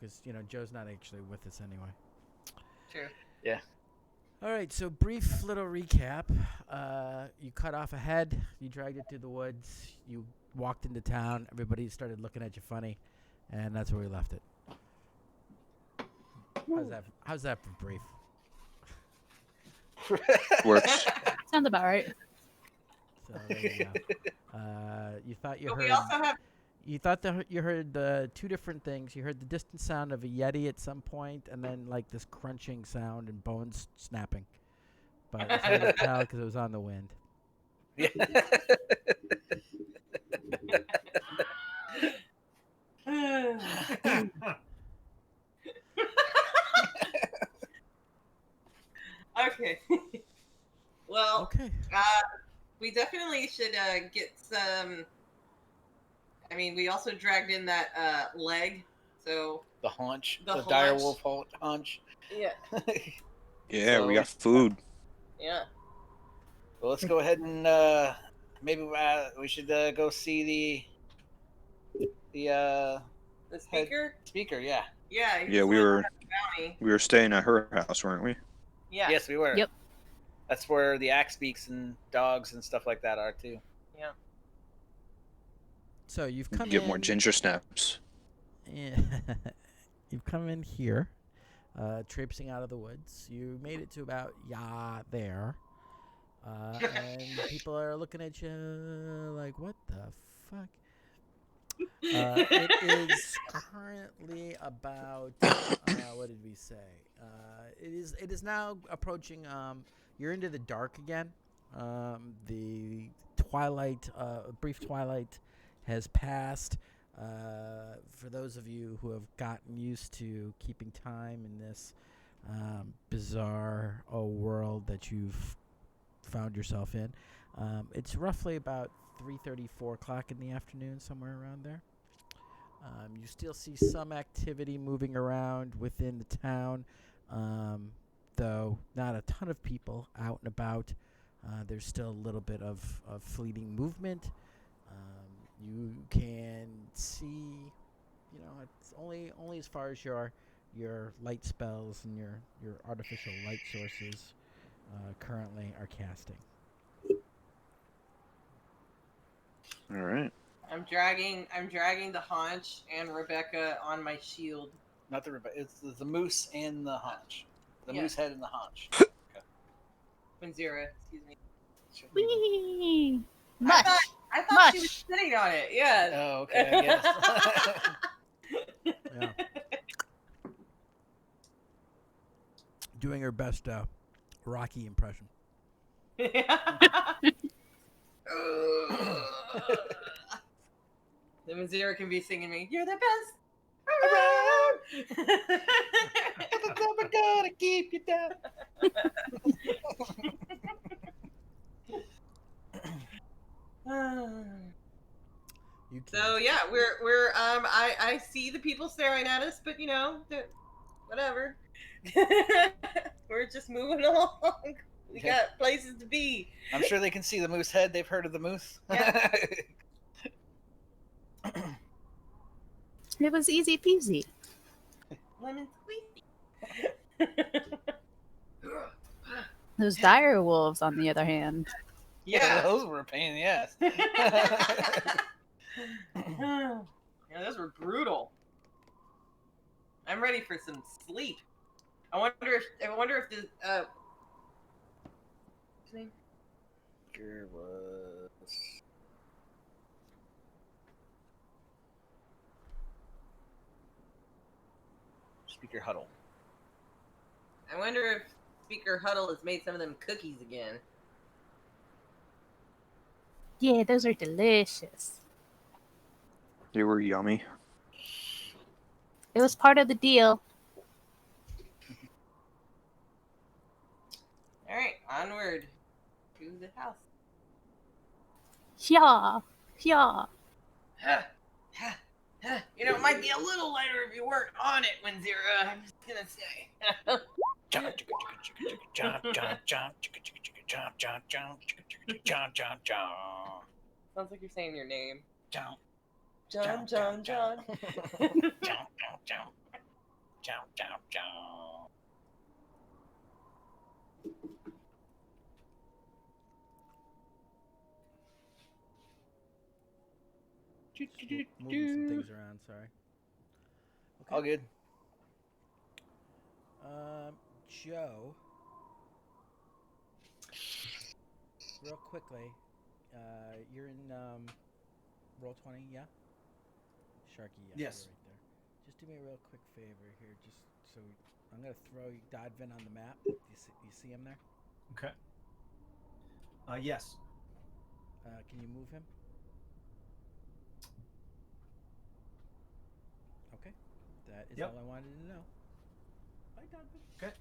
because Joe's not actually with us anyway. True. Yeah. All right, so brief little recap. You cut off a head. You dragged it through the woods. You walked into town. Everybody started looking at you funny, and that's where we left it. How's that for brief? Works. Sounds about right. So there you go. You thought you But heard. we also have. You thought you heard two different things. You heard the distant sound of a yeti at some point, and then like this crunching sound and bones snapping. But it's hard to tell because it was on the wind. Yeah. Okay. Well, Okay. we definitely should get some. I mean, we also dragged in that leg, so The haunch. The The dire haunch. wolf haunch. yeah, Yeah, we So- got food. yeah. Well, let's go ahead and maybe we should go see the The speaker. speaker. Yeah. Yeah. he Yeah, was we the one were that had the bounty. we were staying at her house, weren't we? Yeah. Yes, we were. Yep. That's where the axe beaks and dogs and stuff like that are too. Yeah. So you've come Get in. more ginger snaps. Yeah. You've come in here, traipsing out of the woods. You made it to about there. And people are looking at you like, what the fuck? It is currently about, what did we say? It is now approaching, you're into the dark again. The twilight, brief twilight has passed. For those of you who have gotten used to keeping time in this bizarre world that you've found yourself in, it's roughly about 3:30, 4 o'clock in the afternoon, somewhere around there. You still see some activity moving around within the town, though not a ton of people out and about. There's still a little bit of fleeting movement. You can see, it's only as far as your light spells and your artificial light sources currently are casting. All right. I'm dragging the haunch and Rebecca on my shield. Not the it's the moose and the haunch. The Yeah. moose head and the haunch. Manzira, excuse me. Whee! I Mush. thought she was Mush. sitting on it. Yeah. Oh, okay. I guess. Yeah. Doing her best Rocky impression. The Manzira can be singing me. You're the best around. We're gonna keep you down. You So yeah, we're I see the people staring at us, but whatever. We're just moving along. We got places to be. I'm sure they can see the moose head. They've heard of the moose. Yeah. It was easy peasy. Lemon squeezy. Those dire wolves, on the other hand. Yeah. Those were a pain in the ass. Yeah, those were brutal. I'm ready for some sleep. I wonder if the what's his name? There was Speaker Huddle. I wonder if Speaker Huddle has made some of them cookies again. Yeah, those are delicious. They were yummy. It was part of the deal. All right, onward to the house. Yeah, yeah. It might be a little lighter if you weren't on it, Winzira. I'm just gonna say. Jump, chicka, chicka, chicka, chicka, jump, jump, jump, chicka, chicka, chicka, jump, jump, jump, chicka, chicka, chicka, jump, jump, jump. Sounds like you're saying your name. Jump, John. jump, jump, jump, jump. Chow, chow, chow. Moving some things around. Sorry. Okay. All good. Joe. Real quickly, you're in roll 20, yeah? Sharky, yeah. Yes. You're right there. Just do me a real quick favor here, just so I'm gonna throw Dodvin on the map. You see him there? Okay. Yes. Can you move him? Okay. That is Yep. all I wanted to know. Bye, Dodvin. Okay.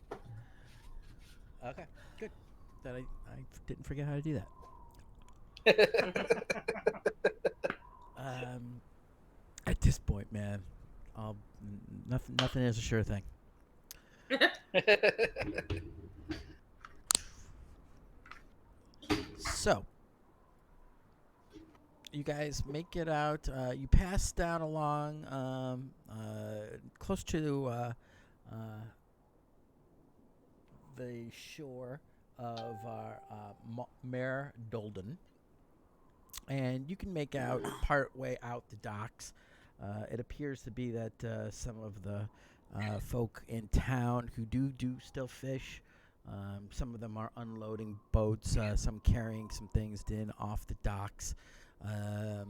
Okay, good. That I didn't forget how to do that. At this point, man, nothing is a sure thing. So, you guys make it out. You pass down along close to the shore of Mare Dolden, and you can make out part way out the docks. It appears to be that some of the folk in town who do still fish. Some of them are unloading boats, some carrying some things in off the docks. A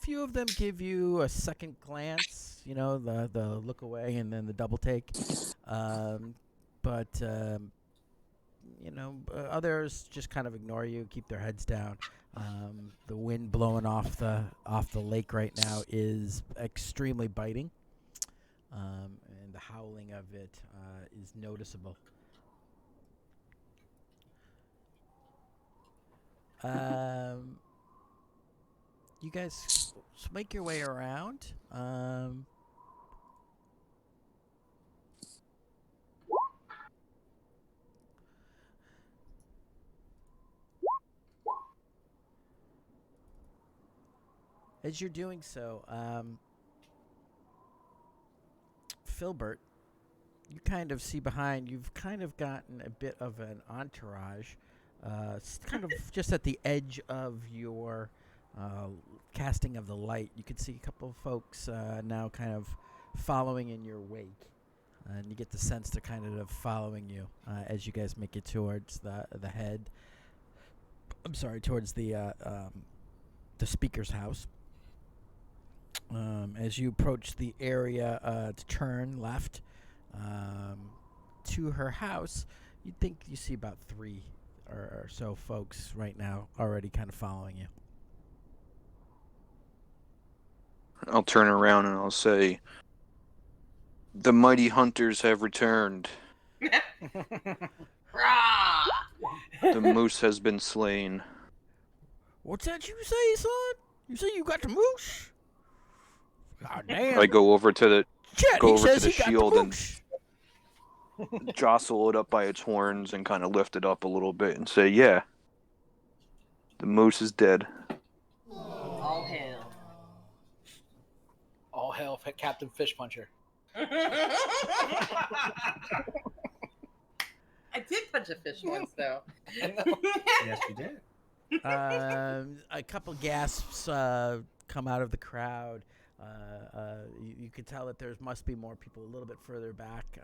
few of them give you a second glance, you know, the look away and then the double take. But you know, others just kind of ignore you, keep their heads down. The wind blowing off the lake right now is extremely biting, and the howling of it is noticeable. You guys make your way around. As you're doing so, Filbert, you kind of see behind. You've kind of gotten a bit of an entourage, kind of just at the edge of your casting of the light. You can see a couple of folks now kind of following in your wake, and you get the sense they're kind of following you as you guys make it towards the head. I'm sorry, towards the speaker's house. As you approach the area to turn left to her house, you'd think you see about 3 or so folks right now already kind of following you. I'll turn around and I'll say, "The mighty hunters have returned. Rah! The moose has been slain." What's that you say, son? You say you got the moose? God damn. I go over to the Chet, go he over to says the he got shield the and moose. jostle it up by its horns and kind of lift it up a little bit and say, "Yeah, the moose is dead." All hail. All hail Captain Fish Puncher. I did punch a fish once, though. Yes, you did. A couple gasps come out of the crowd. You can tell that there must be more people a little bit further back,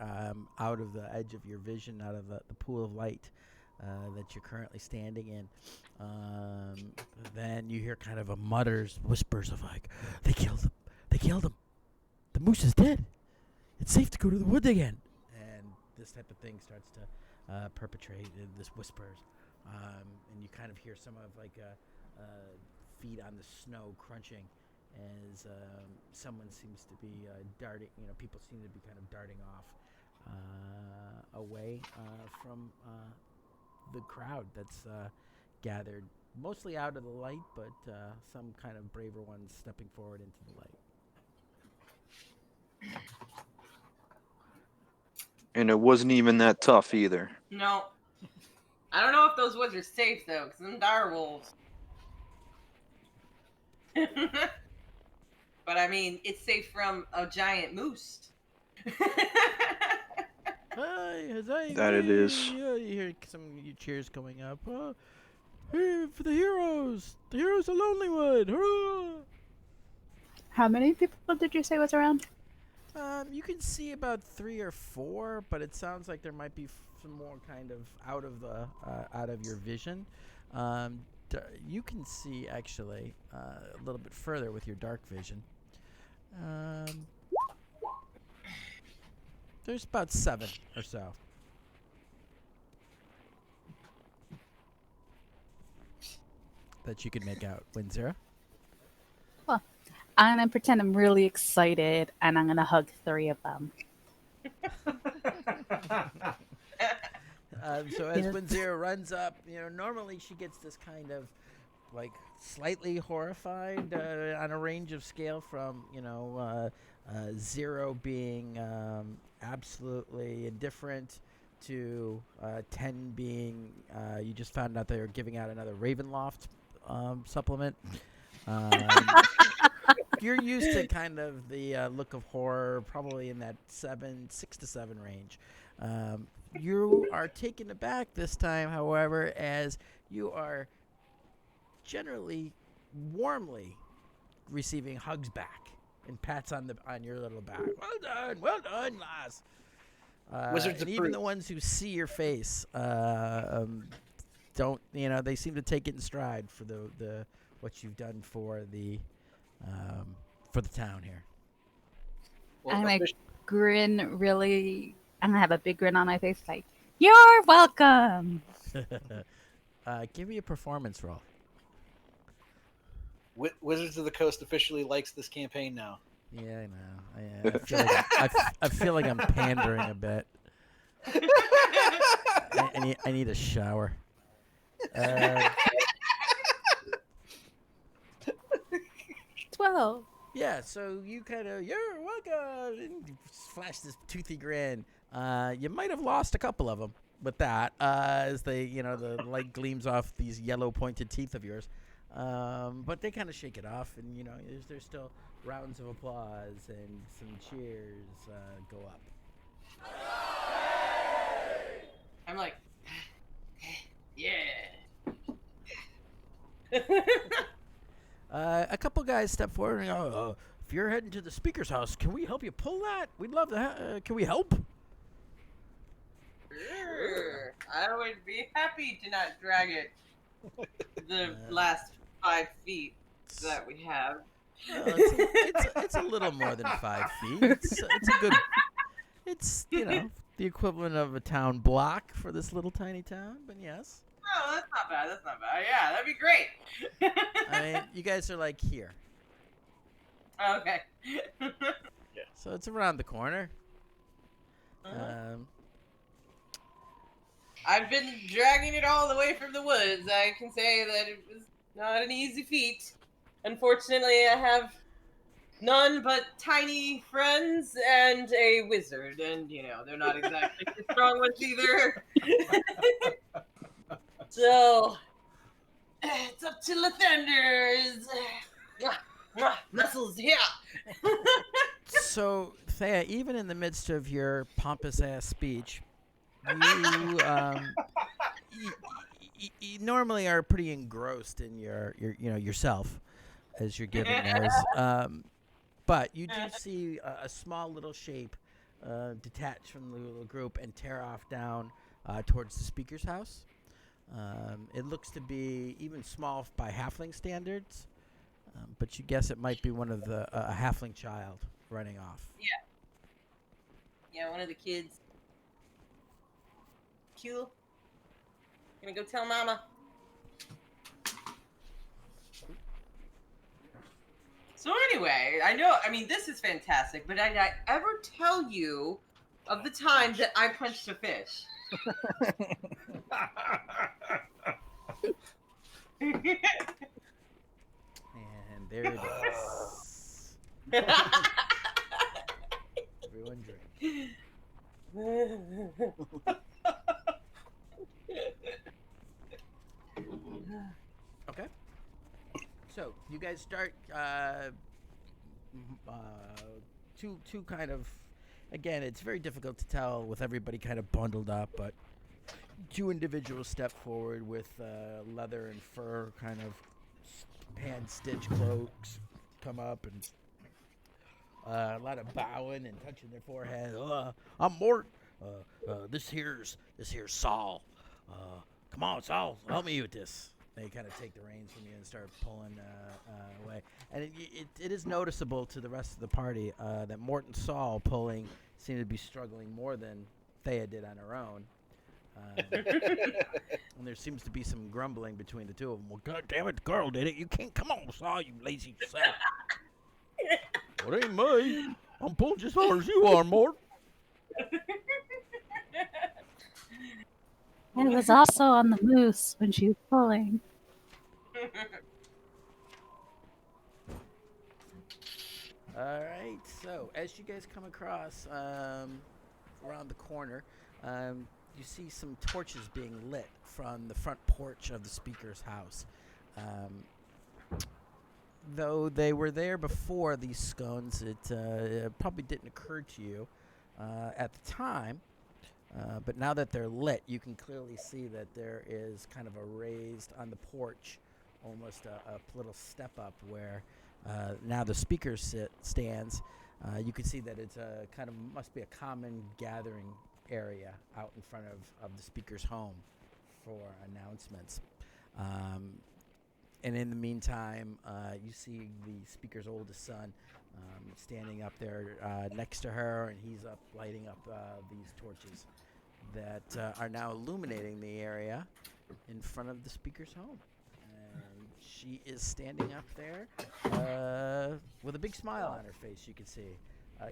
out of the edge of your vision, out of the pool of light that you're currently standing in. Then you hear kind of a whispers of like, "They killed him. They killed him. The moose is dead. It's safe to go to the wood again." And this type of thing starts to perpetrate in this whispers. And you kind of hear some of like feet on the snow crunching as someone seems to be darting. You know, people seem to be kind of darting off away from the crowd that's gathered, mostly out of the light, but some kind of braver ones stepping forward into the light. And it wasn't even that tough either. No. I don't know if those woods are safe, though, because them dire wolves. But I mean, it's safe from a giant moose. huzzah, That it is. yeah, you hear some cheers going up. Here for the heroes! The heroes of Lonelywood! Hurrah! How many people did you say was around? You can see about 3 or 4, but it sounds like there might be some more kind of out of your vision. You can see actually a little bit further with your dark vision. There's about 7 or so. That you could make out, Windsor. I'm gonna pretend I'm really excited, and I'm gonna hug 3 of them. So as Yes. Windsor runs up, normally she gets this kind of like slightly horrified on a range of scale from 0 being absolutely indifferent to 10 being you just found out they were giving out another Ravenloft supplement. You're used to kind of the look of horror, probably in that 6 to 7 range. You are taken aback this time, however, as you are generally warmly receiving hugs back and pats on your little back. Well done, lass. Wizards and of even Fruit. the ones who see your face don't. They seem to take it in stride for the what you've done for the town here. Well, I'm like offici- I'm gonna have a big grin on my face, like, "You're welcome." Give me a performance roll. Wizards of the Coast officially likes this campaign now. Yeah, I know. I feel like I'm pandering a bit. I need a shower. 12. Yeah, so you you're welcome, and you flash this toothy grin. You might have lost a couple of them with that, as the light gleams off these yellow pointed teeth of yours. But they kind of shake it off, and there's still rounds of applause and some cheers go up. I'm like, yeah. A couple guys step forward and go, if you're heading to the speaker's house, can we help you pull that? We'd love to. Can we help? Sure. I would be happy to not drag it the last 5 feet that we have. No, it's a little more than 5 feet. It's a good. It's the equivalent of a town block for this little tiny town. But yes, Oh, that's not bad. That's not bad. Yeah, that'd be great. I mean you guys are like here, Okay. so it's around the corner. Uh-huh. I've been dragging it all the way from the woods. I can say that it was not an easy feat. Unfortunately, I have none but tiny friends and a wizard, and they're not exactly the strong ones either. So it's up to Lathander's muscles here. So Thea, even in the midst of your pompous ass speech, you you normally are pretty engrossed in your yourself as you're giving those. But you do see a small little shape detach from the little group and tear off down towards the speaker's house. It looks to be even small by halfling standards, but you guess it might be one of a halfling child running off. Yeah, one of the kids. Cool. Gonna go tell Mama. So anyway, this is fantastic, but did I ever tell you of the time that I punched a fish? And there it is. Everyone drink. Okay. So you guys start two kind of again, it's very difficult to tell with everybody kind of bundled up, but 2 individuals step forward with leather and fur kind of hand stitch cloaks, come up and a lot of bowing and touching their forehead. I'm Mort. This here's Saul. Come on, Saul, help me with this. They kind of take the reins from you and start pulling away. And it is noticeable to the rest of the party that Mort and Saul pulling seem to be struggling more than Thea did on her own. And there seems to be some grumbling between the two of them. Well, God damn it, the girl did it. You can't come on, Saul, you lazy sap. Well, it ain't me. I'm pulling just as hard as you are, Mort. I was also on the moose when she was pulling. All right. So as you guys come across around the corner, you see some torches being lit from the front porch of the speaker's house. Though they were there before these scones, it probably didn't occur to you at the time. But now that they're lit, you can clearly see that there is kind of a raised on the porch, almost a little step up where now the speaker stands. You can see that it's a kind of must be a common gathering area out in front of the speaker's home for announcements. And in the meantime, you see the speaker's oldest son standing up there next to her, and he's up lighting up these torches that are now illuminating the area in front of the speaker's home. And she is standing up there with a big smile on her face. You can see,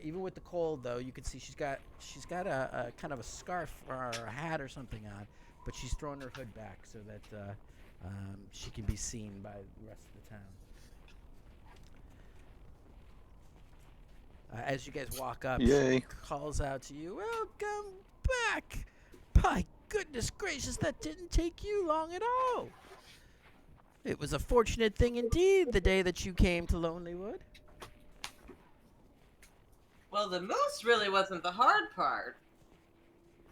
even with the cold, though, you can see she's got a kind of a scarf or a hat or something on, but she's thrown her hood back so that she can be seen by the rest of the town. As you guys walk up, Yay. she calls out to you, "Welcome back! My goodness gracious, that didn't take you long at all. It was a fortunate thing indeed the day that you came to Lonelywood." Well, the moose really wasn't the hard part.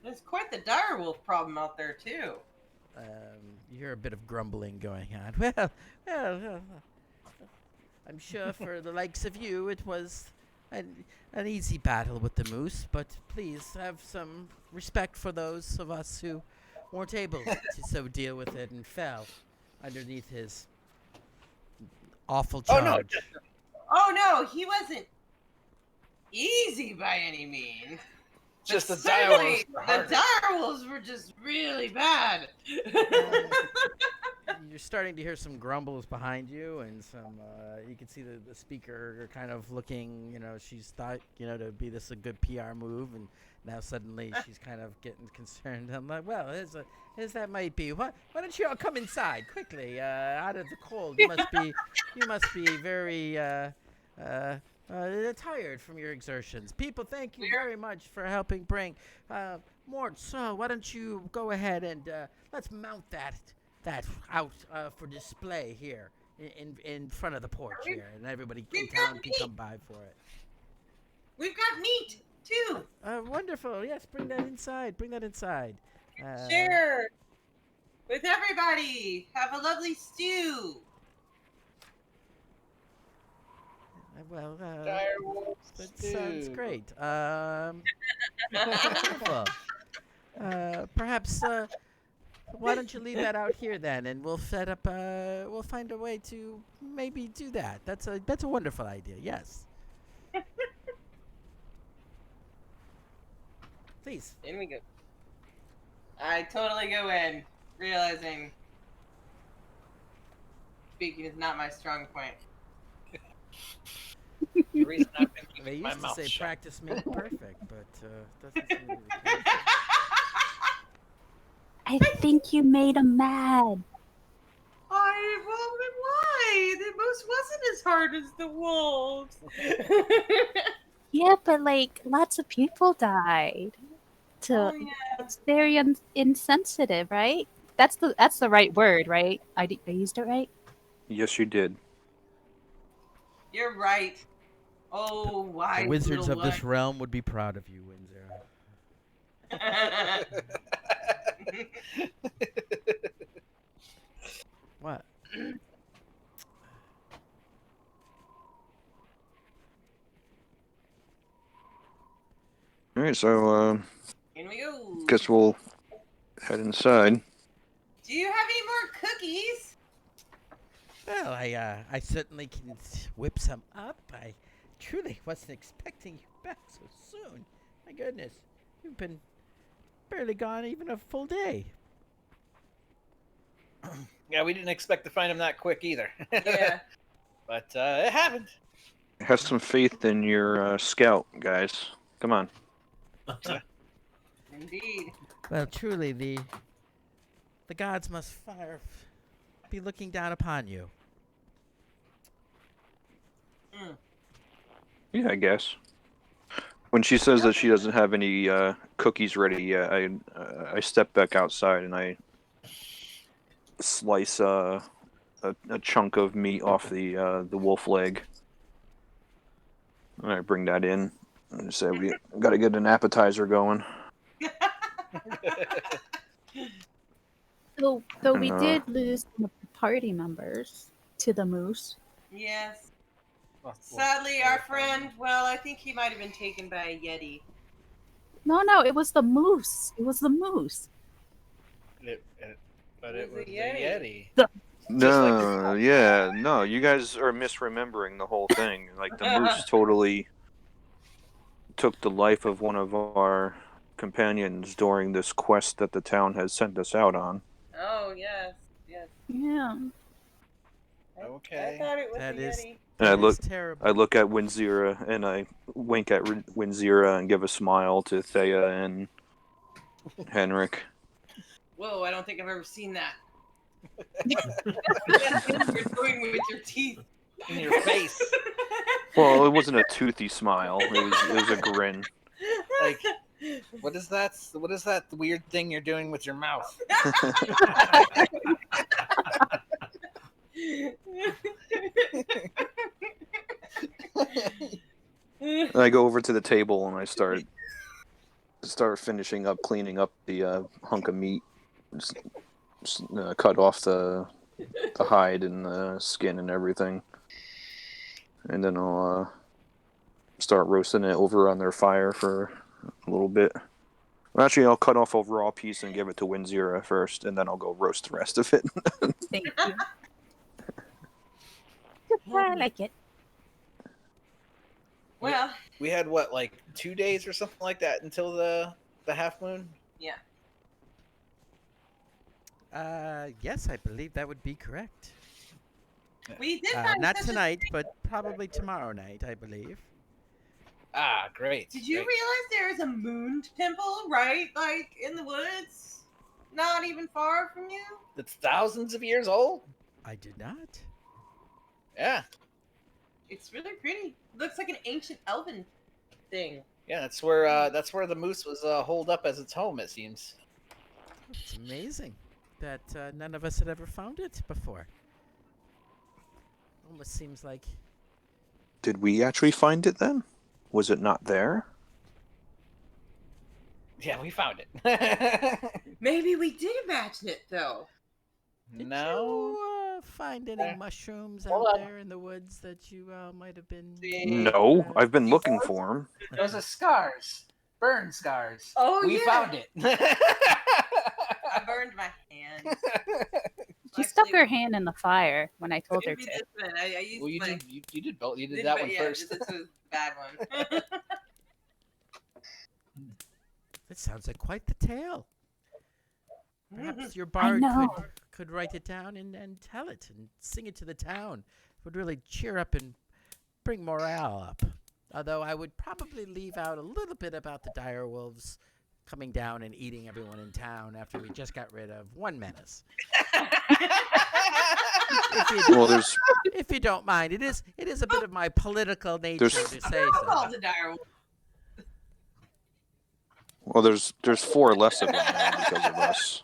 There's quite the direwolf problem out there, too. You hear a bit of grumbling going on. Well, I'm sure for the likes of you it was an easy battle with the moose, but please have some respect for those of us who weren't able to so deal with it and fell underneath his awful charge. Oh no, he wasn't easy by any means. Just the Certainly, direwolves. the direwolves were just really bad. You're starting to hear some grumbles behind you, and some. You can see the speaker kind of looking. She's thought to be this a good PR move, and now suddenly she's kind of getting concerned. I'm like, well, as that might be. Why don't you all come inside quickly? Out of the cold, you must be very tired from your exertions. People, thank you very much for helping bring Mort. So why don't you go ahead and let's mount that out for display here in front of the porch here, and everybody in town can come by for it. We've got meat too. Wonderful. Yes, bring that inside. Share with everybody. Have a lovely stew. Well, Direwolves that stew. sounds great. Wonderful. Perhaps why don't you leave that out here then, and we'll set up. We'll find a way to maybe do that. That's a wonderful idea. Yes. Please. In we go. I totally go in, realizing speaking is not my strong point. The reason I've been They keeping my used to mouth say shut. practice makes perfect, but doesn't seem to be the case. I think you made him mad. Why? The moose wasn't as hard as the wolves. Yeah, but lots of people died. Oh, yeah. It's very insensitive, right? That's the right word, right? I used it right. Yes, you did. You're right. Oh, wise The wizards little of this one. realm would be proud of you, Windsor. What? All right, so Here we go. guess we'll head inside. Do you have any more cookies? Well, I certainly can whip some up. I truly wasn't expecting you back so soon. My goodness, you've been barely gone even a full day. Yeah, we didn't expect to find him that quick either. Yeah. But it happened. Have some faith in your scout, guys. Come on. Indeed. Well, truly, the gods must be looking down upon you. Yeah, I guess. When she says that she doesn't have any cookies ready yet, I step back outside and I slice a chunk of meat off the wolf leg. And I bring that in and say we got to get an appetizer going. Though we And, did lose some of the party members to the moose. Yes. Sadly, our friend, well, I think he might have been taken by a Yeti. No, it was the moose. It was the moose. But It it was was a the Yeti. Yeti. No, yeah, no, you guys are misremembering the whole thing. Like, the moose totally took the life of one of our companions during this quest that the town has sent us out on. Oh, yes. Yes. Yeah. Okay. I thought it was That a is- Yeti. And That is terrible. I look at Winzira and I wink at Winzira and give a smile to Thea and Henrik. Whoa, I don't think I've ever seen that. That's what you're doing with your teeth. In your face. Well, it wasn't a toothy smile. It was a grin. Like, what is that? What is that weird thing you're doing with your mouth? I go over to the table and I start finishing up cleaning up the hunk of meat. Just, cut off the hide and the skin and everything, and then I'll start roasting it over on their fire for a little bit. Well, actually, I'll cut off a raw piece and give it to Winzira first, and then I'll go roast the rest of it. Thank you. I like it. Well, We had what, like 2 days or something like that until the half moon? yeah. Yes, I believe that would be correct. We did find Not such a- tonight, but probably tomorrow night, I believe. Ah, great. Did you great. realize there is a moon temple right, like, in the woods? Not even far from you? It's thousands of years old? I did not. Yeah. It's really pretty. Looks like an ancient elven thing. Yeah, that's where the moose was holed up as its home, it seems. It's amazing that none of us had ever found it before. Almost seems like Did we actually find it then? Was it not there? Yeah, we found it. Maybe we did imagine it, though. Did No. you find any mushrooms Hold out on. there in the woods that you might have been? No, I've been looking for them. Those are scars. Burn scars. Oh, We yeah. found it. I burned my hand. She stuck her hand in the fire when I told her Maybe to. this one. I used Well, you my... did. You did both. You did that one yeah, first. This was the bad one. That sounds like quite the tale. Perhaps your bard know. could write it down and tell it and sing it to the town. It would really cheer up and bring morale up. Although I would probably leave out a little bit about the dire wolves coming down and eating everyone in town after we just got rid of one menace. Well, If you don't mind, it is a bit of my political nature There's- to say Called so. the dire wolf. Well, there's 4 less of them now because of us.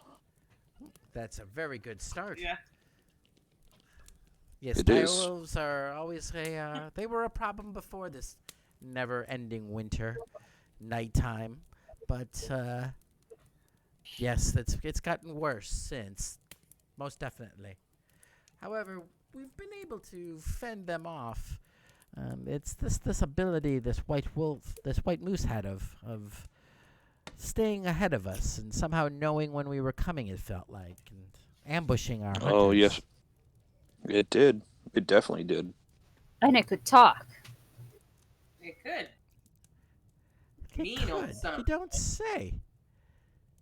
That's a very good start. Yeah. Yes, It is. direwolves are always they were a problem before this never-ending winter, nighttime. But yes, it's gotten worse since, most definitely. However, we've been able to fend them off. It's this ability this white moose had of staying ahead of us and somehow knowing when we were coming. It felt like and ambushing our hunters. Oh, yes. It did. It definitely did. And it could talk. It could. It Mean old could. son. You don't say.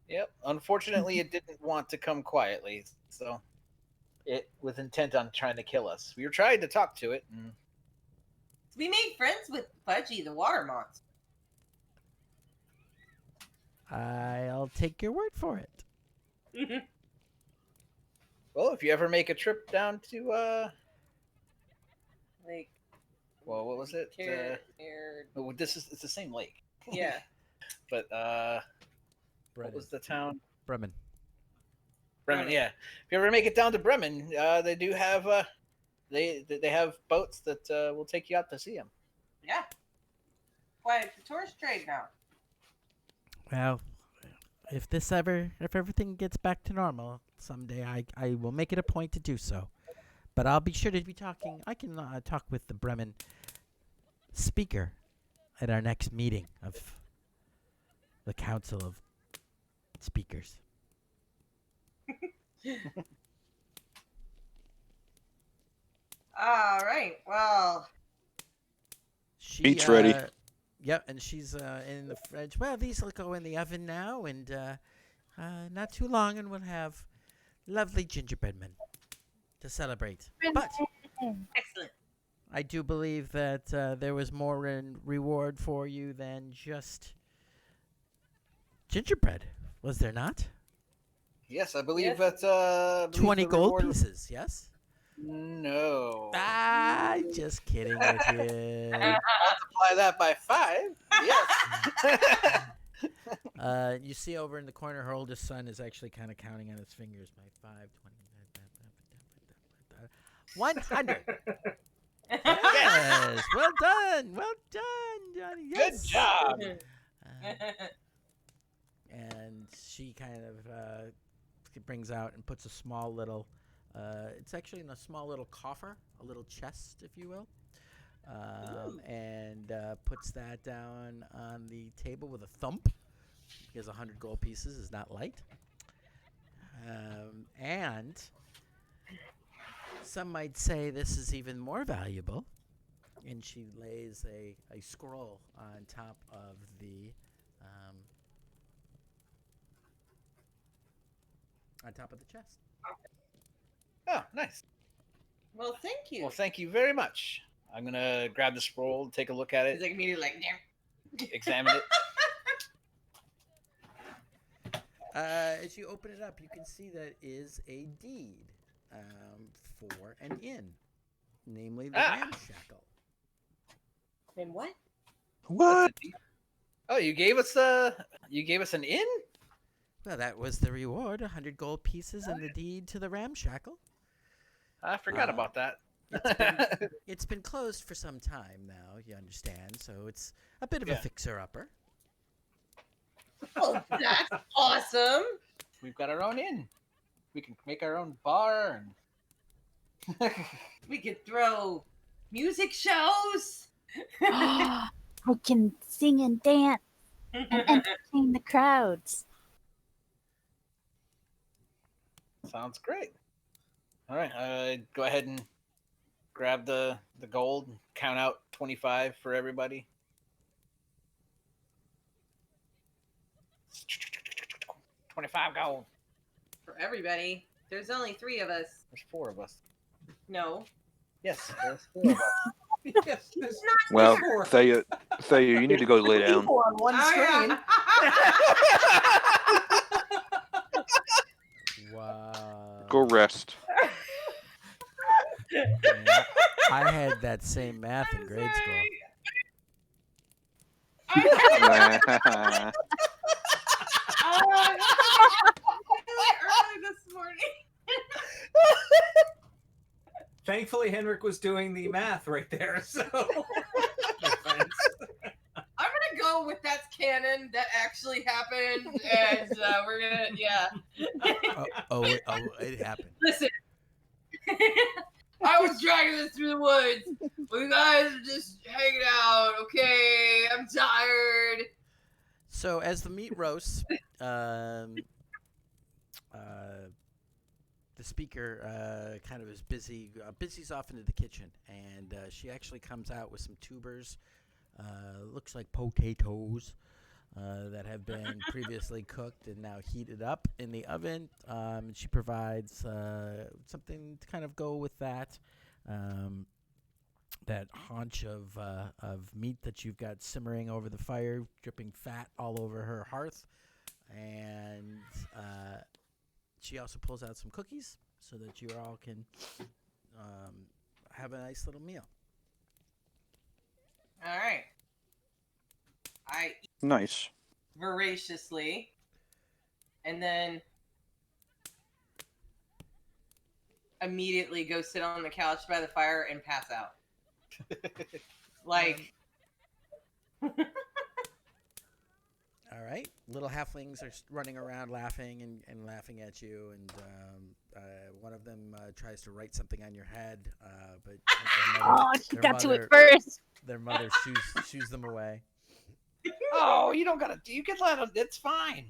Yep. Unfortunately, it didn't want to come quietly, so it was intent on trying to kill us. We were trying to talk to it. And We made friends with Fudgy, the water monster. I'll take your word for it. well, if you ever make a trip down to Like, well, what was it? Oh, it's the same lake. yeah. But what was the town? Bremen. Bremen. Yeah. If you ever make it down to Bremen, they do have they have boats that will take you out to see them. Yeah. Why, it's a tourist trade now. Well, if everything gets back to normal someday, I will make it a point to do so. But I'll be sure to be talking. I can talk with the Bremen speaker at our next meeting of the Council of Speakers. All right. Well, Meat's ready. Yep, and she's in the fridge. Well, these will go in the oven now, and not too long, and we'll have lovely gingerbread men to celebrate. But excellent. I do believe that there was more in reward for you than just gingerbread, was there not? Yes, I believe Yes. that 20 the gold reward- pieces, yes? No. Just kidding with you. Multiply that by 5. Yes. You see over in the corner, her oldest son is actually kind of counting on his fingers. By 5, 20, 100. Yes, well done, Johnny. Yes. Good job. And she kind of brings out and puts a small little. It's actually in a small little coffer, a little chest, if you will, and puts that down on the table with a thump, because 100 gold pieces is not light. And some might say this is even more valuable. And she lays a scroll on top of the chest. Oh, nice. Well, thank you. Well, thank you very much. I'm gonna grab the scroll, take a look at He's it, like immediately like, damn. examine it. As you open it up, you can see that is a deed for an inn, namely the Ramshackle. And what? What? Oh, you gave us an inn? Well, that was the reward, 100 gold pieces and the deed to the Ramshackle. I forgot about that. It's been closed for some time now, you understand, so it's a bit of a fixer-upper. Oh, that's awesome. We've got our own inn. We can make our own bar. And... We could throw music shows. I can sing and dance and entertain the crowds. Sounds great. All right, go ahead and grab the gold. Count out 25 for everybody. 25 gold. For everybody. There's only 3 of us. There's 4 of us. No. Yes, there's 4 of us. Yes, there's Well, four. Thea, you need to go lay down. People on one screen. Wow. Go rest. Yeah, I had that same math in grade school. Early this morning. Thankfully, Henrik was doing the math right there. So, no offense. I'm gonna go with that's canon. That actually happened, and we're gonna It happened. Listen, I was dragging this through the woods. You guys are just hanging out. Okay, I'm tired. So as the meat roasts, the speaker kind of is busy. Busy's off into the kitchen, and she actually comes out with some tubers. Looks like potatoes that have been previously cooked and now heated up in the oven. And she provides something to kind of go with that. That haunch of meat that you've got simmering over the fire, dripping fat all over her hearth. And she also pulls out some cookies so that you all can have a nice little meal. All right. I eat Nice. voraciously, and then immediately go sit on the couch by the fire and pass out. Like, All right. Little halflings are running around laughing and laughing at you, and one of them tries to write something on your head, but Oh, she got to it first. their mother shoos them away. Oh, you don't gotta. You can let them. It's fine.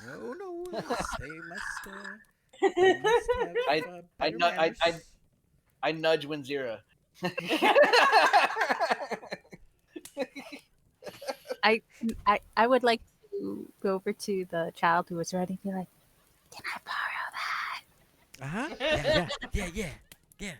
No, they must have better manners. I nudge Winzira. I would like to go over to the child who was ready and be like, "Can I borrow that?" Yeah.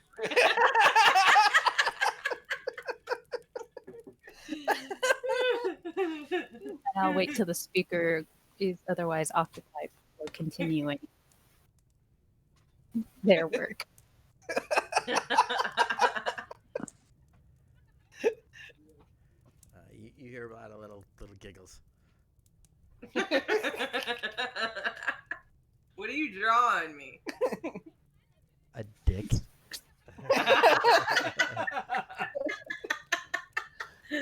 And I'll wait till the speaker is otherwise occupied before continuing their work. You hear a lot of little giggles. what are you drawing me? A dick.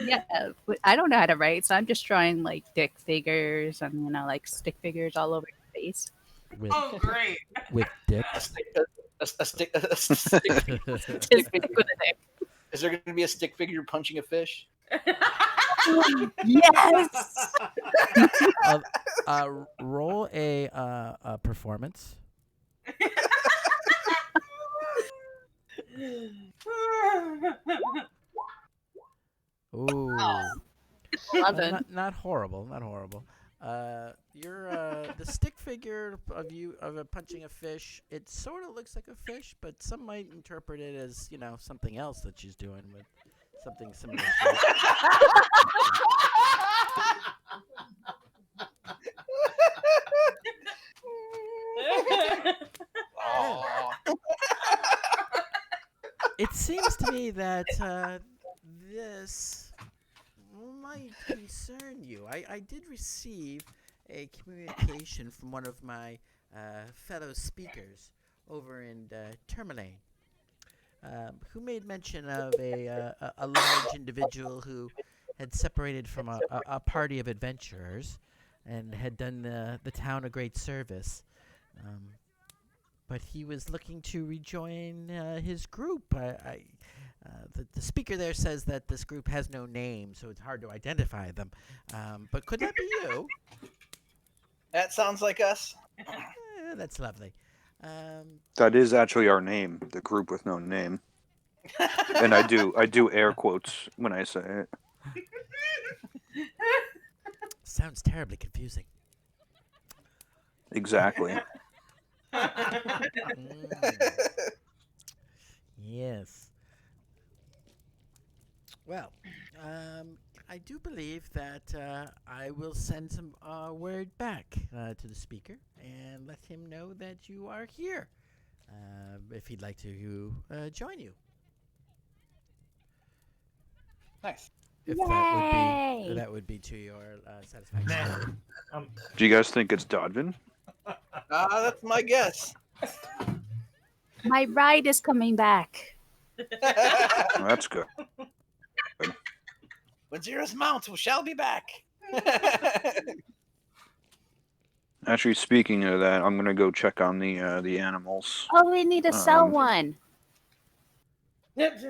Yeah, but I don't know how to write, so I'm just drawing like dick figures and like stick figures all over your face. With, Oh, great. with dicks. A stick Just with a dick. Is there going to be a stick figure punching a fish? Yes. Roll a performance. Ooh. 11. Not horrible. Not horrible. You're the stick figure of punching a fish. It sort of looks like a fish, but some might interpret it as something else that she's doing with something similar. To Oh. It seems to me that this might concern you. I did receive a communication from one of my fellow speakers over in Tourmaline, who made mention of a large individual who had separated from a party of adventurers and had done the town a great service. But he was looking to rejoin his group. The speaker there says that this group has no name, so it's hard to identify them. But could that be you? That sounds like us. That's lovely. That is actually our name, the group with no name. And I do air quotes when I say it. Sounds terribly confusing. Exactly. Yes. Well, I do believe that I will send some word back to the speaker and let him know that you are here. If he'd like to join you. Nice. If Yay! that would be to your satisfaction. Do you guys think it's Dodvin? That's my guess. My ride is coming back. Well, that's good. When Zero's mount, we shall be back. Actually, speaking of that, I'm gonna go check on the animals. Oh, we need to sell Um, one.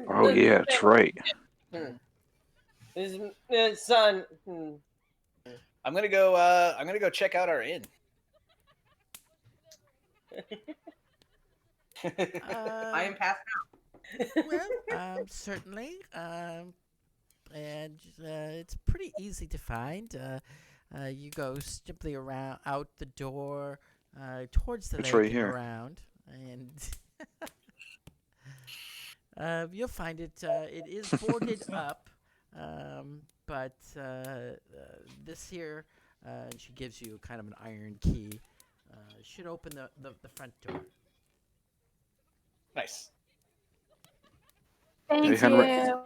Oh yeah, that's right. His son. I'm gonna go check out our inn. I am passed Well, certainly. And it's pretty easy to find. You go simply around out the door towards the It's lake right and here. around, and you'll find it. It is boarded up, but this here, she gives you kind of an iron key. Should open the front door. Nice. Thank Henrik. you.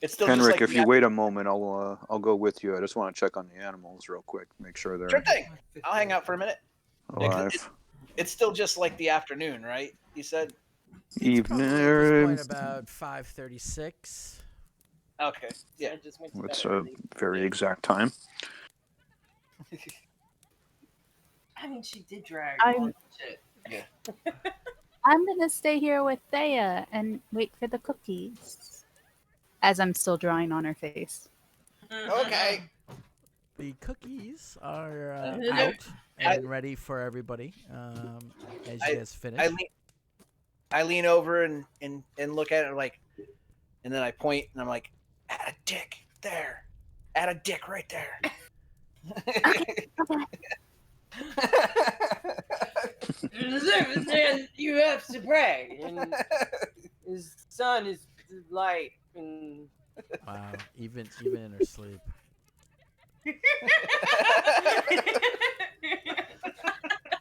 It's still Henrik, just like if you wait a moment, I'll go with you. I just want to check on the animals real quick, make sure they're Sure thing. I'll hang out for a minute. alive. It's still just like the afternoon, right? You said. Probably at this Evening. point about 5:36. Okay. Yeah. I just went to What's bed a early. very exact time? I mean, she did drag I'm- all the shit. I'm gonna stay here with Thea and wait for the cookies. As I'm still drawing on her face. Okay. The cookies are Uh, out and ready for everybody as you guys finish. I lean over and look at it like, and then I point and I'm like, add a dick there, add a dick right there. And you have to pray. And his son is light. And Wow, even in her sleep.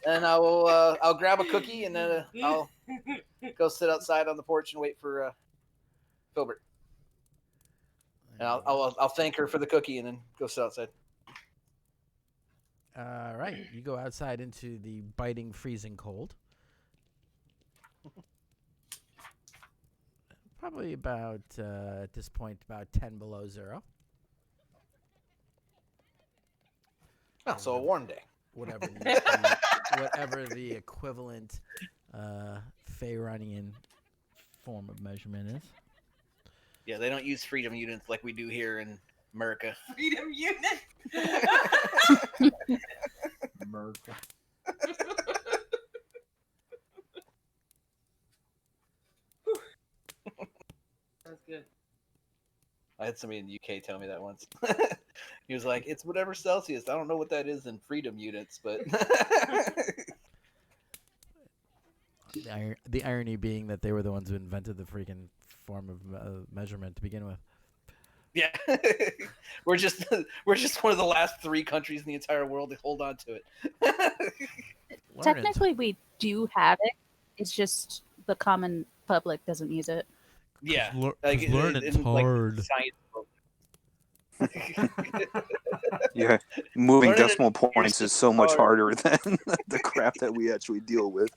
And I'll grab a cookie and then I'll go sit outside on the porch and wait for Filbert. And I'll thank her for the cookie and then go sit outside. All right, you go outside into the biting, freezing cold. Probably about at this point about 10 below zero. Oh, so a warm day. Whatever whatever the equivalent Faeronian form of measurement is. Yeah, they don't use freedom units like we do here in America. freedom unit. America. That's good. I had somebody in the UK tell me that once. He was like, "It's whatever Celsius. I don't know what that is in freedom units, but." The irony being that they were the ones who invented the freaking form of measurement to begin with. Yeah, we're just one of the last 3 countries in the entire world to hold on to it. Learn it. Technically, we do have it. It's just the common public doesn't use it. Yeah, learning's in, like, hard. science book. Yeah, moving Learning decimal it- points is so much harder than the crap that we actually deal with.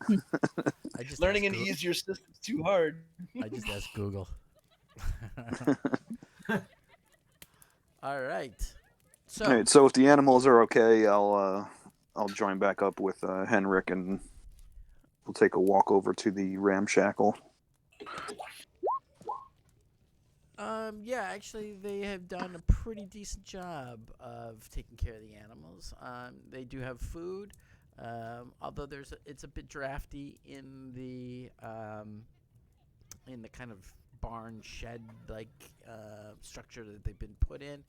I just Learning asked an easier system's too hard. I just asked Google. All right. So All right, so if the animals are okay, I'll join back up with Henrik and we'll take a walk over to the ramshackle. yeah, actually, they have done a pretty decent job of taking care of the animals. They do have food, although it's a bit drafty in the kind of barn shed like structure that they've been put in.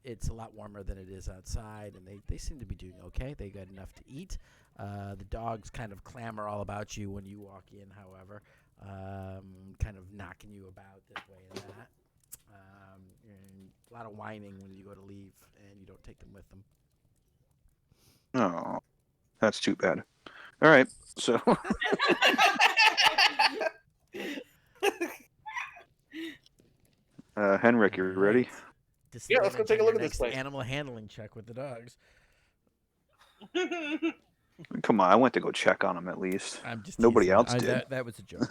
It's a lot warmer than it is outside, and they seem to be doing okay. They got enough to eat. The dogs kind of clamor all about you when you walk in, however, kind of knocking you about this way and that. And a lot of whining when you go to leave and you don't take them with them. Oh, that's too bad. All right, so Henrik, you ready? Yeah, let's go take a look at this Next place. animal handling check with the dogs. Come on, I went to go check on him at least. I'm just Nobody teasing. else did. That was a joke.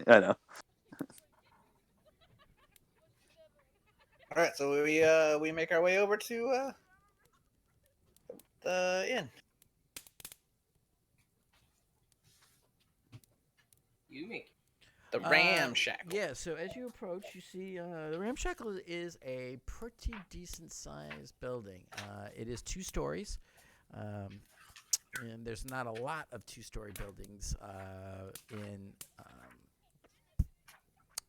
I know. All right, so we make our way over to the inn. You make The Ramshackle. Yeah, so as you approach, you see the Ramshackle is a pretty decent sized building. It is 2 stories, and there's not a lot of 2-story buildings in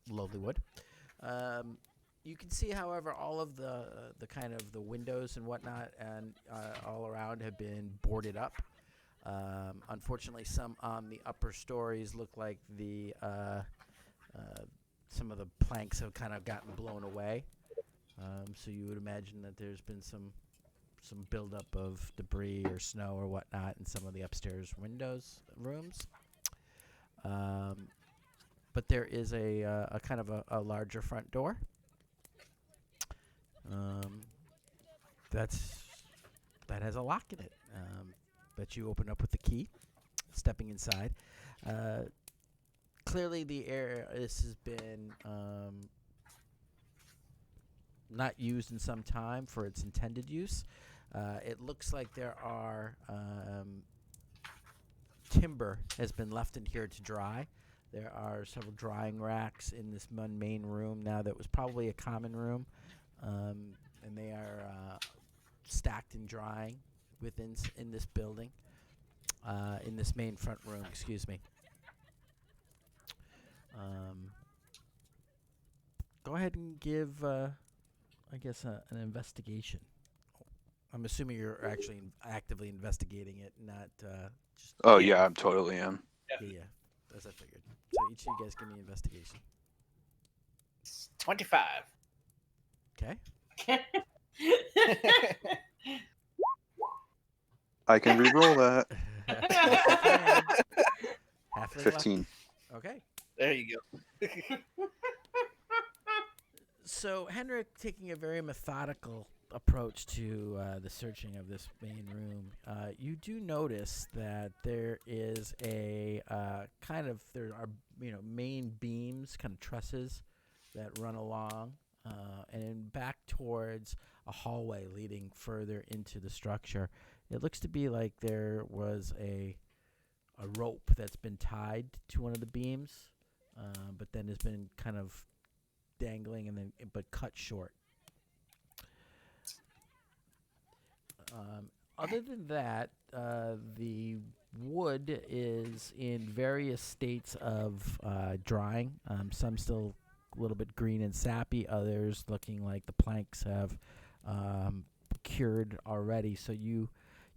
Lowlywood. You can see, however, all of the kind of the windows and whatnot and all around have been boarded up. Unfortunately, some on the upper stories look like the some of the planks have kind of gotten blown away. So you would imagine that there's been some buildup of debris or snow or whatnot in some of the upstairs rooms. But there is a kind of a larger front door. That has a lock in it. That you open up with the key, stepping inside. Clearly, this has been not used in some time for its intended use. It looks like there are timber has been left in here to dry. There are several drying racks in this main room now that was probably a common room, and they are stacked and drying in this building, in this main front room. Excuse me. Go ahead and give, I guess, an investigation. I'm assuming you're actually actively investigating it, not just. Oh yeah, I totally am. Yeah, as I figured. So each of you guys give me an investigation. 25. Okay. I can re-roll that. Halfway left. 15. Okay. There you go. So Henrik, taking a very methodical approach to the searching of this main room, you do notice that there is there are main beams, kind of trusses that run along, and back towards a hallway leading further into the structure. It looks to be like there was a rope that's been tied to one of the beams, but then has been kind of dangling but cut short. Other than that, the wood is in various states of drying. Some still a little bit green and sappy. Others looking like the planks have cured already. So you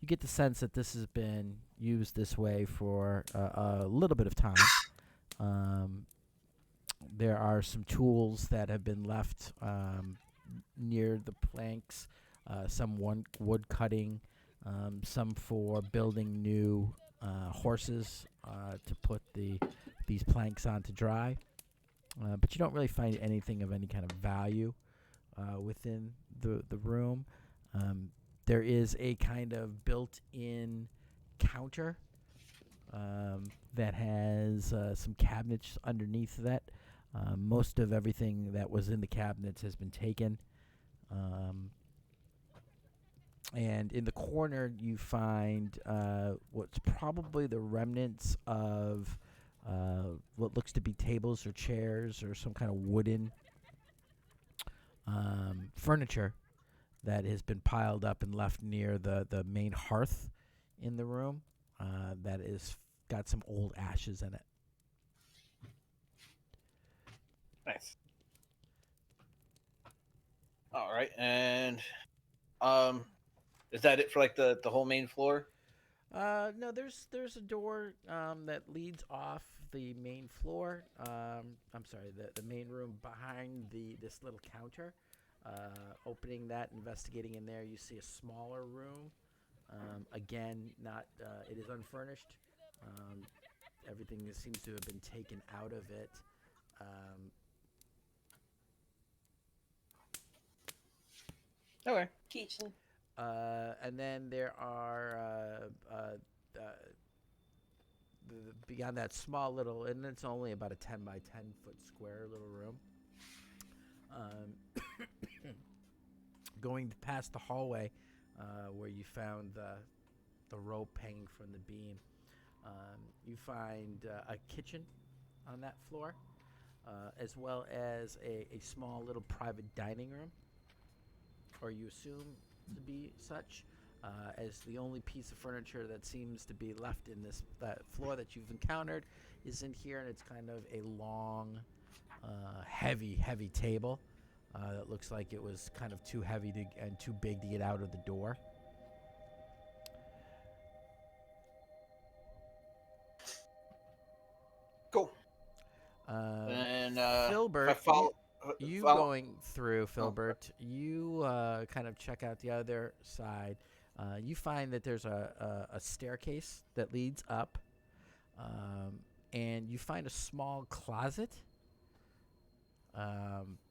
get the sense that this has been used this way for a little bit of time. There are some tools that have been left near the planks, some wood cutting, some for building new horses to put these planks on to dry. But you don't really find anything of any kind of value within the room. There is a kind of built-in counter that has some cabinets underneath that. Most of everything that was in the cabinets has been taken. And in the corner, you find what's probably the remnants of what looks to be tables or chairs or some kind of wooden furniture that has been piled up and left near the main hearth in the room that is got some old ashes in it. Nice. All right, and is that it for like the whole main floor? No, there's a door that leads off the main floor. I'm sorry, the main room behind this little counter. Opening that, investigating in there, you see a smaller room. Again, it is unfurnished. Everything seems to have been taken out of it. Okay. kitchen. And then there are beyond that small little, and it's only about a 10 by 10 foot square little room. Going past the hallway where you found the rope hanging from the beam, you find a kitchen on that floor, as well as a small little private dining room, or you assume to be such, as the only piece of furniture that seems to be left in that floor that you've encountered is in here, and it's kind of a long, heavy table that looks like it was kind of too heavy and too big to get out of the door. Cool. And Filbert, if I follow, you follow- going through, Filbert, you kind of check out the other side. You find that there's a staircase that leads up, and you find a small closet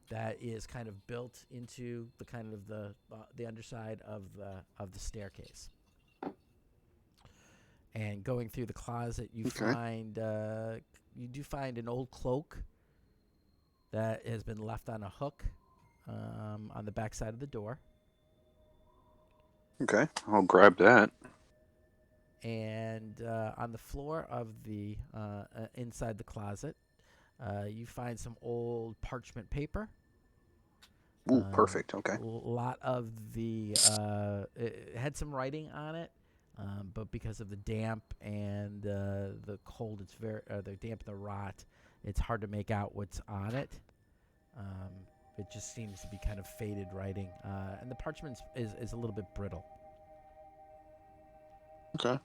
that is kind of built into the kind of the underside of the staircase. And going through the closet, you find you do find an old cloak that has been left on a hook on the back side of the door. Okay, I'll grab that. And on the floor of the inside the closet, you find some old parchment paper. Ooh, perfect. Okay. A lot of it had some writing on it, but because of the damp and the cold, it's the damp and the rot, it's hard to make out what's on it. It just seems to be kind of faded writing, and the parchment is a little bit brittle. Okay.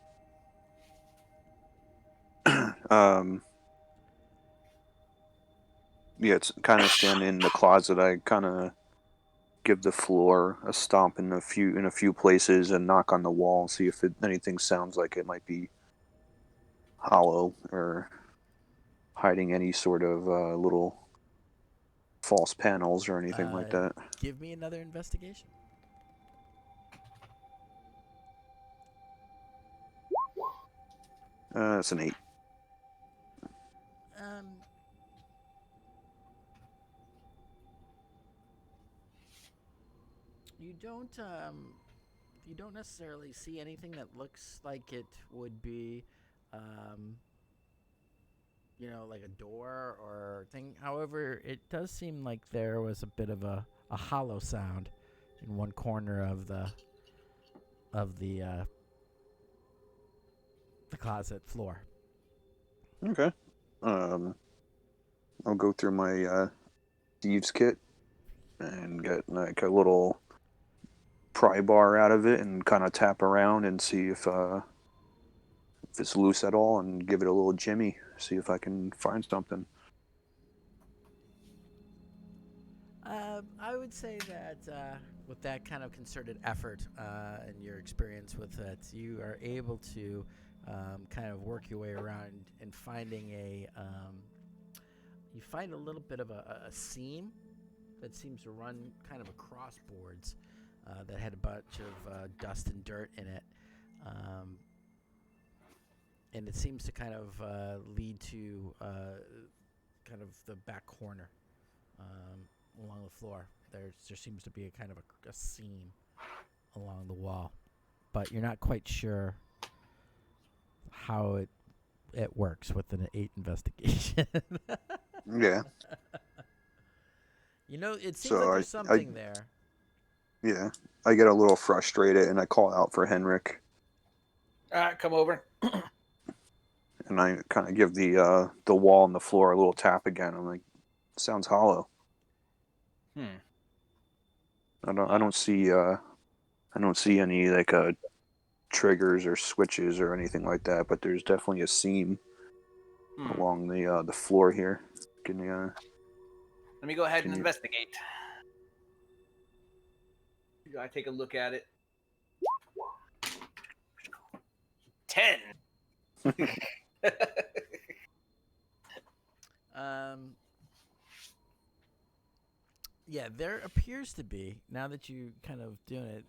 Yeah, it's kind of standing in the closet. I kind of give the floor a stomp in a few places and knock on the wall, see if anything sounds like it might be hollow or hiding any sort of little false panels or anything like that. Give me another investigation. That's an 8. You don't necessarily see anything that looks like it would be, like a door or thing. However, it does seem like there was a bit of a hollow sound in one corner of the closet floor. Okay. I'll go through my thieves kit and get like a little pry bar out of it and kind of tap around and see if it's loose at all, and give it a little jimmy, see if I can find something. I would say that with that kind of concerted effort and your experience with it, you are able to kind of work your way around and finding you find a little bit of a seam that seems to run kind of across boards that had a bunch of dust and dirt in it. And it seems to kind of lead to kind of the back corner along the floor. There seems to be a kind of a seam along the wall, but you're not quite sure how it works with an 8 investigation. Yeah. It seems So like there's something there. Yeah, I get a little frustrated and I call out for Henrik. All right, come over. And I kind of give the wall and the floor a little tap again. I'm like, sounds hollow. I don't see any like triggers or switches or anything like that, but there's definitely a seam along the floor here. Can you? Let me go ahead and investigate. I take a look at it. 10. Yeah, there appears to be, now that you kind of doing it,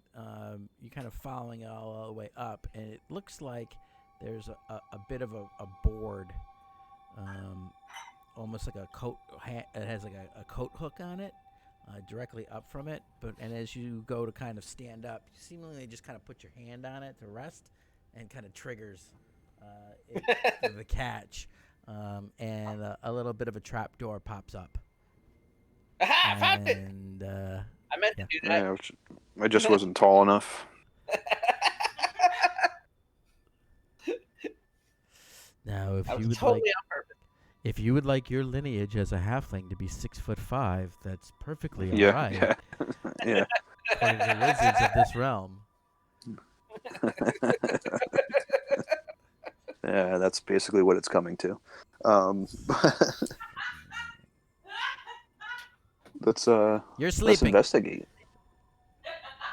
you kind of following it all the way up, and it looks like there's a bit of a board, almost like a coat. It has like a coat hook on it, directly up from it. And as you go to kind of stand up, you seemingly just kind of put your hand on it to rest, and kind of triggers the catch, and a little bit of a trap door pops up. Aha! Found it. And I meant to do that. Yeah, I just wasn't tall enough. now, I was totally on purpose. if you would like your lineage as a halfling to be 6'5", that's perfectly all Yeah, right. yeah, yeah. According to the wizards of this realm. Yeah, that's basically what it's coming to. Let's You're let's sleeping. investigate.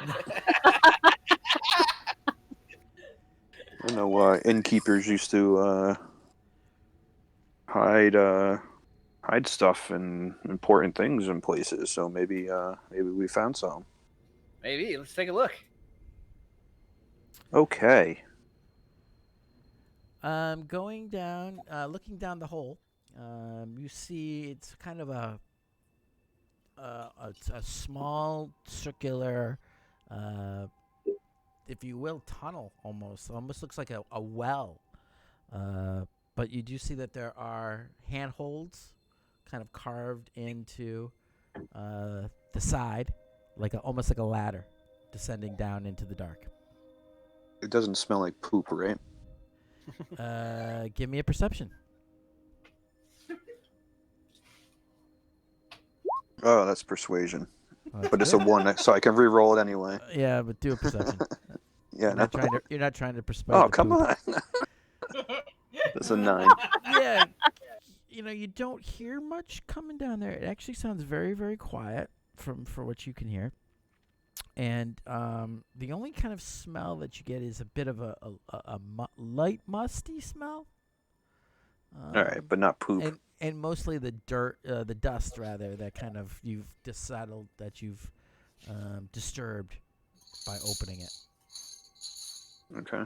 I know innkeepers used to hide stuff and important things in places. So maybe we found some. Maybe. Let's take a look. Okay. Going down, looking down the hole, you see it's kind of a small circular, if you will, tunnel almost. Almost looks like a well. But you do see that there are handholds kind of carved into the side, almost like a ladder descending down into the dark. It doesn't smell like poop, right? Give me a perception. Oh, that's persuasion. That's But it's a good. 1, so I can re-roll it anyway. Yeah, but do a perception. Yeah. You're not trying to persuade. Oh, the come poop. on. That's a 9. Yeah, you don't hear much coming down there. It actually sounds very, very quiet for what you can hear. And the only kind of smell that you get is a bit of a light musty smell. All right, but not poop. And mostly the dirt, the dust rather, that kind of you've decided that you've disturbed by opening it. Okay.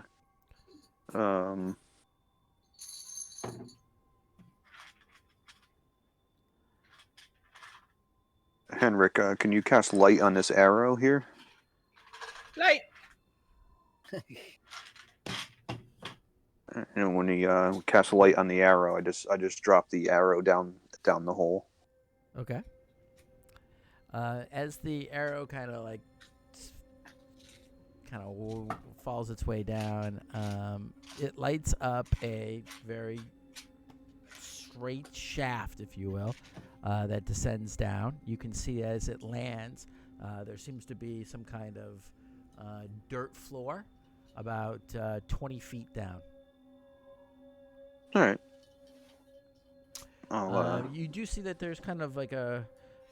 Henrik, can you cast light on this arrow here? Light. And when he casts light on the arrow, I just drop the arrow down the hole. Okay. As the arrow kind of falls its way down, it lights up a very straight shaft, if you will, that descends down. You can see as it lands, there seems to be some kind of dirt floor about 20 feet down. All right. Oh, You do see that there's kind of like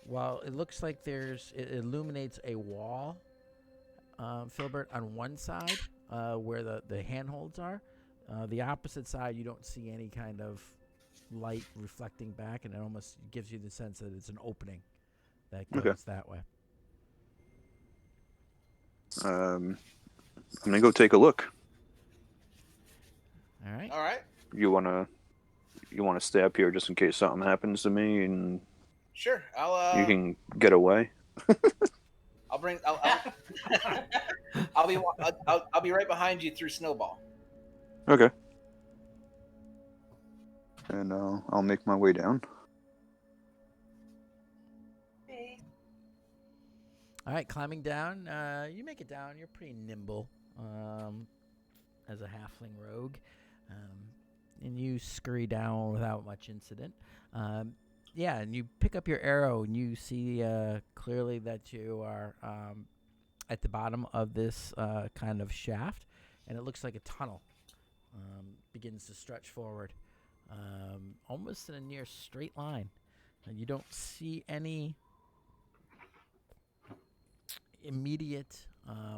while it looks like it illuminates a wall, Filbert, on one side where the handholds are. The opposite side, you don't see any kind of light reflecting back, and it almost gives you the sense that it's an opening that goes that way. I'm gonna go take a look. All right. All right. You wanna stay up here just in case something happens to me, and Sure. I'll. you can get away. I'll bring. I'll be right behind you through Snowball. Okay. And I'll make my way down. All right, climbing down. You make it down. You're pretty nimble as a halfling rogue. And you scurry down without much incident. Yeah, and you pick up your arrow, and you see clearly that you are at the bottom of this kind of shaft, and it looks like a tunnel begins to stretch forward, almost in a near straight line. And you don't see any immediate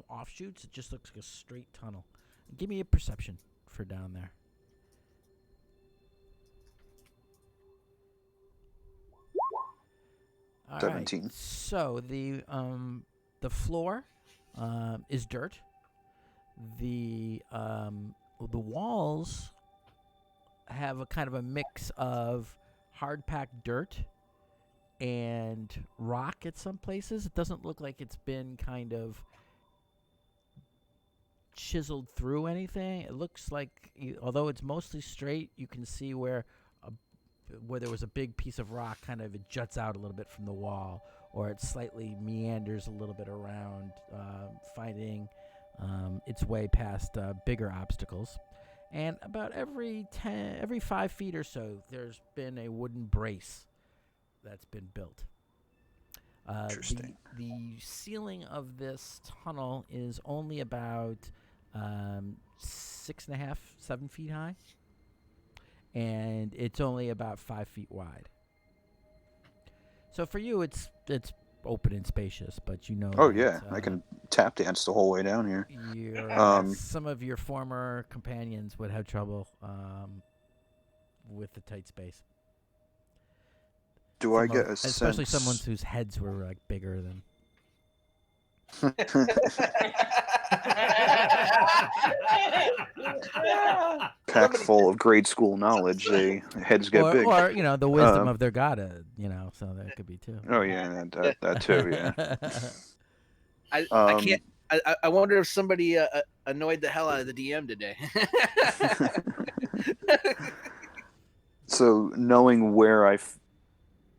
offshoots. It just looks like a straight tunnel. Give me a perception for down there. All 17. right. So the floor is dirt. The walls have a kind of a mix of hard packed dirt and rock at some places. It doesn't look like it's been kind of chiseled through anything. It looks like, although it's mostly straight, you can see where there was a big piece of rock, kind of it juts out a little bit from the wall, or it slightly meanders a little bit around, finding its way past bigger obstacles. And about every 5 feet or so, there's been a wooden brace that's been built. Interesting. The ceiling of this tunnel is only about 6.5, 7 feet high, and it's only about 5 feet wide. So for you, it's open and spacious, but you know. Oh that, yeah, I can tap dance the whole way down here. Some of your former companions would have trouble with the tight space. Do I get a especially sense? someone whose heads were like bigger than. Pack full of grade school knowledge, they heads get big. Or the wisdom of their god, so that could be too. Oh yeah, that too. Yeah. I can't. I wonder if somebody annoyed the hell out of the DM today. So knowing where I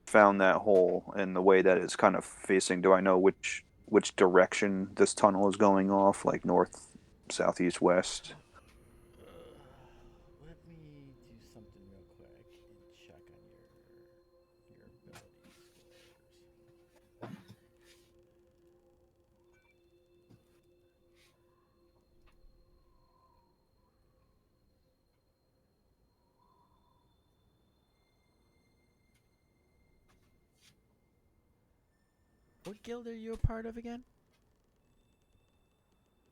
found that hole and the way that it's kind of facing, do I know which direction this tunnel is going off? Like north, southeast, west? Let me do something real quick and check on your ability scores. What guild are you a part of again?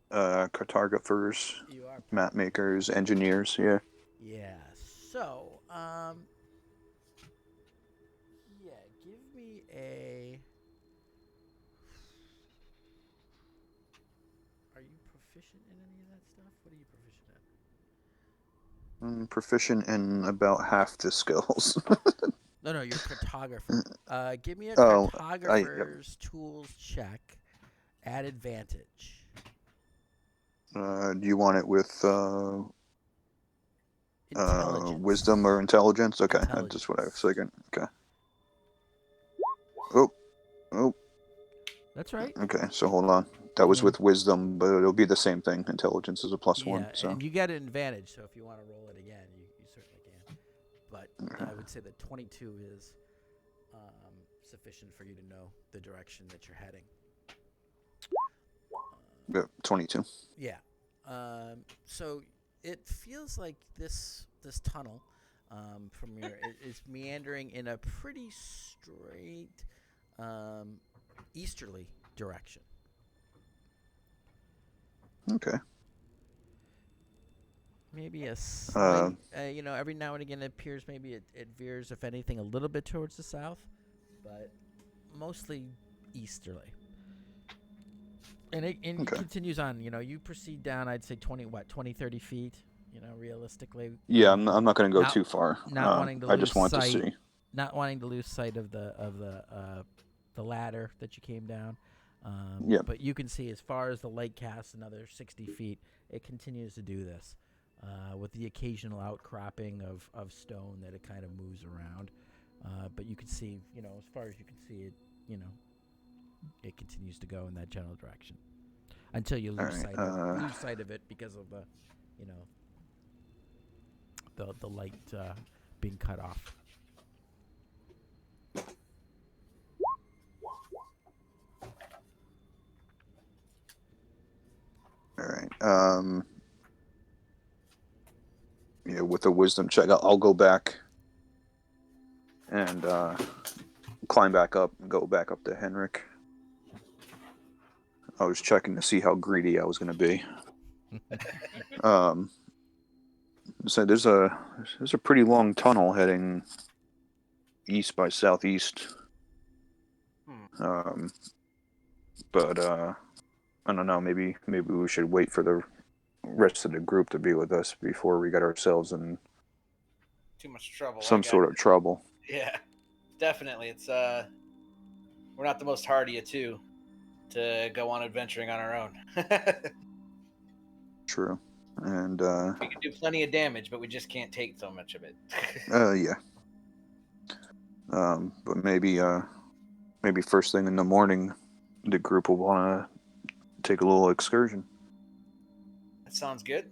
Cartographers, You are. map makers, engineers. Yeah. Yeah. So, give me a. Are you proficient in any of that stuff? What are you proficient at? I'm proficient in about half the skills. No, you're a cartographer. Give me a Oh, cartographer's tools check at advantage. Do you want it with Intelligence. wisdom or intelligence? Okay, that's just what I was thinking. Okay. Oh. That's right. Okay, so hold on. That was with wisdom, but it'll be the same thing. Intelligence is a +1. Yeah, So and you get an advantage. So if you want to roll it again, you certainly can. But I would say that 22 is sufficient for you to know the direction that you're heading. yeah, 22. Yeah. So it feels like this tunnel from your is meandering in a pretty straight easterly direction. Okay. Maybe a slight, every now and again it appears maybe it veers, if anything, a little bit towards the south, but mostly easterly. And it continues on. You proceed down, I'd say 20, 30 feet, realistically. Yeah, I'm not going to go too far. Not wanting to I lose just want sight, to see. Not wanting to lose sight of the ladder that you came down. Yeah. But you can see as far as the light casts another 60 feet, it continues to do this. With the occasional outcropping of stone that it kind of moves around. But you can see, as far as you can see it, it continues to go in that general direction until you lose sight of it because of the light being cut off. All right. With a wisdom check, I'll go back and climb back up and go back up to Henrik. I was checking to see how greedy I was going to be. So there's a pretty long tunnel heading east by southeast. But I don't know. Maybe we should wait for the rest of the group to be with us before we get ourselves in Too much trouble. some sort of trouble. Yeah, definitely. It's we're not the most hardy of two to go on adventuring on our own. True. And we can do plenty of damage, but we just can't take so much of it. yeah. But maybe first thing in the morning, the group will want to take a little excursion. That sounds good.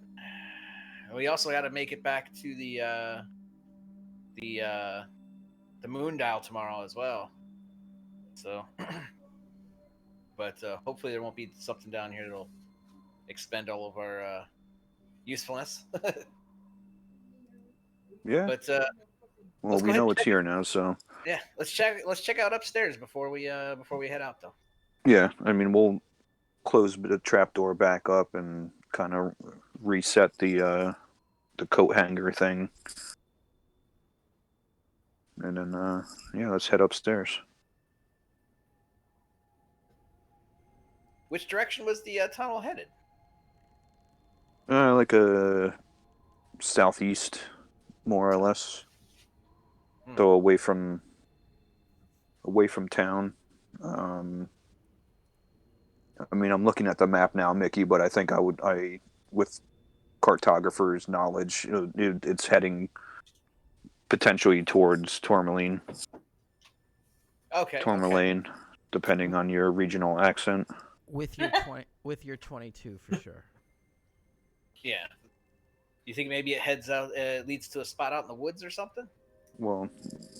We also got to make it back to the moon dial tomorrow as well. So, but hopefully there won't be something down here that'll expend all of our usefulness. Yeah. But well, we know it's here now, so yeah, let's check out upstairs before we head out though. Yeah, I mean we'll close the trapdoor back up and kind of reset the coat hanger thing, and then yeah, let's head upstairs. Which direction was the tunnel headed? Like a southeast, more or less. Though away from town. I mean, I'm looking at the map now, Mickey, but I think I with cartographer's knowledge, it's heading potentially towards Tourmaline. Okay. Tourmaline, depending on your regional accent. With your 22 for sure. Yeah. You think maybe it heads out, leads to a spot out in the woods or something? Well,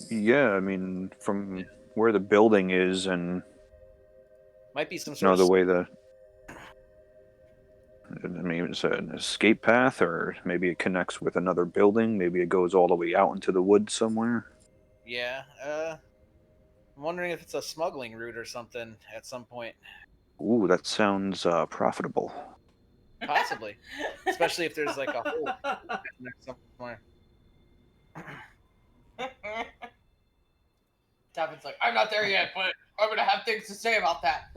yeah. I mean, from where the building is, and might be some sort of the way I mean, it's an escape path, or maybe it connects with another building. Maybe it goes all the way out into the woods somewhere. Yeah. I'm wondering if it's a smuggling route or something at some point. Ooh, that sounds profitable. Possibly. Especially if there's like a hole in there somewhere. Tavin's like, I'm not there yet, but I'm going to have things to say about that.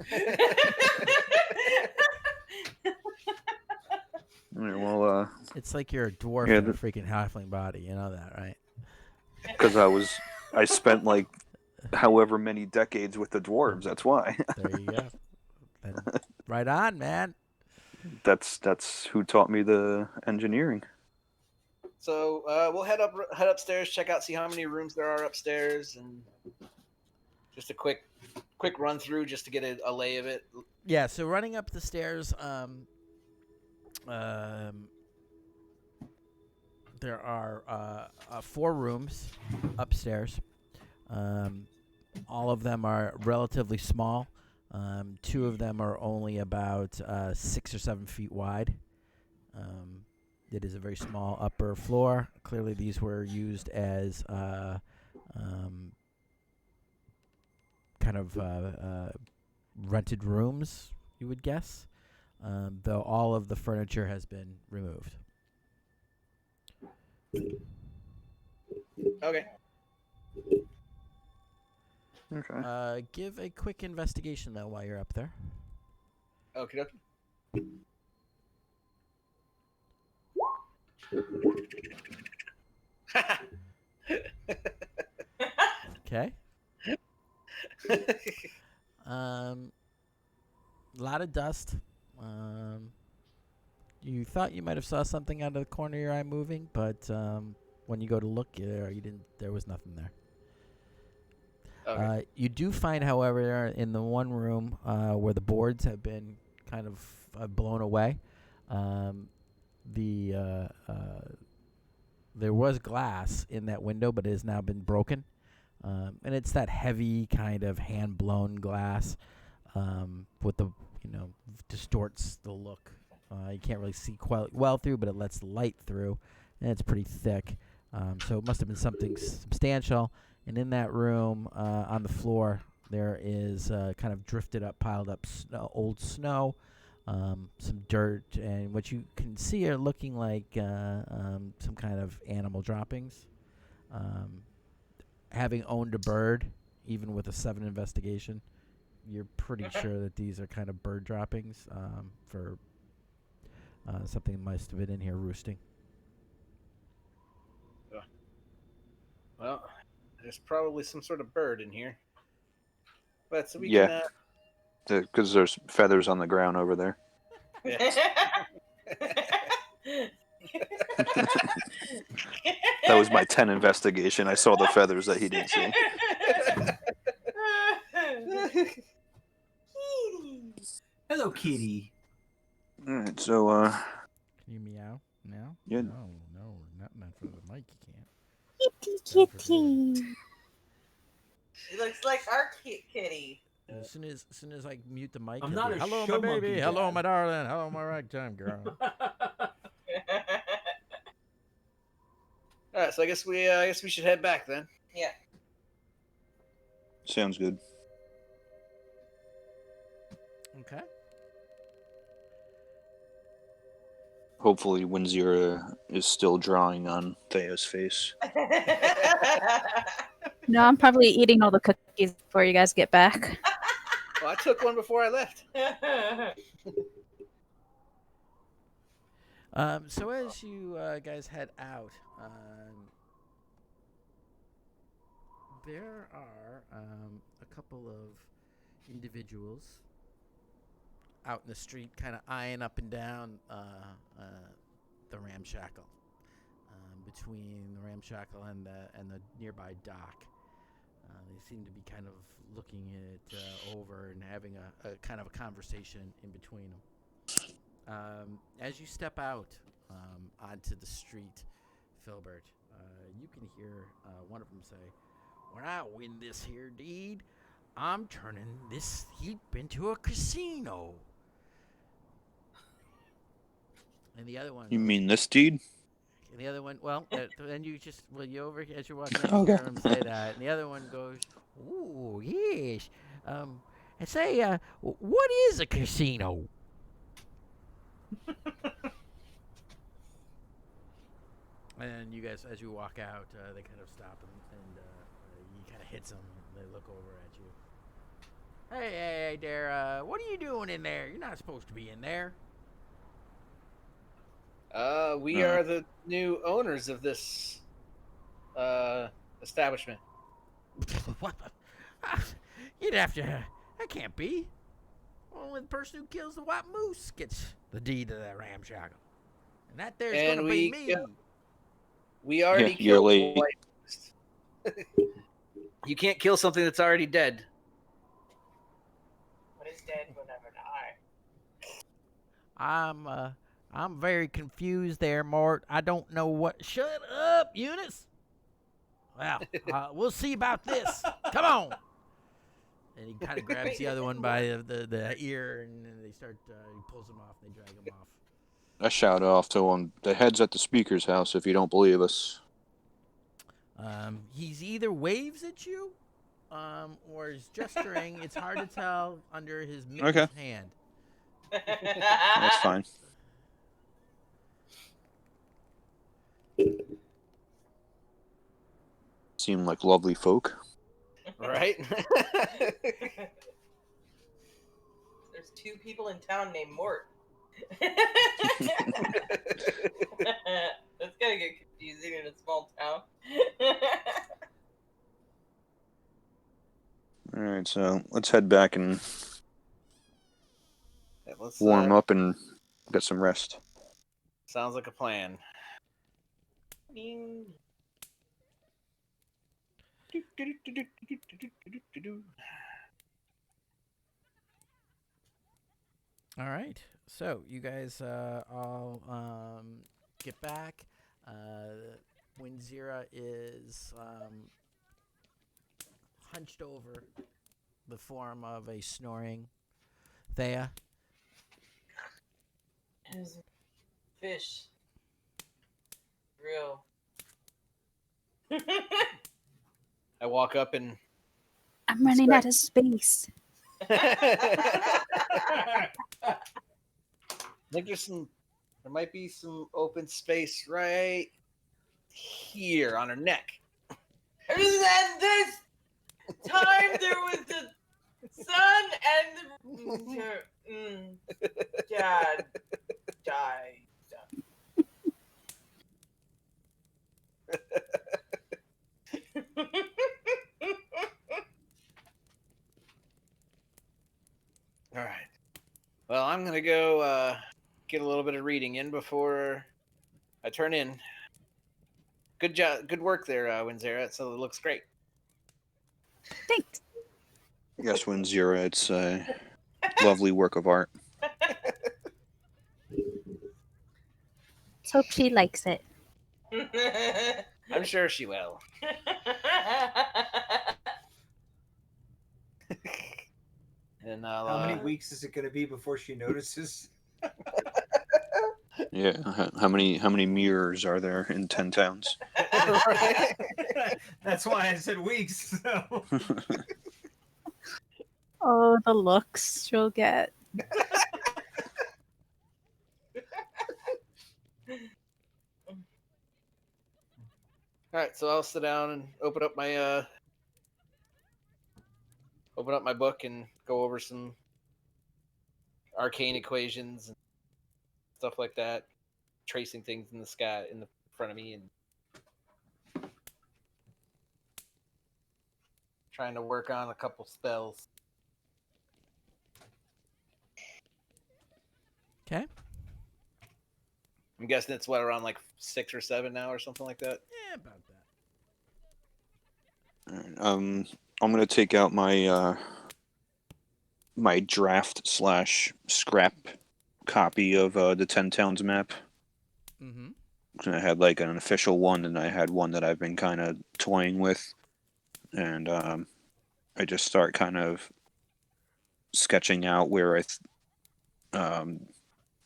All right, well, it's like you're a dwarf in a freaking halfling body. You know that, right? Because I spent like however many decades with the dwarves. That's why. There you go. Then, right on, man. That's who taught me the engineering. So we'll head upstairs, check out, see how many rooms there are upstairs, and just a quick run through just to get a lay of it. Yeah. So running up the stairs, there are 4 rooms upstairs. All of them are relatively small. 2 of them are only about 6 or 7 feet wide. It is a very small upper floor. Clearly, these were used as kind of rented rooms, you would guess, though all of the furniture has been removed. Okay. Okay. Give a quick investigation, though, while you're up there. Okie dokie. Okay. A lot of dust. You thought you might have saw something out of the corner of your eye moving, but when you go to look, you didn't. There was nothing there. Okay. You do find, however, in the one room where the boards have been kind of blown away, there was glass in that window, but it has now been broken. And it's that heavy kind of hand-blown glass with the, distorts the look. You can't really see quite well through, but it lets the light through, and it's pretty thick. So it must have been something substantial. And in that room, on the floor, there is kind of drifted up, piled up old snow, some dirt, and what you can see are looking like some kind of animal droppings. Having owned a bird, even with a 7 investigation, you're pretty sure that these are kind of bird droppings for something must have been in here roosting. Well, there's probably some sort of bird in here. But so we Yeah. can. Because there's feathers on the ground over there. Yes. That was my 10 investigation. I saw the feathers that he didn't see. Hello, kitty. All right, so Can you meow now? Yeah. No, not for the mic. You can't. Kitty, kitty. It looks like our kitty. As soon as I mute the mic, I'm he'll not be, a hello, show my baby. monkey, Hello, Dad." my darling. Hello, my ragtime girl. All right, so I guess we should head back then. Yeah. sounds good. Okay. Hopefully, Winzira is still drawing on Thea's face. No, I'm probably eating all the cookies before you guys get back. Well, I took one before I left. So as you guys head out, there are a couple of individuals out in the street, kind of eyeing up and down the ramshackle, between the ramshackle and the nearby dock. They seem to be kind of looking it over and having a kind of a conversation in between them. As you step out onto the street, Filbert, you can hear one of them say, "When I win this here deed, I'm turning this heap into a casino." And the other one, You mean this deed? and the other one, well, then you just, you over as you're walking, Okay. you hear him say that, and the other one goes, "Ooh, yes. And say, what is a casino?" And you guys, as you walk out, they kind of stop and you kind of hits them. They look over at you. Hey there, what are you doing in there? You're not supposed to be in there. We are the new owners of this establishment. What? You'd have to. That can't be. Only the person who kills the white moose gets the deed of that ramshackle, and that there's And gonna be me. We already Yeah, you're killed late. White. You can't kill something that's already dead. What is dead will never die. I'm very confused there, Mort. I don't know what. Shut up, Eunice. Well, we'll see about this. Come on. And he kind of grabs the other one by the ear, and then they start. He pulls him off. And they drag him off. I shout off to him, "The head's at the speaker's house if you don't believe us." He's either waves at you, or is gesturing. It's hard to tell under his mittens hand. That's fine. Seem like lovely folk. Right? There's 2 people in town named Mort. That's gonna get confusing in a small town. All right, so let's head back and Yeah, let's, warm up and get some rest. Sounds like a plan. Ding. All right. So you guys all get back. Winzira is hunched over the form of a snoring Thea. There's fish. Real. I walk up and I'm running out of space. I think there might be some open space right here on her neck. Who said this? time there was the sun and the dad died. All right. Well, I'm gonna go get a little bit of reading in before I turn in. Good job, good work there, Winzera. So it looks great. Thanks. Yes, Winzira, it's a lovely work of art. Let's hope she likes it. I'm sure she will. And I'll, How many weeks is it going to be before she notices? Yeah. How many mirrors are there in 10 towns? Right? That's why I said weeks. So. Oh, the looks she'll get. All right, so I'll sit down and open up my book and go over some arcane equations and stuff like that, tracing things in the sky in the front of me and trying to work on a couple spells. Okay. I'm guessing it's what, around like 6 or 7 now or something like that. Yeah, about that. I'm gonna take out my my draft / scrap copy of the 10 towns map. Mm-hmm. I had like an official one, and I had one that I've been kind of toying with, and I just start kind of sketching out where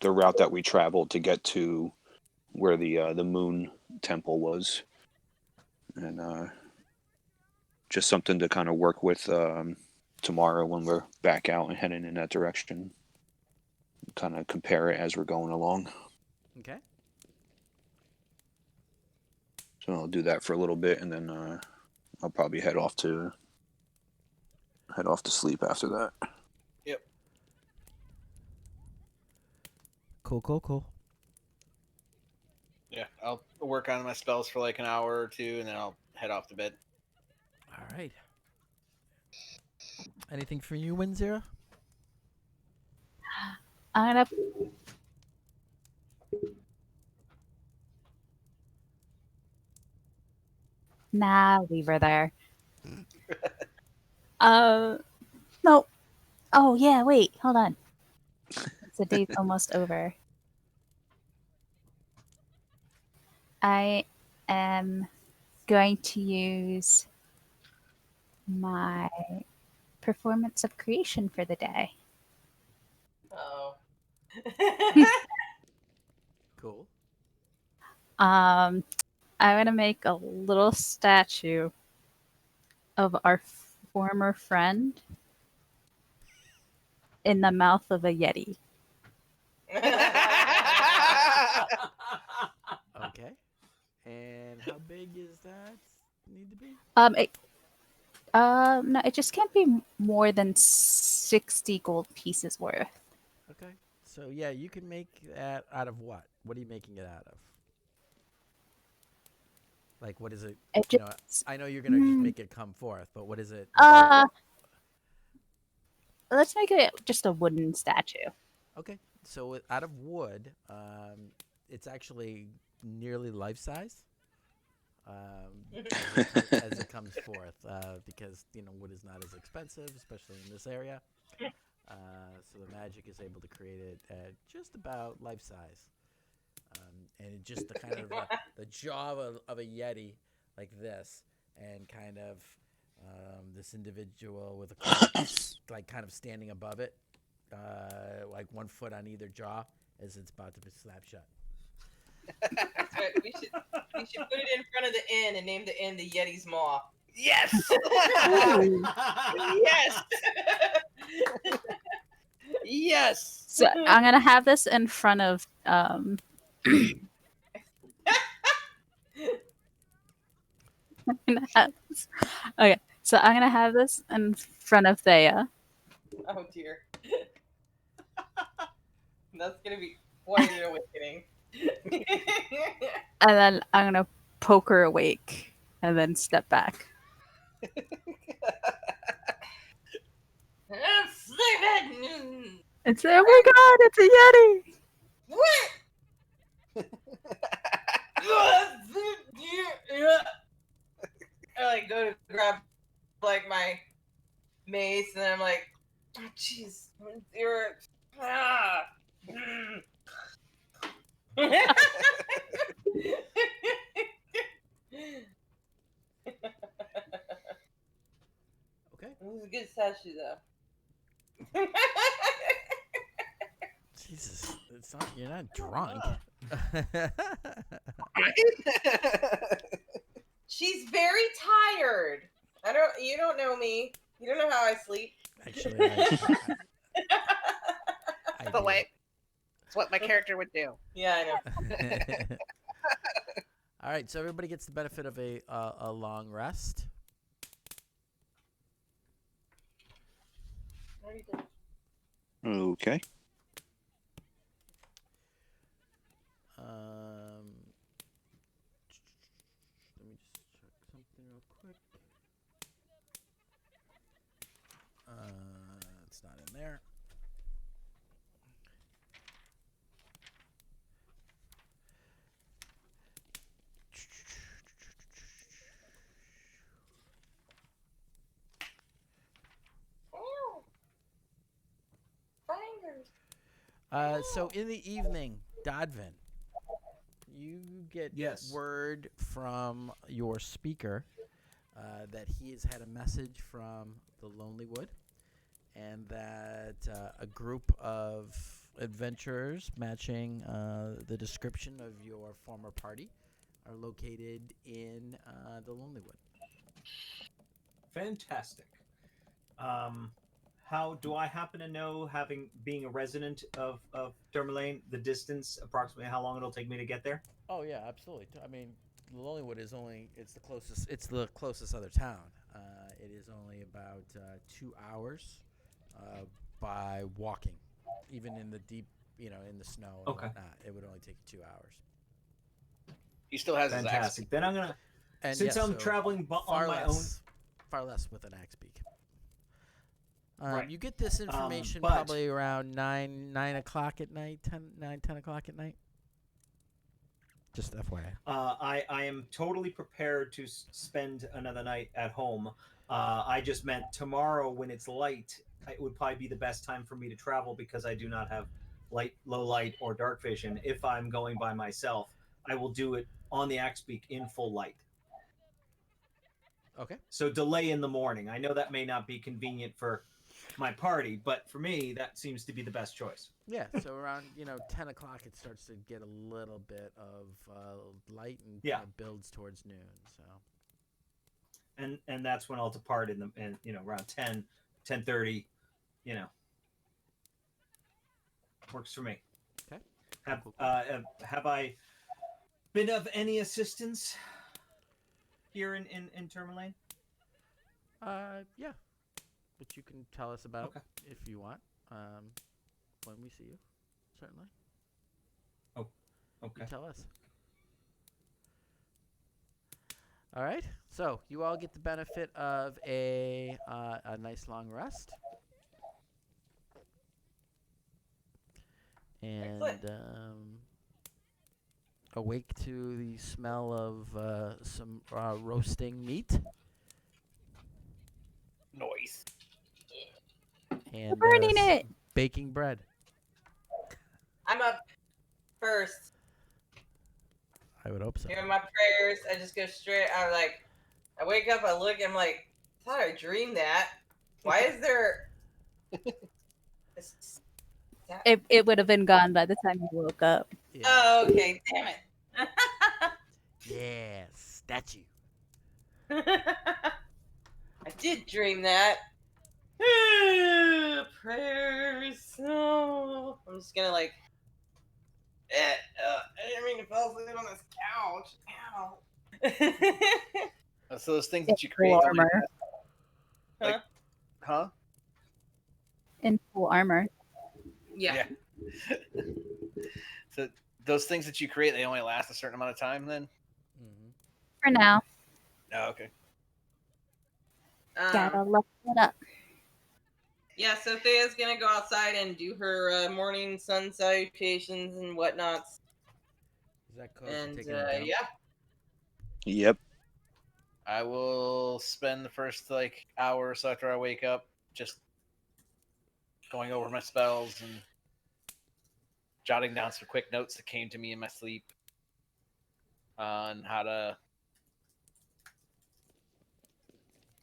the route that we traveled to get to where the moon temple was, and just something to kind of work with tomorrow when we're back out and heading in that direction. Kind of compare it as we're going along. Okay. So I'll do that for a little bit, and then I'll probably head off to sleep after that. Yep. Cool. Yeah, I'll work on my spells for like an hour or two, and then I'll head off to bed. All right. Anything for you, Winzira? I'm gonna. Nah, leave her there. No. Oh yeah, wait, hold on. The day's almost over. I am going to use my performance of creation for the day. Oh. Cool. I'm gonna make a little statue of our former friend in the mouth of a yeti. Okay. And how big is that need to be? No, it just can't be more than 60 gold pieces worth. Okay. So yeah, you can make that out of what? What are you making it out of? Like, what is it? It You know, just, I know you're gonna just make it come forth, but what is it? let's make it just a wooden statue. Okay. So out of wood, it's actually nearly life size. As it comes forth, because wood is not as expensive, especially in this area. So the magic is able to create it at just about life size, and it just the kind of the jaw of a yeti like this, and kind of this individual with a cross, like kind of standing above it, like 1 foot on either jaw as it's about to be slapped shut. That's right. We should put it in front of the inn and name the inn the Yeti's Maw. Yes. Ooh. Yes. Yes. So I'm gonna have this in front of okay, So I'm gonna have this in front of Thea. Oh dear. That's gonna be quite an awakening. And then I'm gonna poke her awake and then step back. I'm sleeping. And say, oh my god, it's a Yeti! What? I like go to grab like my mace, and I'm like, oh jeez, you're. Ah. Okay. It was a good session, though. Jesus, it's not. You're not drunk. She's very tired. You don't know me. You don't know how I sleep. Actually, I The do. way it's what my character would do. Yeah, I know. All right, so everybody gets the benefit of a long rest. Okay. Let me just check something real quick. It's not in there. So in the evening, Dodvin, you get Yes. word from your speaker that he has had a message from the Lonely Wood, and that a group of adventurers matching the description of your former party are located in the Lonely Wood. Fantastic. How do I happen to know, being a resident of Tourmaline, the distance, approximately how long it'll take me to get there? Oh yeah, absolutely. I mean, the Lonely Wood is it's the closest other town. It is only about 2 hours by walking, even in the deep, in the snow and Okay. whatnot. It would only take you 2 hours. He still has his axe. Fantastic. Then I'm gonna, And since yes, I'm so traveling far on my less, far less with an axe beak. Right. You get this information but- probably around 9 o'clock at night, 10 o'clock at night. Just FYI. I am totally prepared to spend another night at home. I just meant tomorrow when it's light, it would probably be the best time for me to travel because I do not have low light, or dark vision. If I'm going by myself, I will do it on the axe beak in full light. Okay. So delay in the morning. I know that may not be convenient for my party, but for me, that seems to be the best choice. Yeah, so around 10 o'clock it starts to get a little bit of light and Yeah. kind of builds towards noon. So And that's when I'll depart in around 10:30, works for me. Okay. Have Cool. have I been of any assistance here in Tourmaline? Yeah, which you can tell us about Okay. if you want when we see you. Certainly, Okay. you tell us. All right, so you all get the benefit of a nice long rest. And awake to the smell of some roasting meat Noise. and burning it. baking bread. I'm up first. I would hope so. Doing my prayers. I just go straight. I wake up. I look. I'm like, I thought I dreamed that. Why is there? It would have been gone by the time you woke up. Yeah. Oh, okay. Damn it. Yeah, statue. I did dream that. Prayers. Oh, I'm just gonna I didn't mean to fall asleep on this couch. Ow. So those things that you create. Armor. Huh? In full armor. Yeah. So those things that you create, they only last a certain amount of time. Then. Mm-hmm. For now. Oh, okay. Gotta level it up. Yeah, so Thea's gonna go outside and do her morning sun salutations and whatnots. Is that code And for taking a dump? yeah. Yep. I will spend the first hour or so after I wake up just going over my spells and jotting down some quick notes that came to me in my sleep on how to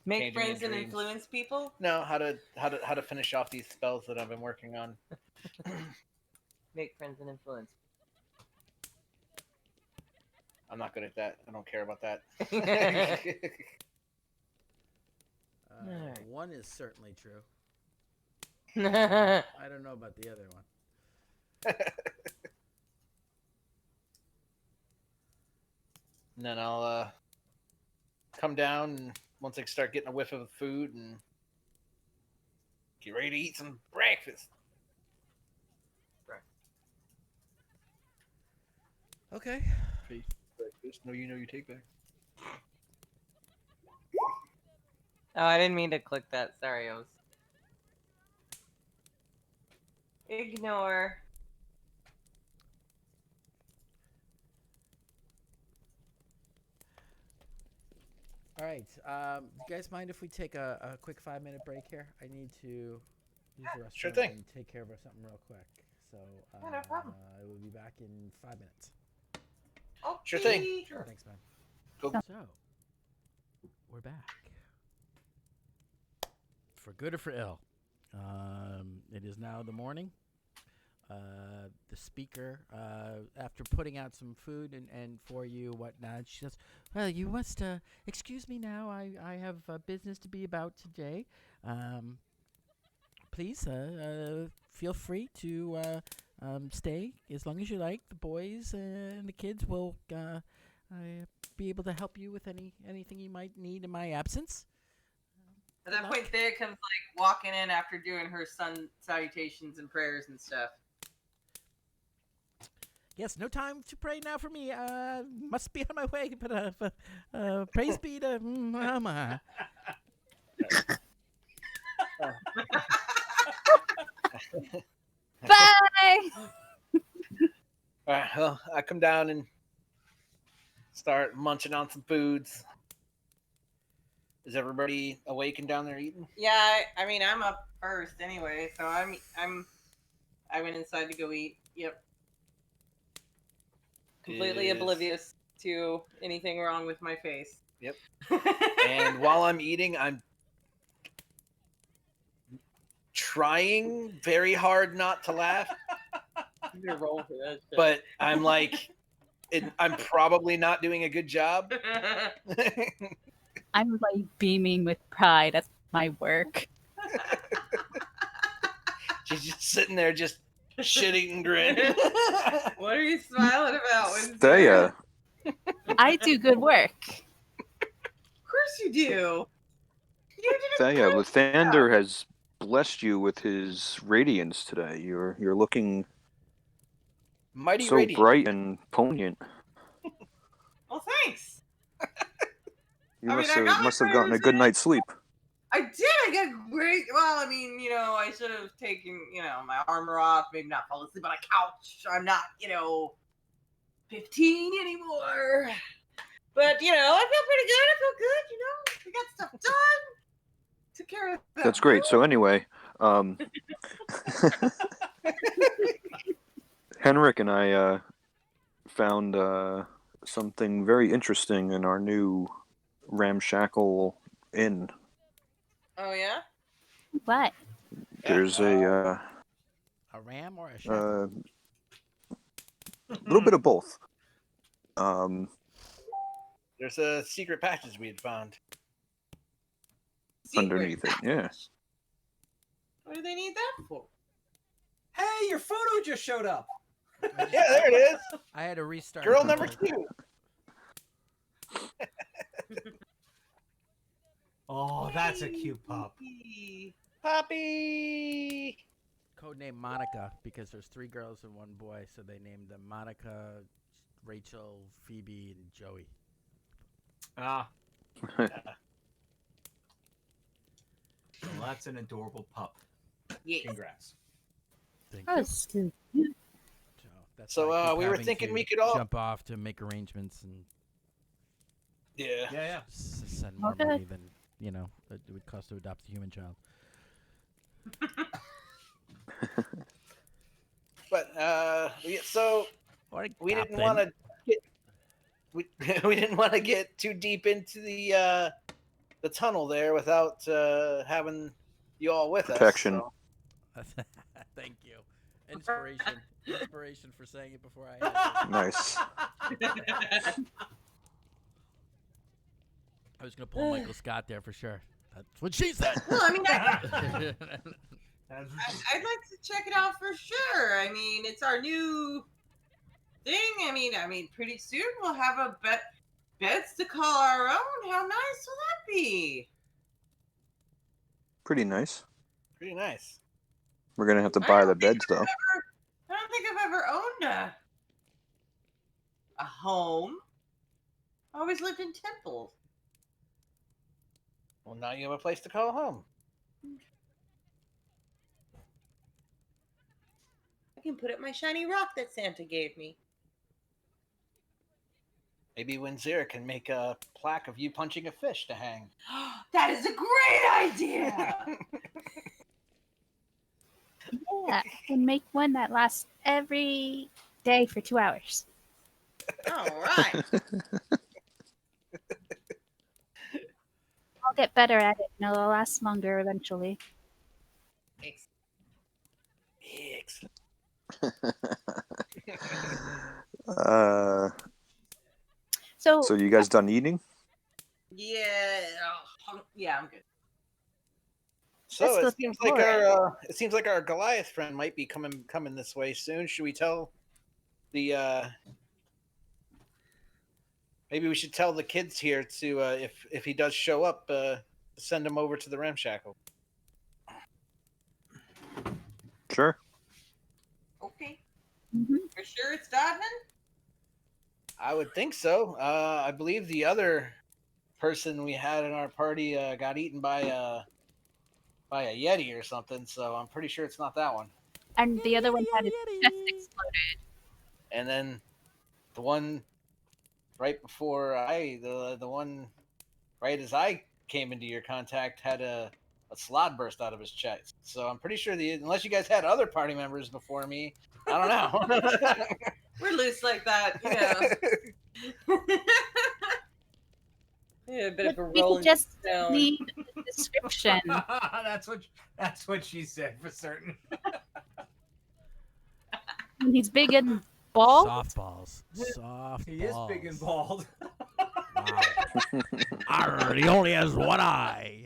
Make came to me in friends and dreams. influence people? No, how to finish off these spells that I've been working on. Make friends and influence. I'm not good at that. I don't care about that. Uh, one is certainly true. I don't know about the other one. And then I'll come down and once I start getting a whiff of food and get ready to eat some breakfast. Okay. Breakfast. No, you take back. Oh, I didn't mean to click that. Sorry, I was. Ignore. All right. You guys mind if we take a quick 5-minute break here? I need to use the restroom Sure thing. and take care of something real quick. So no problem. I will be back in 5 minutes. Okay. Sure thing. Sure. Thanks, man. Go. So, we're back. For good or for ill. It is now the morning. The speaker, after putting out some food and for you, whatnot, she says, well, you must, excuse me now, I have business to be about today. Please, feel free to stay as long as you like. The boys and the kids will be able to help you with anything you might need in my absence. At that point, Thea comes walking in after doing her sun salutations and prayers and stuff. Yes, no time to pray now for me. Must be on my way, but praise be to Mama. Bye! All right, well, I come down and start munching on some foods. Is everybody awake and down there eating? Yeah, I mean, I'm up first anyway, so I went inside to go eat. Yep. Completely oblivious to anything wrong with my face. Yep. And while I'm eating, I'm trying very hard not to laugh. I'm gonna roll for that shit. But I'm I'm probably not doing a good job. I'm beaming with pride at my work. She's just sitting there, just shitting and grin. What are you smiling about? Thea. I do good work. Of course you do. You did a Thea, great Lathander job. has blessed you with his radiance today. You're looking Mighty so radiant. bright and poignant. Well, thanks. You I mean, I got my must have gotten a prayers good in. night's sleep. I did. I got great. Well, I mean, I should have taken, my armor off, maybe not fall asleep on a couch. I'm not, 15 anymore. But, I feel pretty good. I feel good, We got stuff done. Took care of that. That's great. So anyway, Henrik and I found something very interesting in our new ramshackle inn. Oh, yeah? What? There's A ram or a shackle? a little bit of both. There's a secret passage we had found. Secret. Underneath it, yeah. What do they need that for? Hey, your photo just showed up. Yeah, there it is. I had to restart. Girl the number whole- 2. Oh, that's a cute pup. Poppy. Codename Monica because there's 3 girls and 1 boy, so they named them Monica, Rachel, Phoebe, and Joey. Ah. Well, that's an adorable pup. Yes. Congrats. Thank Oh, you. so cute. So, that's So, why I keep we were having thinking to we could all- jump off to make arrangements and Yeah. Yeah. send more Okay. money than it would cost to adopt a human child. But so Or we adopt didn't them. want to get we didn't want to get too deep into the tunnel there without having you all with Protection. us. So. Thank you. Inspiration for saying it before I answered. Nice. I was gonna pull Michael Scott there for sure. That's what she said. Well, I mean, That's- I'd like to check it out for sure. I mean, it's our new thing. I mean, pretty soon we'll have a beds to call our own. How nice will that be? Pretty nice. Pretty nice. We're gonna have to buy the beds though. I don't think I've ever owned a home. I always lived in temples. Well, now you have a place to call home. I can put up my shiny rock that Santa gave me. Maybe Winzira can make a plaque of you punching a fish to hang. That is a great idea. Yeah, and make one that lasts every day for 2 hours. All right. I'll get better at it, and it'll last longer eventually. Excellent. So, So you guys done eating? Yeah. Yeah, I'm good. So Let's go it seems like our Goliath friend might be coming this way soon. Should we tell the maybe we should tell the kids here to if he does show up, send him over to the ramshackle. Sure. Okay. Mhm. For sure it's Dodman? I would think so. I believe the other person we had in our party got eaten by a Yeti or something, so I'm pretty sure it's not that one. and the other one had his chest exploded. And then the one right before the one right as I came into your contact had a slot burst out of his chest. So I'm pretty sure unless you guys had other party members before me, I don't know. We're loose like that, you know. Yeah, a bit of a We rolling could just stone. leave the description. that's what she said for certain. He's big and bald. Softballs. Softballs. He is big and bald. Wow. Arr, he only has one eye.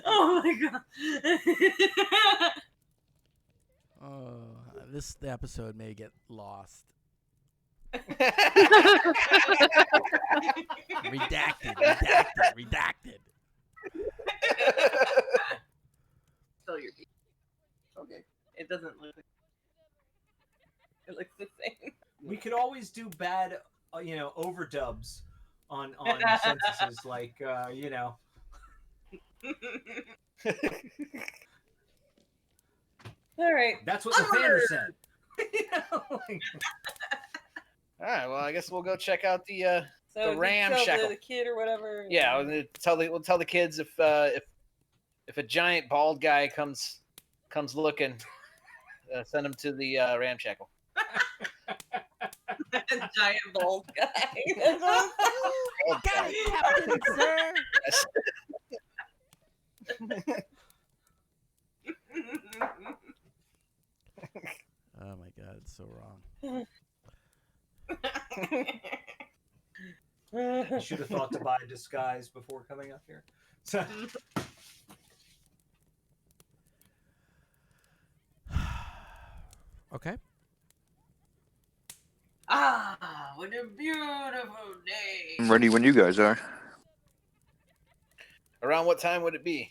Oh my god. Oh, this episode may get lost. Redacted. Still your beat. Okay. It doesn't look like it looks the same. We could always do bad, overdubs on censuses, like All right. That's what Nathaniel said. All right, well, I guess we'll go check out the So The ram tell shackle. the kid or whatever. yeah. We'll tell the kids if a giant bald guy comes looking, send him to the ramshackle. Giant bald guy. Got it, Captain, sir. Oh my god, it's so wrong. You should have thought to buy a disguise before coming up here. So, Okay. what a beautiful day. I'm ready when you guys are. Around what time would it be?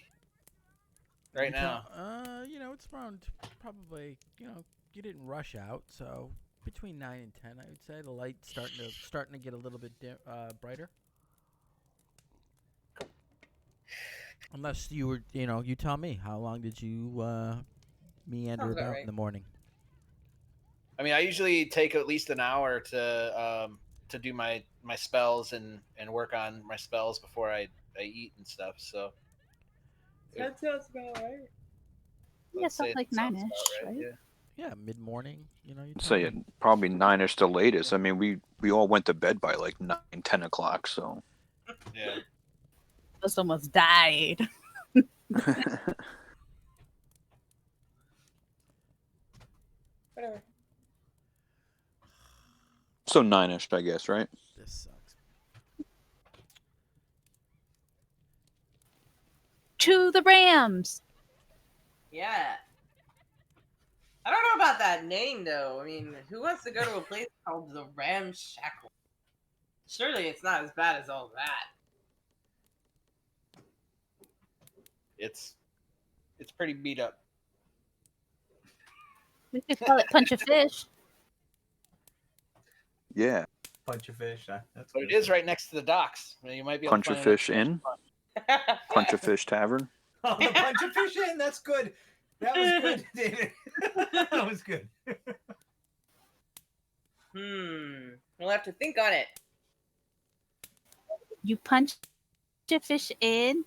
Right You now. tell- it's around probably, you didn't rush out, so between 9 and 10, I would say. The light's starting to get a little bit brighter. Unless you were, you tell me. How long did you meander Sounds about about right. in the morning? I mean, I usually take at least an hour to do my spells and work on my spells before I eat and stuff. So That sounds about right. Yeah, let's say something like that sounds 9-ish, about right? Yeah. Yeah, mid-morning, you tell Say me. it probably 9ish the latest. I mean, we all went to bed by like 9, 10 o'clock. So Yeah. Almost almost died. Whatever. so 9ish, I guess, right? This sucks. To the Rams. Yeah. I don't know about that name though. I mean, who wants to go to a place called the Ramshackle? Surely it's not as bad as all that. It's pretty beat up. We could call it Punch a Fish. Yeah. Bunch of fish. That's But good. it is right next to the docks. I mean, you might be able Punch to a find a Fish Inn, Punch a Fish Tavern. Oh, the bunch of fish in. That's good. That was good, David. That was good. We'll have to think on it. You punch a fish in,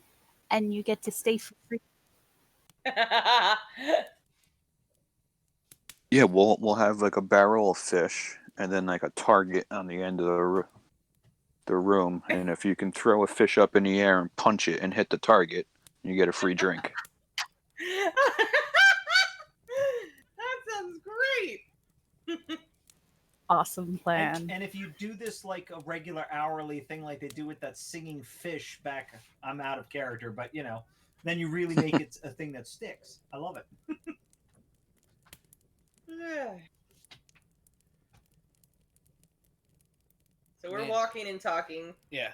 and you get to stay for free. Yeah, we'll have like a barrel of fish and then like a target on the end of the room, and if you can throw a fish up in the air and punch it and hit the target, you get a free drink. That sounds great. Awesome plan. And if you do this like a regular hourly thing, like they do with that singing fish back, I'm out of character, but then you really make it a thing that sticks. I love it. So we're Man. walking and talking. Yeah.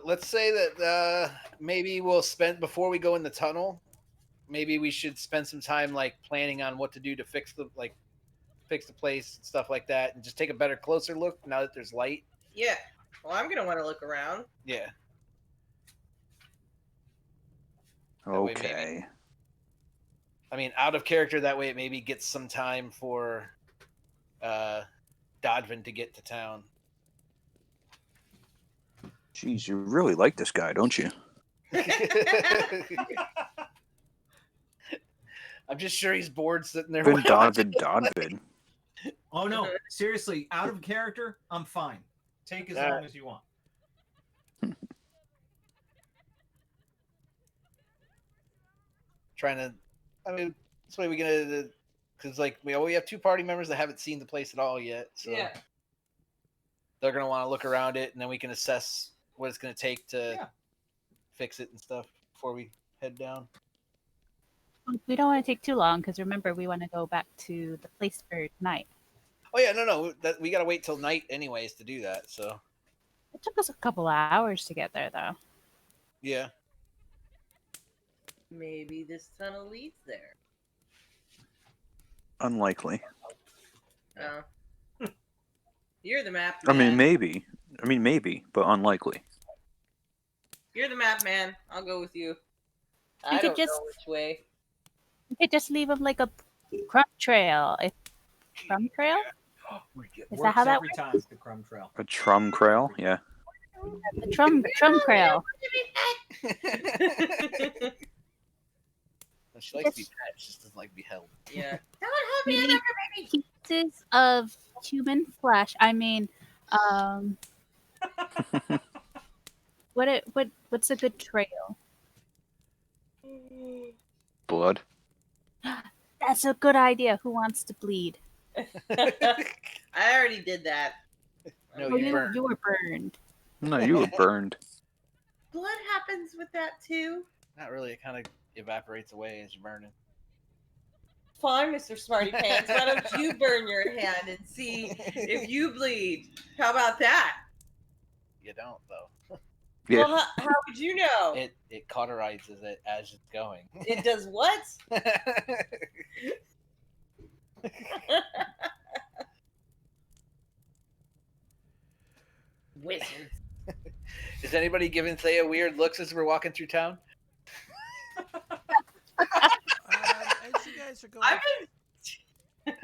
Let's say that maybe we'll spend before we go in the tunnel. Maybe we should spend some time like planning on what to do to fix the place and stuff like that, and just take a better, closer look now that there's light. Yeah. Well, I'm gonna want to look around. Yeah. That way maybe- Okay. I mean, out of character. That way, it maybe gets some time for Dodvin to get to town. Jeez, you really like this guy, don't you? I'm just sure he's bored sitting there. Been watching Dodvid. Oh no, seriously, out of character, I'm fine. Take as long as you want. Trying to, I mean, this way we get because like we have 2 party members that haven't seen the place at all yet, so Yeah. they're gonna want to look around it, and then we can assess what it's gonna take to fix it and stuff before we head down. We don't want to take too long because remember we want to go back to the place for night. Oh yeah, no, we gotta wait till night anyways to do that. So It took us a couple of hours to get there, though. yeah, Maybe this tunnel leads there. Unlikely. Oh. You're the map I man. mean, maybe, but unlikely. You're the map man. I'll go with you. We I could don't just- know which way. We could just leave them like a crumb trail. Crumb trail? Is that how that every works? time? The crumb trail. A Trum Trail, yeah. The Trum trail. she likes to be pet. She just doesn't like to be held. Yeah. We need pieces of human flesh. I mean, what's a good trail? Blood. That's a good idea. Who wants to bleed? I already did that. No, Oh, you burned. you were burned. No, you were burned. Blood happens with that too. Not really. It kind of evaporates away as you're burning. Fine, Mr. Smarty Pants. Why don't you burn your hand and see if you bleed? How about that? You don't though. Yeah. Well, how would you know? It cauterizes it as it's going. It does what? Wizards. Is anybody giving Thea weird looks as we're walking through town? As you guys are going, I've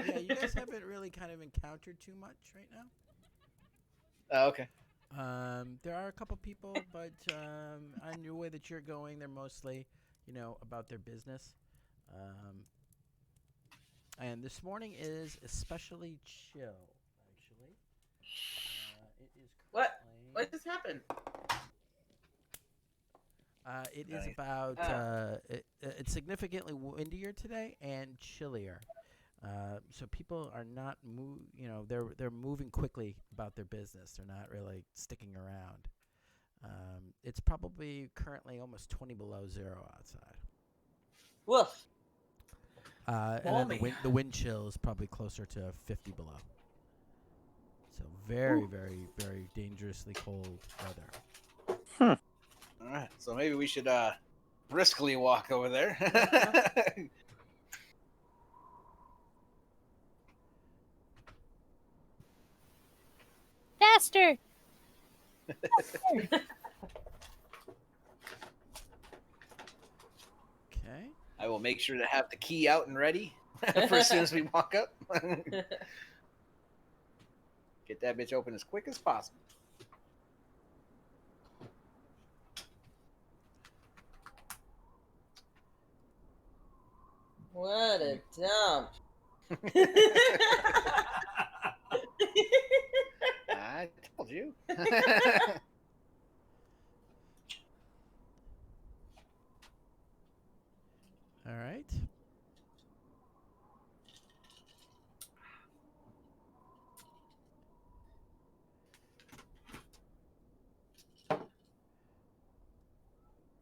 yeah, you guys haven't really kind of encountered too much right now. Oh, okay. There are a couple people, but on your way that you're going, they're mostly, about their business. And this morning is especially chill, actually. It is What? currently- What just happened? It is Nice. about it's significantly windier today and chillier. So people are not they're moving quickly about their business. They're not really sticking around. It's probably currently almost 20 below zero outside. Woof. And then Balmy. the wind chill is probably closer to 50 below. So very, very, very dangerously cold weather. All right. So maybe we should briskly walk over there. Faster! Okay. I will make sure to have the key out and ready for as soon as we walk up. Get that bitch open as quick as possible. What a dump. I told you. All right.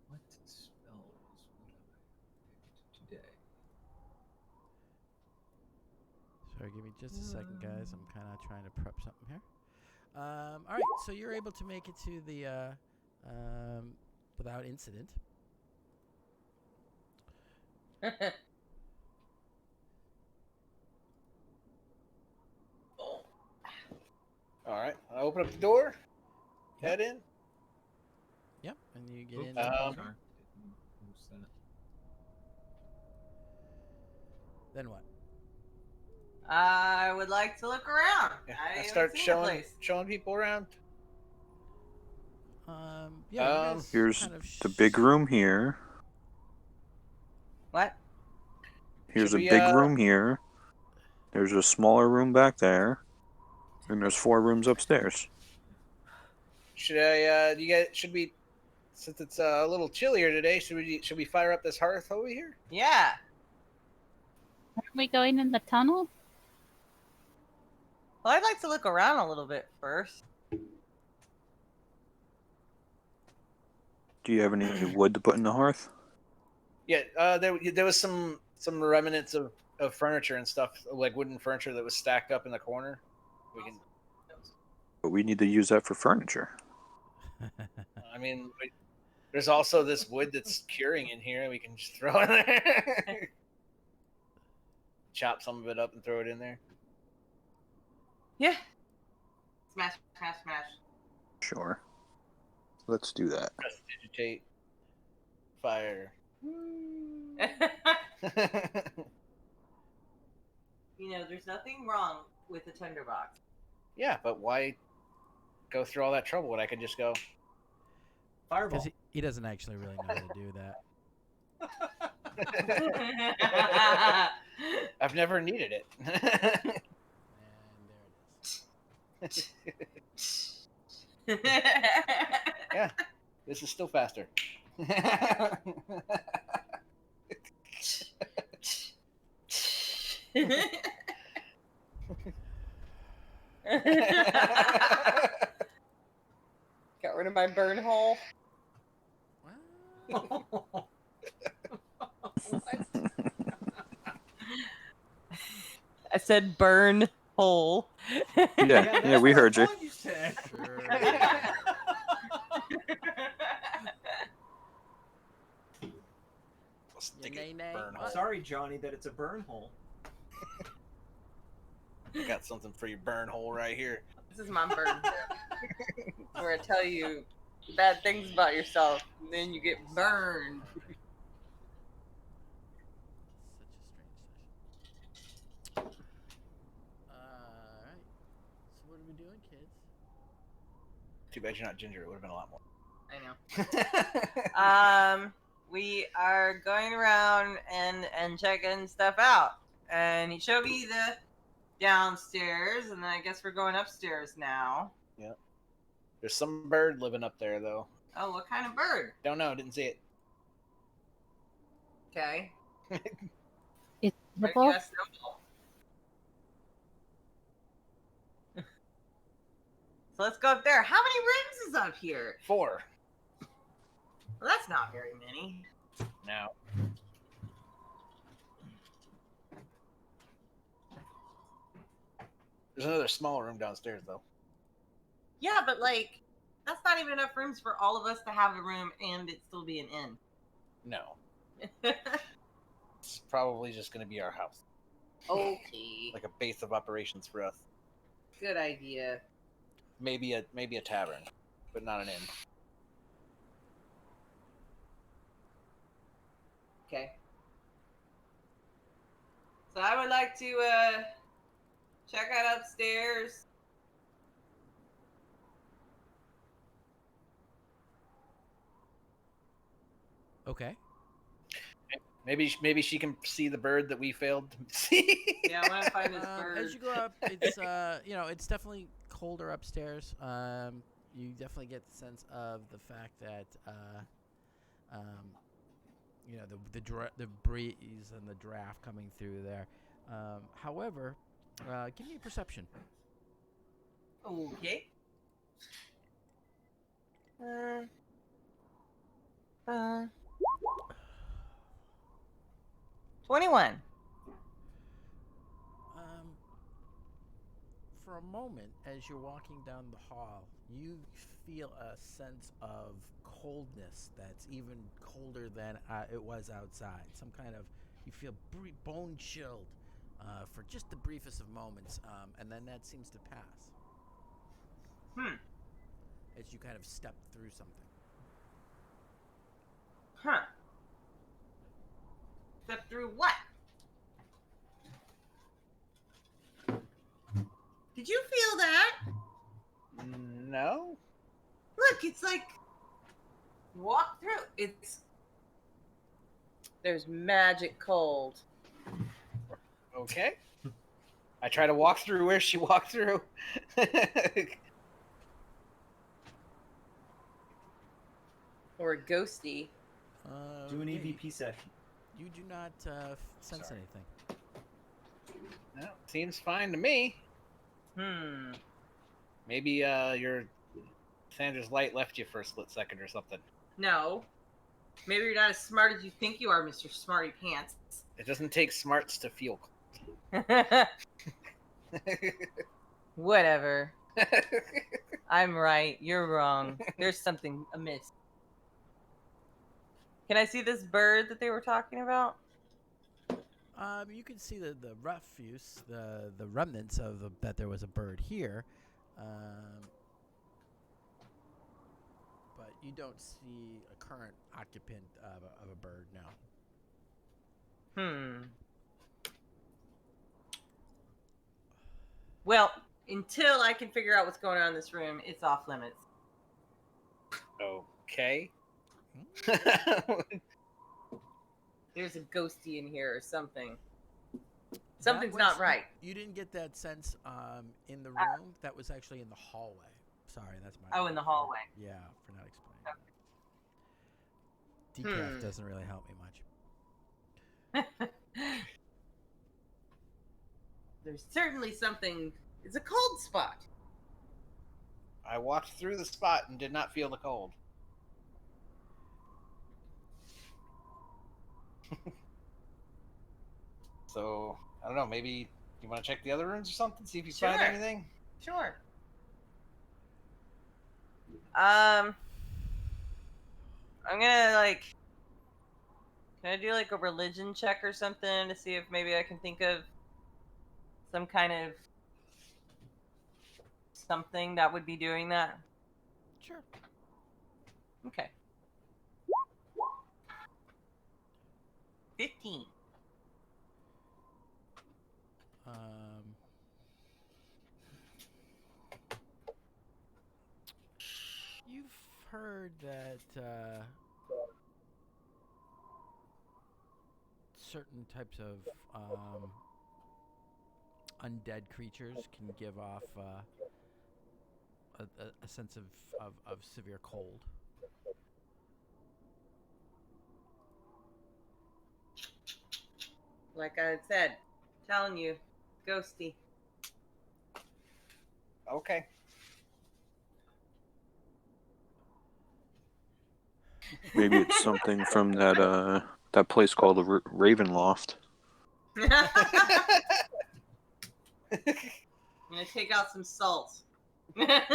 What spells would I pick today? Sorry, give me just a second, guys. I'm kind of trying to prep something here. All right, so you're able to make it to the without incident. All right. I open up the door. Head in. Yep, and you get Oops, in. Um, sorry. Didn't notice that. Then what? I would like to look around. I I haven't start seen the showing place. people around. Yeah, you Um, guys Here's kind of the big room here. What? Here's Should a we, big room here. There's a smaller room back there. And there's 4 rooms upstairs. Should I? You guys? Should we? Since it's a little chillier today, should we fire up this hearth over here? Yeah. Are we going in the tunnel? Well, I'd like to look around a little bit first. Do you have any wood to put in the hearth? Yeah. There was some remnants of furniture and stuff, like wooden furniture that was stacked up in the corner. We can. But we need to use that for furniture. I mean, there's also this wood that's curing in here. We can just throw it in there. Chop some of it up and throw it in there. Yeah. Smash, smash, smash. Sure. Let's do that. Prestidigitate. Fire. There's nothing wrong with the tinderbox. Yeah, but why go through all that trouble when I could just go? Fireball. Because he doesn't actually really know how to do that. I've never needed it. And there it is. Yeah, this is still faster. Got rid of my burn hole. Well, I said burn hole. Yeah, we heard you. You said. Sure. Stick Nay, it, nay. burn What? hole. Sorry, Johnny, that it's a burn hole. I got something for your burn hole right here. This is my burn hole. Where I tell you bad things about yourself, and then you get burned. Such a strange session. Alright. So what are we doing, kids? Too bad you're not ginger. It would have been a lot more. I know. We are going around and checking stuff out, and he showed me the downstairs, and then I guess we're going upstairs now. Yep. There's some bird living up there, though. Oh, what kind of bird? Don't know. Didn't see it. Okay. It's Right, edible. yes, no. So let's go up there. How many rooms is up here? 4. Well, that's not very many. Now. There's another small room downstairs, though. Yeah, but like, that's not even enough rooms for all of us to have a room and it still be an inn. No. It's probably just going to be our house. Okay. Like a base of operations for us. Good idea. Maybe a tavern, but not an inn. Okay. So I would like to check out upstairs. Okay. Maybe she can see the bird that we failed to see. Yeah, I want to find this bird. As you go up, it's it's definitely colder upstairs. You definitely get the sense of the fact that the breeze and the draft coming through there. However, give me a perception. Okay. 21. For a moment, as you're walking down the hall, you feel a sense of coldness that's even colder than it was outside. Some kind of, you feel bone chilled for just the briefest of moments, and then that seems to pass. As you kind of step through something. Huh. Step through what? Did you feel that? No. Look, it's like walk through. There's magic cold. Okay. I try to walk through where she walked through. Or ghosty. Do an yeah, EVP session. You do not sense Sorry. anything. No, seems fine to me. Maybe your Sandra's light left you for a split second or something. No. Maybe you're not as smart as you think you are, Mr. Smarty Pants. It doesn't take smarts to feel Whatever. cold. I'm right. You're wrong. There's something amiss. Can I see this bird that they were talking about? You can see the refuse, the remnants of that there was a bird here, but you don't see a current occupant of a bird now. Well, until I can figure out what's going on in this room, it's off limits. Okay. There's a ghosty in here or something. That Something's was- not right. You didn't get that sense in the room. That was actually in the hallway. Sorry, that's my. Oh, in the bad. hallway. Yeah, for not explaining. Decaf doesn't really help me much. There's certainly something. It's a cold spot. I walked through the spot and did not feel the cold. So, I don't know, maybe You want to check the other rooms or something? See if you Sure. find anything? Sure. I'm gonna like. Can I do like a religion check or something to see if maybe I can think of some kind of something that would be doing that? Sure. Okay. 15. You've heard that certain types of undead creatures can give off a sense of severe cold. Like I said, telling you, ghosty. Okay. Maybe it's something from that place called the Raven Loft. I'm gonna take out some salt. Alright.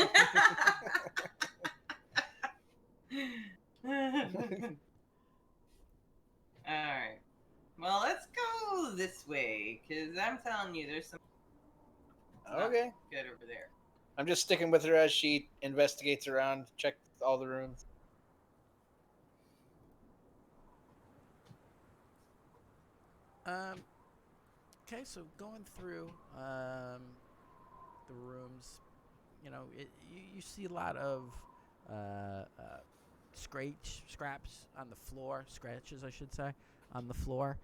Well, let's go this way, because I'm telling you, there's some Okay. good over there. I'm just sticking with her as she investigates around, check all the rooms. Okay, so going through the rooms, you know, you see a lot of scraps on the floor, scratches, I should say, on the floor.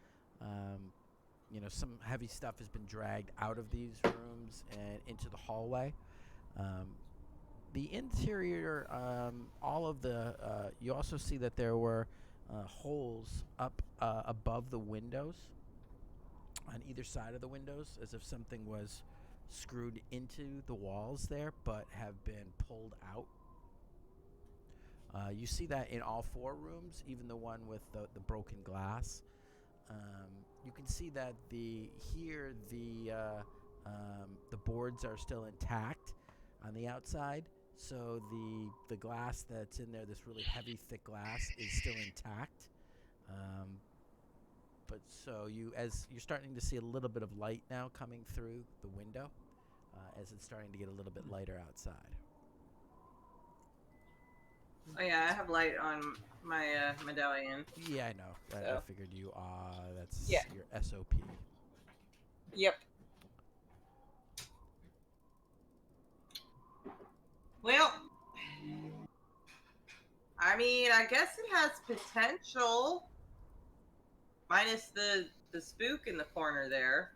You know, some heavy stuff has been dragged out of these rooms and into the hallway. The interior, all of the, you also see that there were holes up above the windows, on either side of the windows, as if something was screwed into the walls there, but have been pulled out. You see that in all four rooms, even the one with the broken glass. You can see that the boards are still intact on the outside, so the glass that's in there, this really heavy, thick glass, is still intact. But so as you're starting to see a little bit of light now coming through the window, as it's starting to get a little bit lighter outside. Oh yeah, I have light on my medallion. Yeah, I know. I So. figured you. That's Yeah. your SOP. Yep. Well, I mean, I guess it has potential. Minus the spook in the corner there.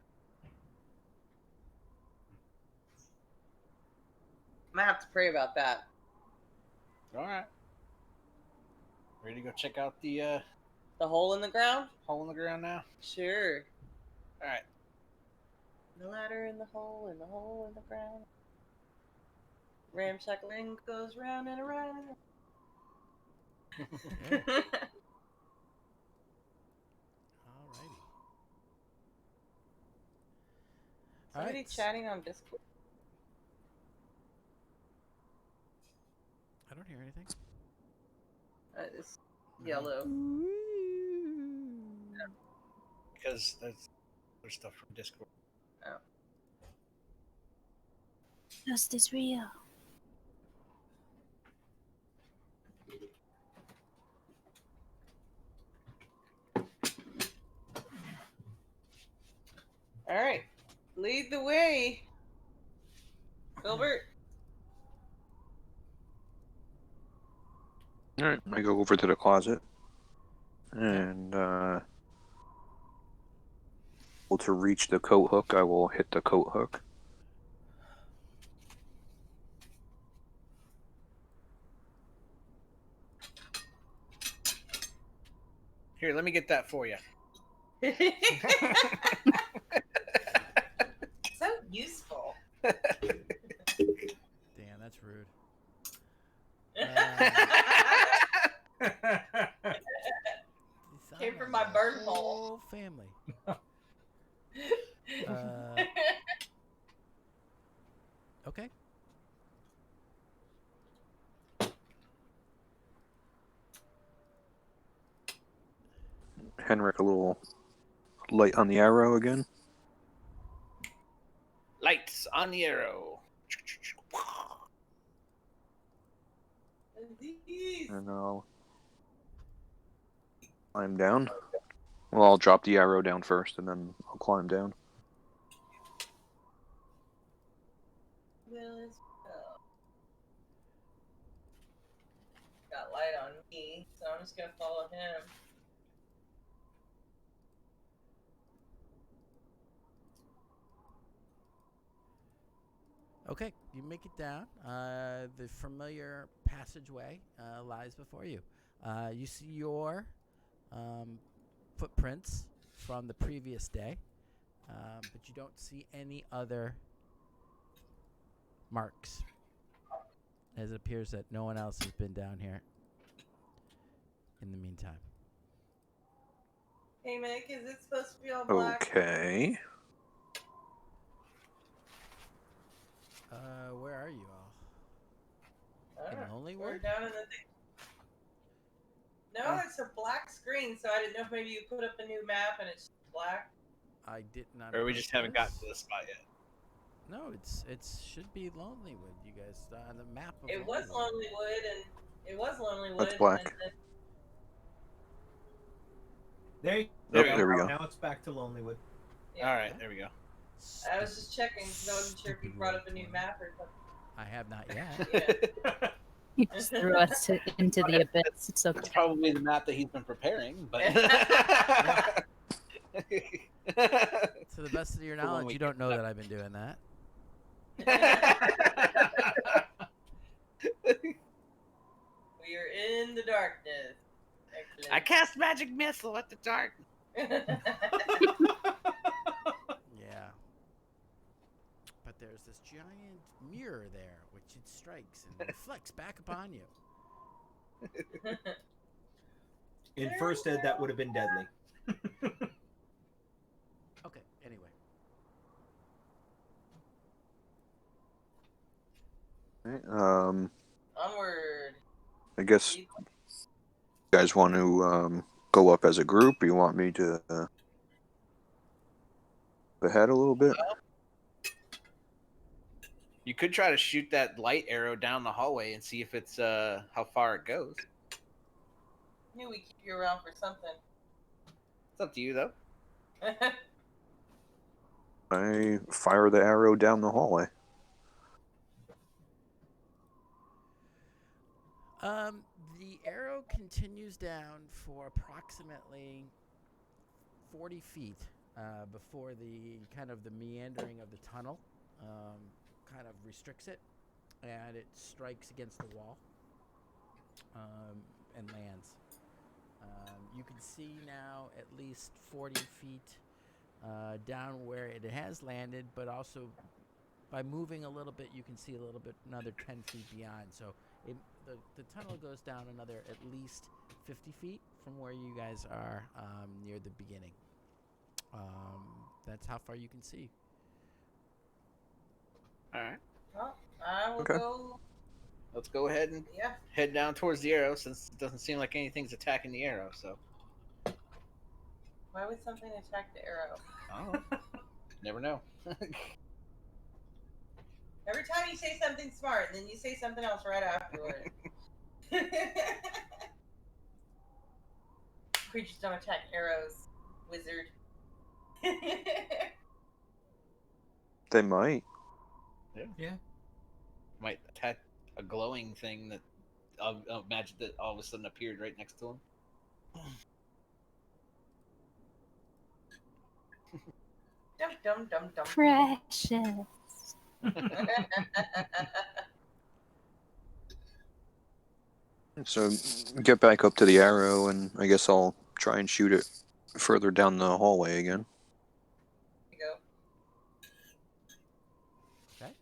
I might have to pray about that. All right. Ready to go check out the The hole in the ground? hole in the ground now? Sure. All right. The ladder in the hole in the ground. Ramshackling goes round and around. Alrighty. Somebody chatting on Discord. I don't hear anything. It's yellow. Because there's stuff from Discord. Oh. Is this real? All right. Lead the way. Filbert. All right, I go over to the closet and to reach the coat hook, I will hit the coat hook. Here, let me get that for you. So useful. Damn, that's rude. Came from my burn hole. Whole family. Okay. Henrik, a little light on the arrow again. Lights on the arrow. These. And I'll climb down. Well, I'll drop the arrow down first, and then I'll climb down. Will as well. Got light on me, so I'm just gonna follow him. Okay, you make it down. The familiar passageway lies before you. You see your footprints from the previous day, but you don't see any other marks. As it appears that no one else has been down here in the meantime. Hey, Mick, is it supposed to be all black? Okay. Where are you all? I don't In know. We're Lonelywood? down in the thing. No, it's a black screen, so I didn't know if maybe you put up a new map and it's black. I did not. Or we just haven't gotten to this spot yet. No, it should be Lonelywood. You guys on the map of It was Lonelywood, and it was Lonelywood. That's black. And then, There we go. Now it's back to Lonelywood. yeah. All right, there we go. I was just checking because I wasn't sure if you brought up a new map or something. I have not yet. Yeah. You just threw us into the abyss. It's okay. It's probably the map that he's been preparing, but To the best of your For when knowledge, we you don't get know back. that I've been doing that. We are in the darkness. Excellent. I cast magic missile at the dark. Yeah. But there's this giant mirror there, which it strikes and reflects back upon you. In first ed, that would have been deadly. Okay, anyway. Okay, Onward. I guess you guys want to go up as a group, or you want me to ahead a little bit? You could try to shoot that light arrow down the hallway and see if it's how far it goes. Knew we keep you around for something. It's up to you though. I fire the arrow down the hallway. The arrow continues down for approximately 40 feet before the kind of the meandering of the tunnel kind of restricts it, and it strikes against the wall and lands. You can see now at least 40 feet down where it has landed, but also by moving a little bit, you can see a little bit another 10 feet beyond. So the tunnel goes down another at least 50 feet from where you guys are near the beginning. That's how far you can see. All right, Well, I will Okay. go. let's go ahead and Yeah. head down towards the arrow since it doesn't seem like anything's attacking the arrow. So, Why would something attack the arrow? oh, never know. Every time you say something smart, then you say something else right afterward. Creatures don't attack arrows, wizard. They might. Yeah. Might attack a glowing thing that I'll imagine that all of a sudden appeared right next to him. Dum dum dum dum. Precious. So get back up to the arrow, and I guess I'll try and shoot it further down the hallway again. You go. Okay.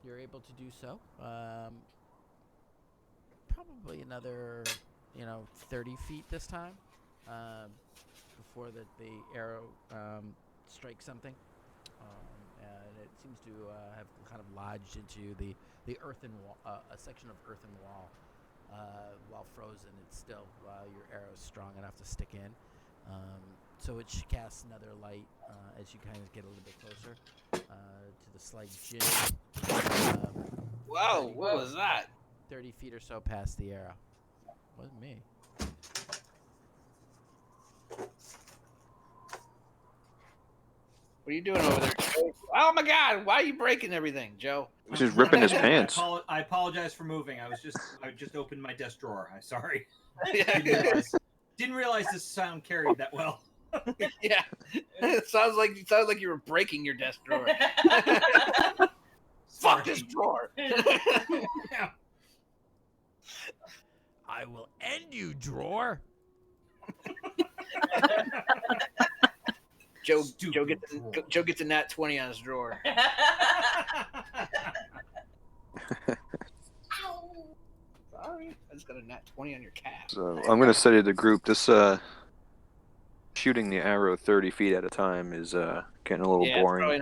You're able to do so. Probably another, 30 feet this time, before the arrow strike something, and it seems to have kind of lodged into the earthen wall, a section of earthen wall. While frozen, it's still your arrow is strong enough to stick in. So it casts another light as you kind of get a little bit closer to the slight jig. Wow, what was that? 30 feet or so past the arrow. Wasn't me. What are you doing over there, Joe? Oh my God! Why are you breaking everything, Joe? He's just ripping his pants. I apologize for moving. I just opened my desk drawer. I'm sorry. Yeah. Didn't realize this sound carried that well. Yeah. It sounds like you were breaking your desk drawer. Fuck this drawer. Yeah. I will end you, drawer. Joe Stupid Joe gets a nat 20 on his drawer. Sorry, I just got a nat 20 on your cat. So I'm gonna say to the group, this shooting the arrow 30 feet at a time is getting a little boring.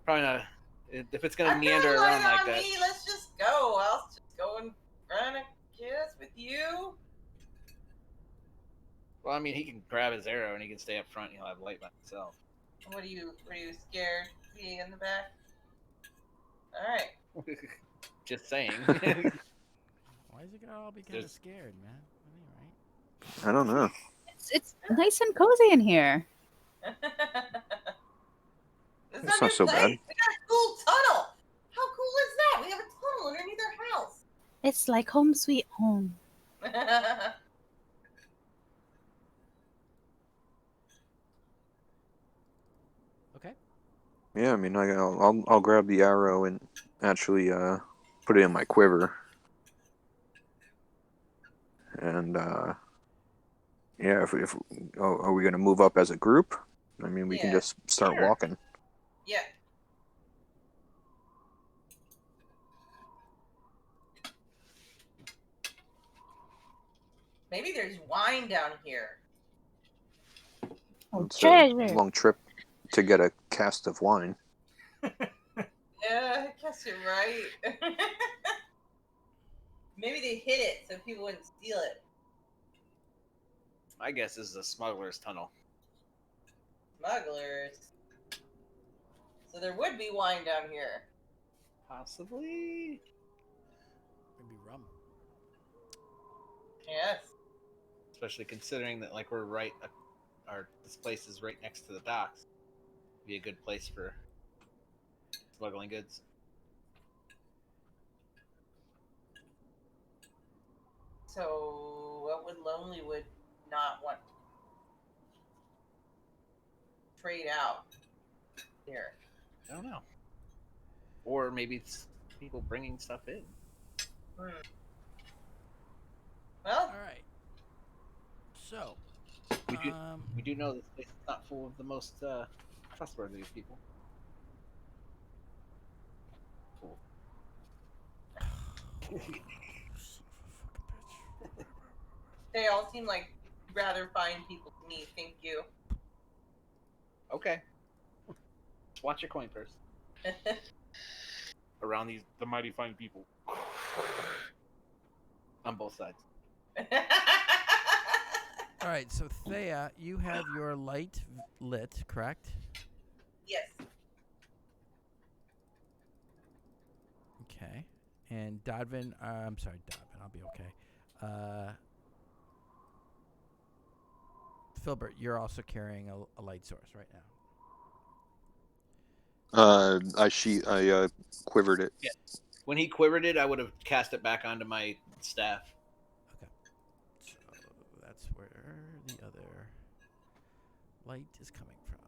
Probably not. If it's gonna I'm meander kinda around light like on that. me. Let's just go. I'll just go and run a kiss with you. Well, I mean, he can grab his arrow and he can stay up front. And he'll have light by himself. What are you scared? Being in the back? All right. Just saying. Why is it gonna all be kind of scared, man? Right? I don't know. It's nice and cozy in here. It's not so bad. We got a cool tunnel. How cool is that? We have a tunnel underneath our house. It's like home sweet home. Okay. Yeah, I mean, I'll grab the arrow and actually put it in my quiver. And yeah, if are we gonna move up as a group? I mean, we can Yeah. just start Sure. walking. Yeah. Maybe there's wine down here. Oh, It's a treasure. long trip to get a cast of wine. Yeah, I guess you're right. Maybe they hid it so people wouldn't steal it. My guess is a smuggler's tunnel. Smugglers. So there would be wine down here. Possibly. Maybe rum. Yes. Especially considering that, like, we're right. This place is right next to the docks. Be a good place for smuggling goods. So what would Lonelywood not want to trade out here? I don't know. Or maybe it's people bringing stuff in. Well, All right. So, We do know this place is not full of the most trustworthy of people. Cool. they all seem like rather fine people to me. Thank you. Okay. Watch your coin purse. Around the mighty fine people. On both sides. all right. So Thea, you have your light lit, correct? Yes. Okay. And Dodvin, I'm sorry, Dodvin. I'll be okay. Filbert, you're also carrying a light source right now. I quivered it. Yeah. When he quivered it, I would have cast it back onto my staff. Okay. So that's where the other light is coming from.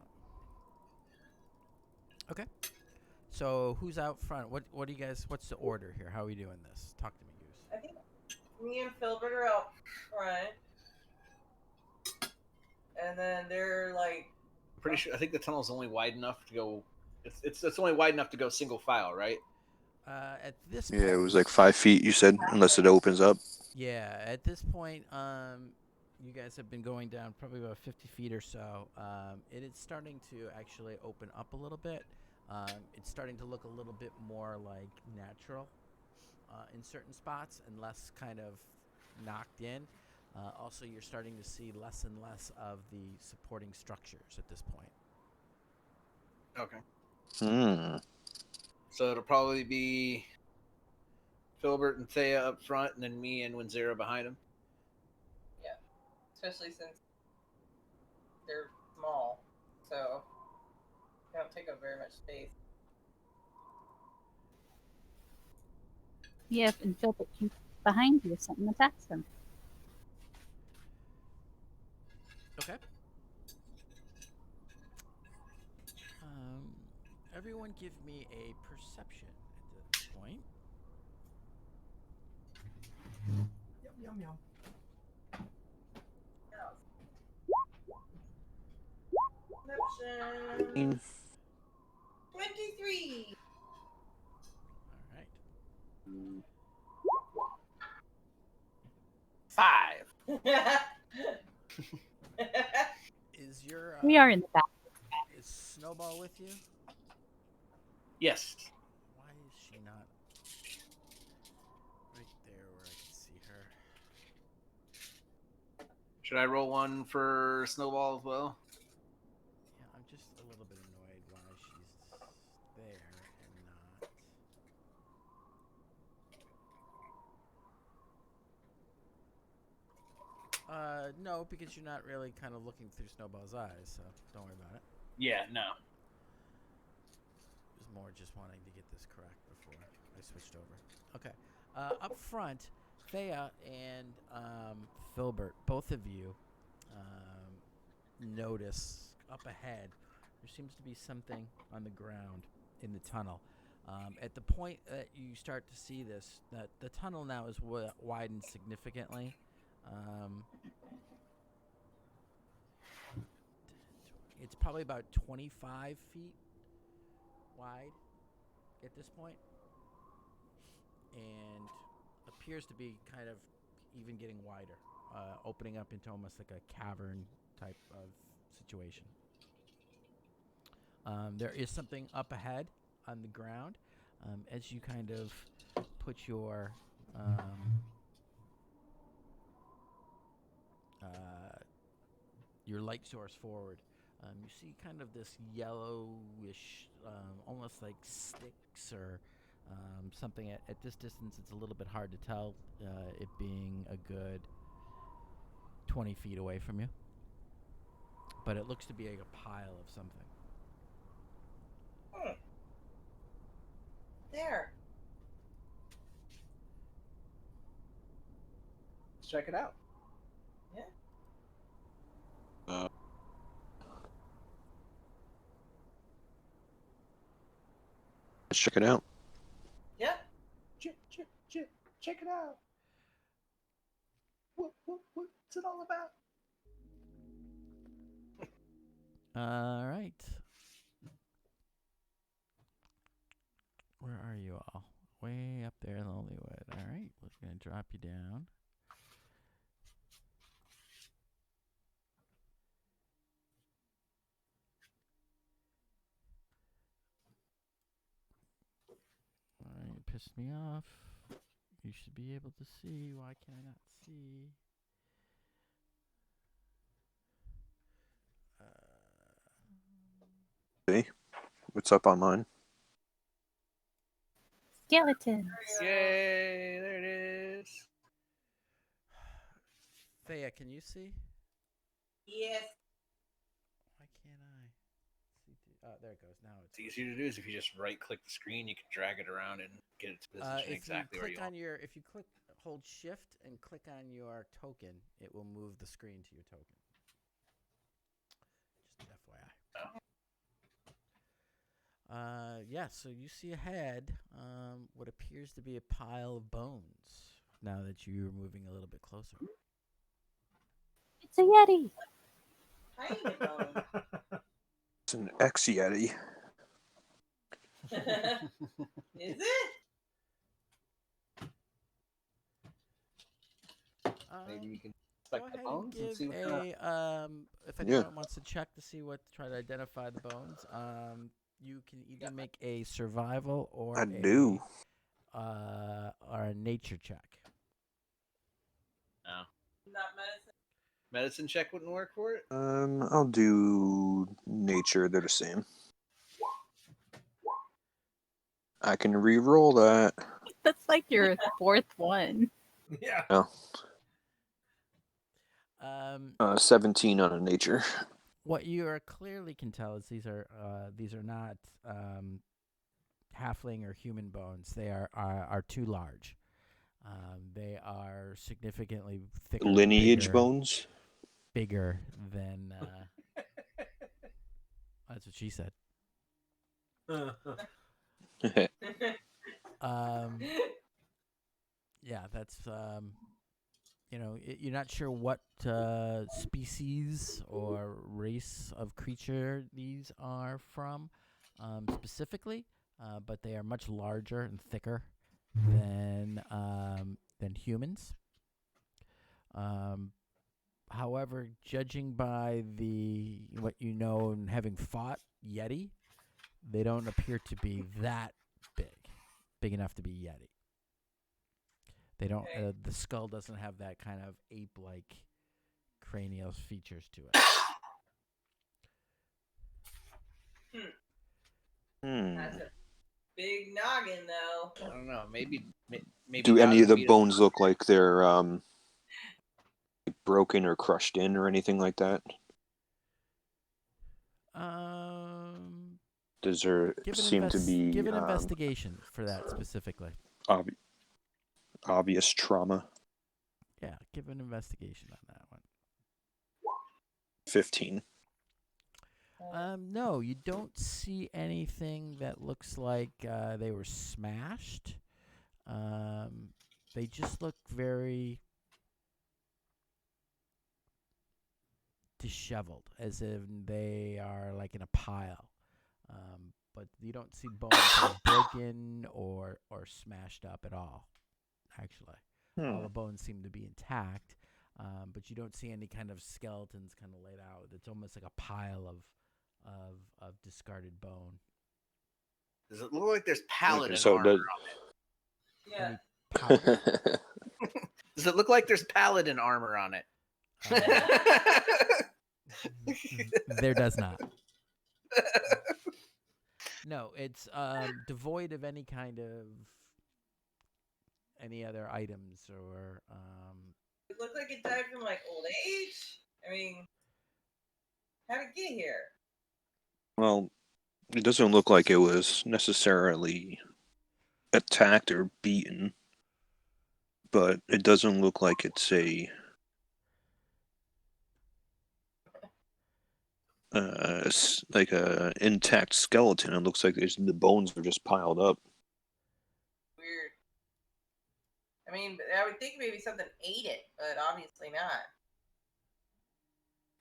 Okay. So who's out front? What do you guys? What's the order here? How are we doing this? Talk to me, Goose. I think me and Filbert are out front. And then they're like. Pretty sure. I think the tunnel's only wide enough to go. It's only wide enough to go single file, right? At this Yeah, it was like 5 feet. You said, unless it opens up. Yeah, at this point, you guys have been going down probably about 50 feet or so. It is starting to actually open up a little bit. It's starting to look a little bit more like natural in certain spots and less kind of knocked in. Also, you're starting to see less and less of the supporting structures at this point. Okay. Hmm. So it'll probably be Filbert and Thea up front, and then me and Winzera behind them. Especially since they're small, so they don't take up very much space. Yeah, and Philip, keep behind you if something attacks them. Okay. Everyone give me a perception at this point. Yum yum yum. Perception 23. All right. 5. Is your We are in the back. is Snowball with you? Yes. Why is she not right there where I can see her? Should I roll one for Snowball as well? Yeah, I'm just a little bit annoyed why she's there and not. No, because you're not really kind of looking through Snowball's eyes, so don't worry about it. Yeah, no. It was more just wanting to get this correct before I switched over. Okay. Up front, Thea and Filbert, both of you notice up ahead there seems to be something on the ground in the tunnel. At the point that you start to see this, that the tunnel now is widened significantly. It's probably about 25 feet wide at this point, and appears to be kind of even getting wider, opening up into almost like a cavern type of situation. There is something up ahead on the ground. As you kind of put your light source forward, you see kind of this yellowish, almost like sticks or something. At this distance, it's a little bit hard to tell, it being a good 20 feet away from you. But it looks to be like a pile of something. There. Let's check it out. Let's check it out. Yeah. Check it out. What's it all about? All right. Where are you all? Way up there in Lonelywood. All right. We're going to drop you down. All right. It pissed me off. You should be able to see. Why can I not see? See what's up on mine? Skeletons. Yay! There it is. Thea, can you see? Yes. Why can't I? Oh, there it goes. Now It's easier to do is if you just right-click the screen, you can drag it around and get it to position exactly where you want. If you hold Shift and click on your token, it will move the screen to your token. Just FYI. Yeah, so you see ahead what appears to be a pile of bones now that you're moving a little bit closer. It's a Yeti. Tiny bone. It's an X-Yeti. Is it? Maybe you can Go select ahead the bones and give see what kind of... if anyone wants to check to see try to identify the bones, you can either make a survival or I do. or a nature check. No. Not medicine. Medicine check wouldn't work for it? I'll do nature. They're the same. I can re-roll that. That's like your fourth one. Yeah. No. 17 on a nature. What you clearly can tell is these are not halfling or human bones. They are too large. They are significantly thicker. Lineage bigger, bones. Bigger than. That's what she said. Yeah, that's you're not sure what species or race of creature these are from specifically, but they are much larger and thicker than humans. However, judging by what you know and having fought Yeti, they don't appear to be that big enough to be Yeti. They don't. The skull doesn't have that kind of ape-like cranial features to it. That's a big noggin, though. I don't know. Maybe Do any of the Dogmeat- bones look like they're broken or crushed in or anything like that? Does there seem to be give an investigation for that specifically? Obvious trauma? Yeah, give an investigation on that one. 15. No, you don't see anything that looks like they were smashed. They just look very disheveled, as if they are like in a pile. But you don't see bones that are broken or smashed up at all, actually. All the bones seem to be intact, but you don't see any kind of skeletons kind of laid out. It's almost like a pile of discarded bone. Does it look like there's paladin So armor? Yeah. Any powder? Does it look like there's paladin armor on it? There does not. No, it's devoid of any kind of any other items or. It looked like it died from like old age. I mean, how'd it get here? Well, it doesn't look like it was necessarily attacked or beaten, but it doesn't look like it's like a intact skeleton. It looks like the bones are just piled up. Weird. I mean, I would think maybe something ate it, but obviously not.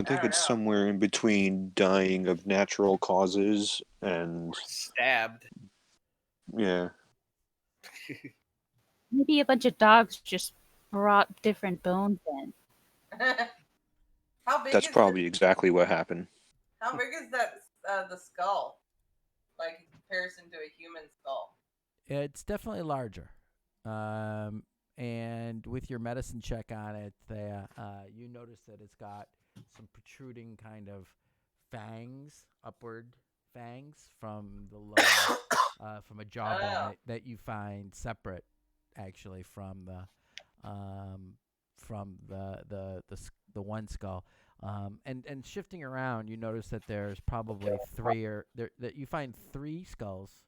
I think don't it's know. somewhere in between dying of natural causes and Stabbed. yeah. Maybe a bunch of dogs just brought different bones in. How big? That's is probably exactly what happened. How big is that? The skull, like in comparison to a human skull. It's definitely larger. And with your medicine check on it, you notice that it's got some protruding kind of fangs, upward fangs from the lower, from a jawbone that you find separate, actually, from the one skull. And shifting around, you notice that there's probably that you find 3 skulls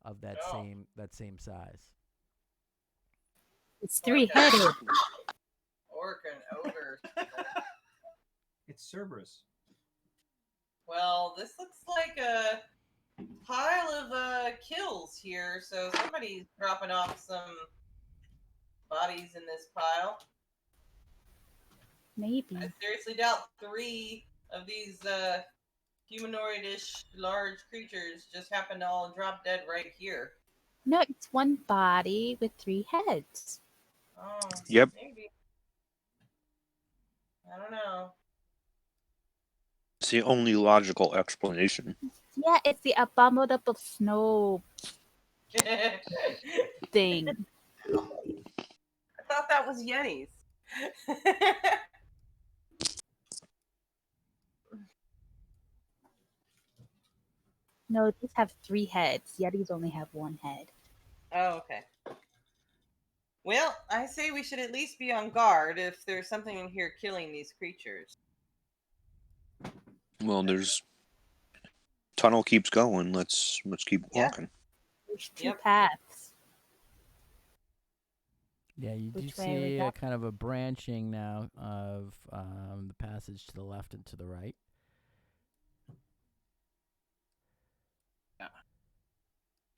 of that same size. It's 3-headed. Orc and ogre. It's Cerberus. Well, this looks like a pile of kills here, so somebody's dropping off some bodies in this pile. Maybe. I seriously doubt 3 of these humanoidish large creatures just happened to all drop dead right here. No, it's one body with 3 heads. Oh, Yep. maybe. I don't know. It's the only logical explanation. Yeah, it's the abominable snow I thing. thought that was Yenny's. No, these have 3 heads. Yetis only have 1 head. Oh, okay. Well, I say we should at least be on guard if there's something in here killing these creatures. Well, there's tunnel keeps going. Let's keep Yeah. walking. There's 2 Yep. paths. Yeah, you do Which way are we see going? kind of a branching now of the passage to the left and to the right.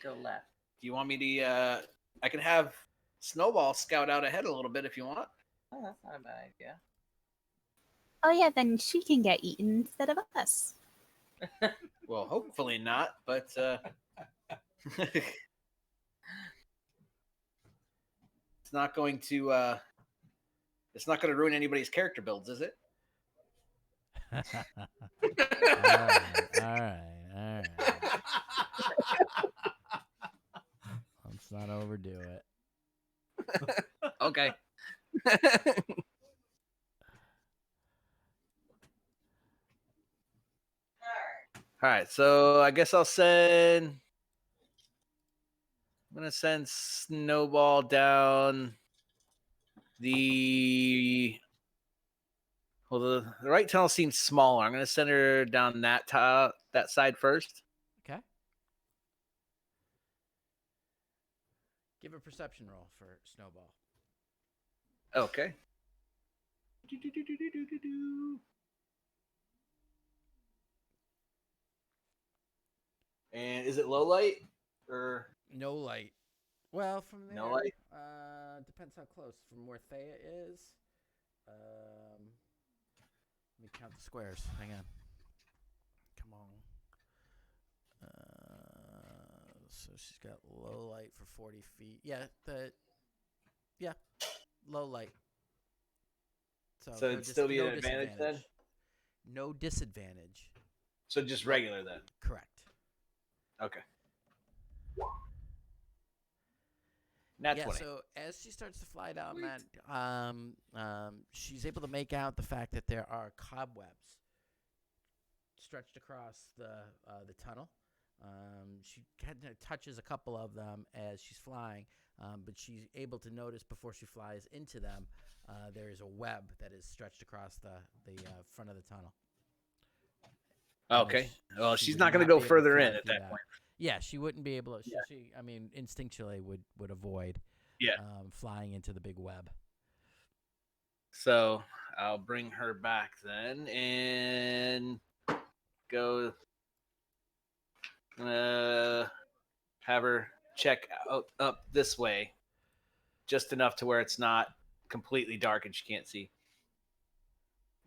Go left. Do you want me to? I can have Snowball scout out ahead a little bit if you want. Oh, that's not a bad idea. Oh yeah, then she can get eaten instead of us. Well, hopefully not, but it's not going to. It's not going to ruin anybody's character builds, is it? All right. Let's not overdo it. Okay. All right, so I guess I'm gonna send Snowball down the the right tunnel seems smaller. I'm gonna send her down that side first. Okay. Give a perception roll for Snowball. Okay. And is it low light or No light. Well, from there, no light? Depends how close. From where Thea is, let me count the squares. Hang on. Come on. So she's got low light for 40 feet. Yeah, low light. So it'd still be an advantage then? No disadvantage. So just regular then. Correct. Okay. Nat 20. So as she starts to fly down that, she's able to make out the fact that there are cobwebs stretched across the tunnel. She kind of touches a couple of them as she's flying, but she's able to notice before she flies into them, there is a web that is stretched across the front of the tunnel. Okay. Well, she she's would not going to not go be able to further fly in at through that point. Yeah, she wouldn't be able to. Yeah. She I mean, instinctually would avoid Yeah. flying into the big web. So I'll bring her back then and go have her check out up this way, just enough to where it's not completely dark and she can't see.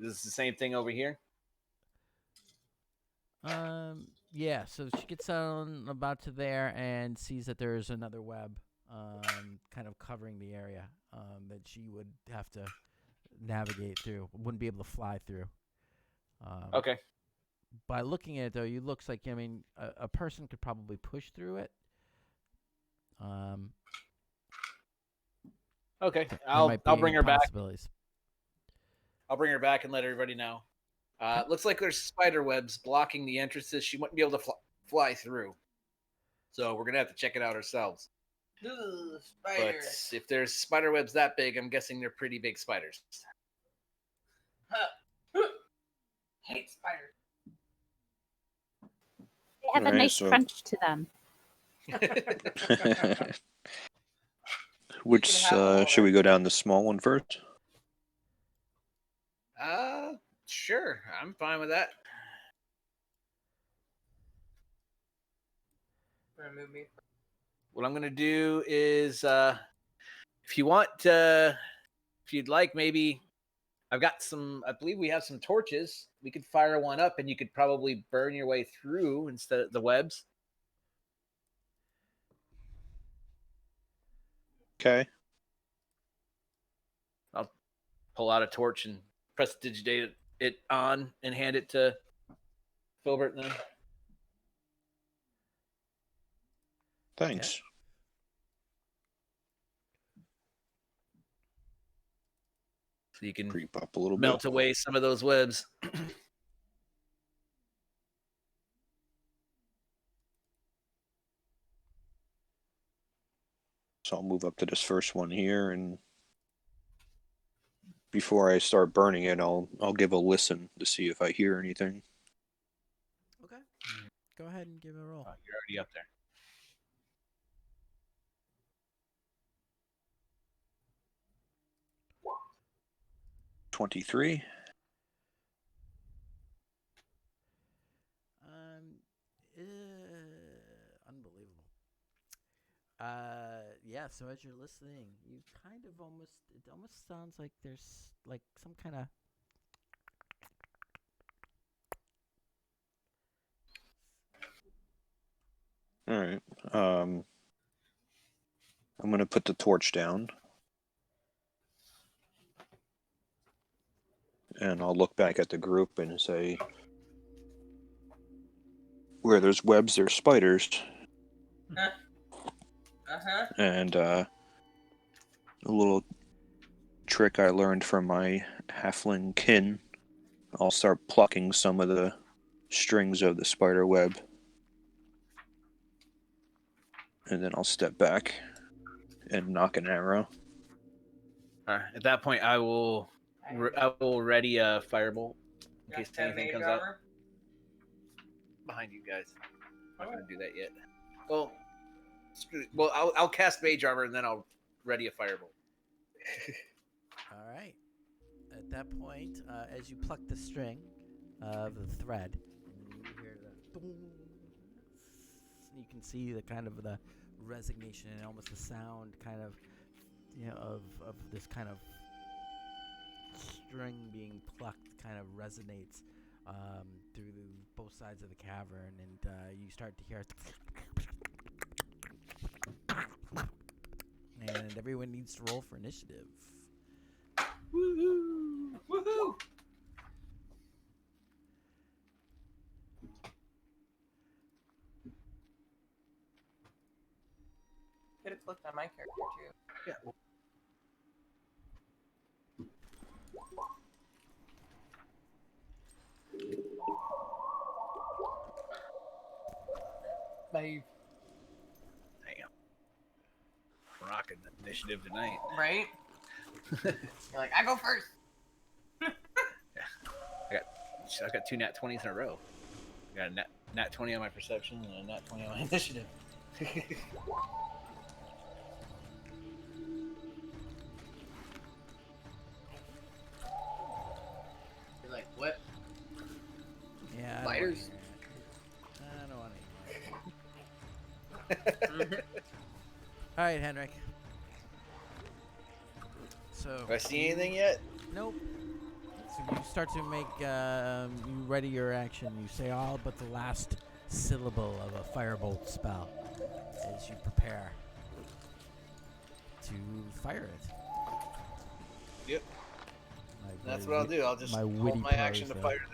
This is the same thing over here. Yeah, so she gets on about to there and sees that there's another web kind of covering the area that she would have to navigate through. Wouldn't be able to fly through. Okay. By looking at it, though, it looks like, I mean, a person could probably push through it. Okay. There I'll might bring be her back. possibilities. I'll bring her back and let everybody know. Looks like there's spider webs blocking the entrances. She wouldn't be able to fly through. So we're going to have to check it out ourselves. Ugh, But spiders. if there's spider webs that big, I'm guessing they're pretty big spiders. Hate spiders. They have a Alright, nice so- crunch to them. Which should we go down the small one first? Sure. I'm fine with that. Remove me. What I'm going to do is, if you want, if you'd like, maybe I believe we have some torches. We could fire one up and you could probably burn your way through instead of the webs. Okay. I'll pull out a torch and prestidigitate it on and hand it to Filbert then. Thanks. So you can Creep up a little melt bit. away some of those webs. So I'll move up to this first one here, and before I start burning it, I'll give a listen to see if I hear anything. Okay. Go ahead and give it a roll. Oh, you're already up there. $23. Unbelievable. Yeah. So as you're listening, you kind of it almost sounds like there's like some kind of. All right. I'm gonna put the torch down, and I'll look back at the group and say, "Where there's webs, there's spiders." And a little trick I learned from my halfling kin. I'll start plucking some of the strings of the spider web, and then I'll step back and knock an arrow. At that point, I will ready a firebolt in case anything comes up behind you guys. I'm not gonna do that yet. Well, screw it. Well, I'll cast mage armor and then I'll ready a firebolt. All right. At that point, as you pluck the string of the thread, and you hear the dong, you can see the kind of the resignation and almost the sound kind of, of this kind of string being plucked kind of resonates through both sides of the cavern, and you start to hear and everyone needs to roll for initiative. Woohoo! Woohoo! Could have clicked on my character too. Yeah. Bye. Damn. Rocking the initiative tonight. Right? You're like, I go first. I got 2 nat 20s in a row. I got a nat 20 on my perception and a nat 20 on my initiative. You're like, what? Yeah. Spiders? I don't want to. All right, Henrik. So. Do I see anything yet? Nope. So you start to make, you ready your action. You say all but the last syllable of a firebolt spell as you prepare to fire it. Yep. My That's very what I'll do. I'll just my hold witty my action to prose fire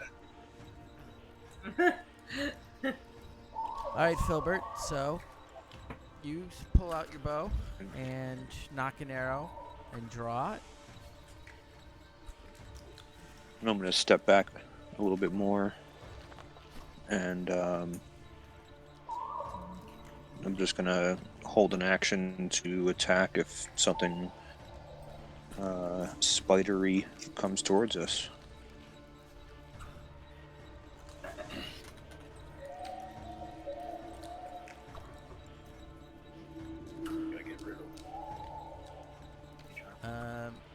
that. All right, Filbert. So you pull out your bow and knock an arrow and draw it. And I'm going to step back a little bit more, and I'm just going to hold an action to attack if something spidery comes towards us.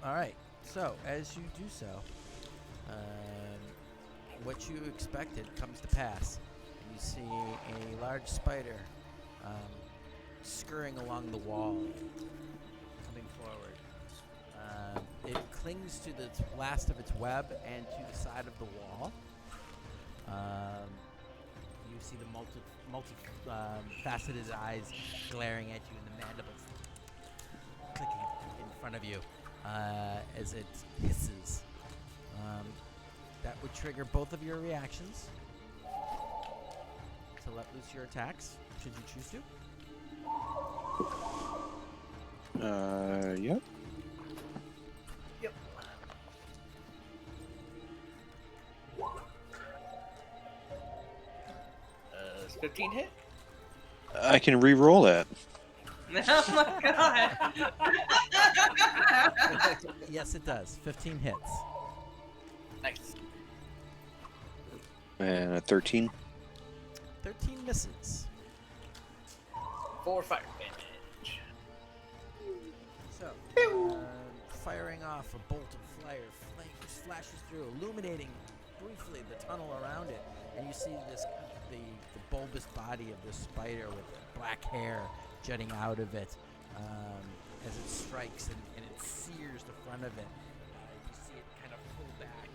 All right. So as you do so, what you expected comes to pass. You see a large spider scurrying along the wall, coming forward. It clings to the last of its web and to the side of the wall. You see the multi-faceted eyes glaring at you, and the mandibles clicking in front of you as it hisses That would trigger both of your reactions to let loose your attacks, should you choose to. Yep. Yep. Does 15 hit? I can re-roll that. Oh my god. Yes, it does. 15 hits. Nice. And a 13. 13 misses. 4 fire damage. So, firing off a bolt of fire, flames flashes through, illuminating briefly the tunnel around it, and you see the bulbous body of this spider with black hair jutting out of it as it strikes and it sears the front of it. You see it kind of pull back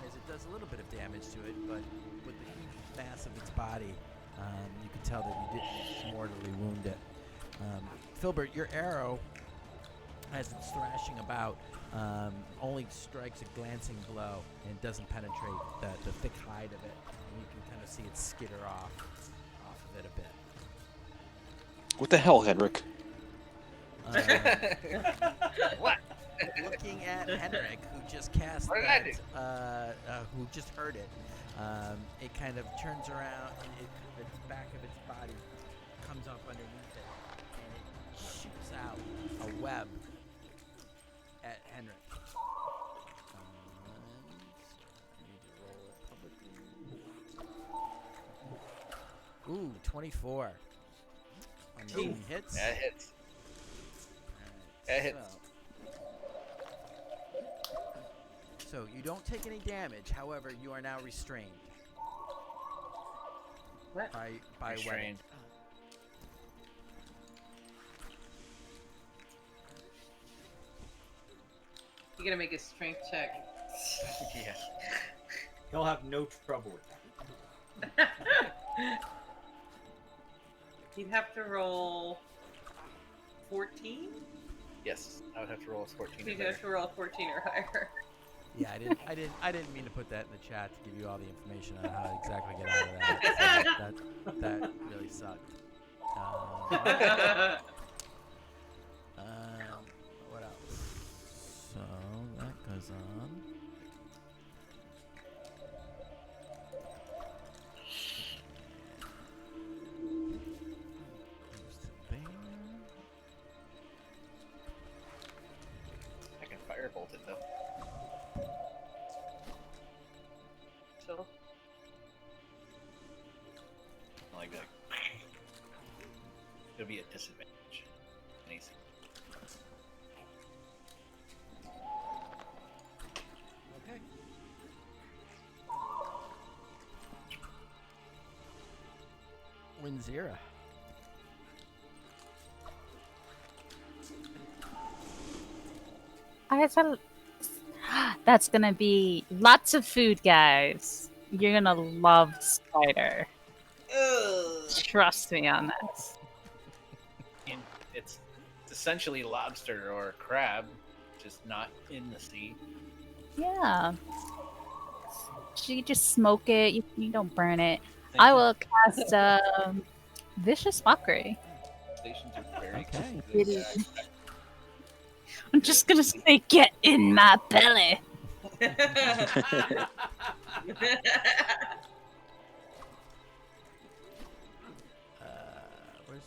as it does a little bit of damage to it, but with the huge mass of its body, you can tell that you didn't mortally wound it. Filbert, your arrow, as it's thrashing about, only strikes a glancing blow and doesn't penetrate the thick hide of it, and you can kind of see it skitter off of it a bit. What the hell, Henrik? What? Looking at Henrik, who just cast What did I that, who just heard it, it kind of turns around and the back of its body comes up underneath it, and it shoots out a web at Henrik. I need to roll it publicly. Ooh, 24. Amazing hits. That hits. Alright, That hits. So you don't take any damage. However, you are now restrained. What? By Restrained. You gotta make a strength check. Yeah. He'll have no trouble with that. You'd have to roll 14? Yes, I would have to roll a 14. You'd or have to roll 14 or higher. Yeah, I didn't mean to put that in the chat to give you all the information on how to exactly get out of that. So that really sucked. What else? So that goes on. Goes to there. I can firebolt it though. So, Like that. It'll be a disadvantage. Nice. Okay. Winzira. I felt that's gonna be lots of food, guys. You're gonna love spider. ugh. Trust me on this. And it's essentially lobster or crab, just not in the sea. Yeah. You just smoke it. You don't burn it. Thank I you. will cast vicious mockery. Stations are very Okay. good. It is. I'm just gonna say, get in my belly. Where's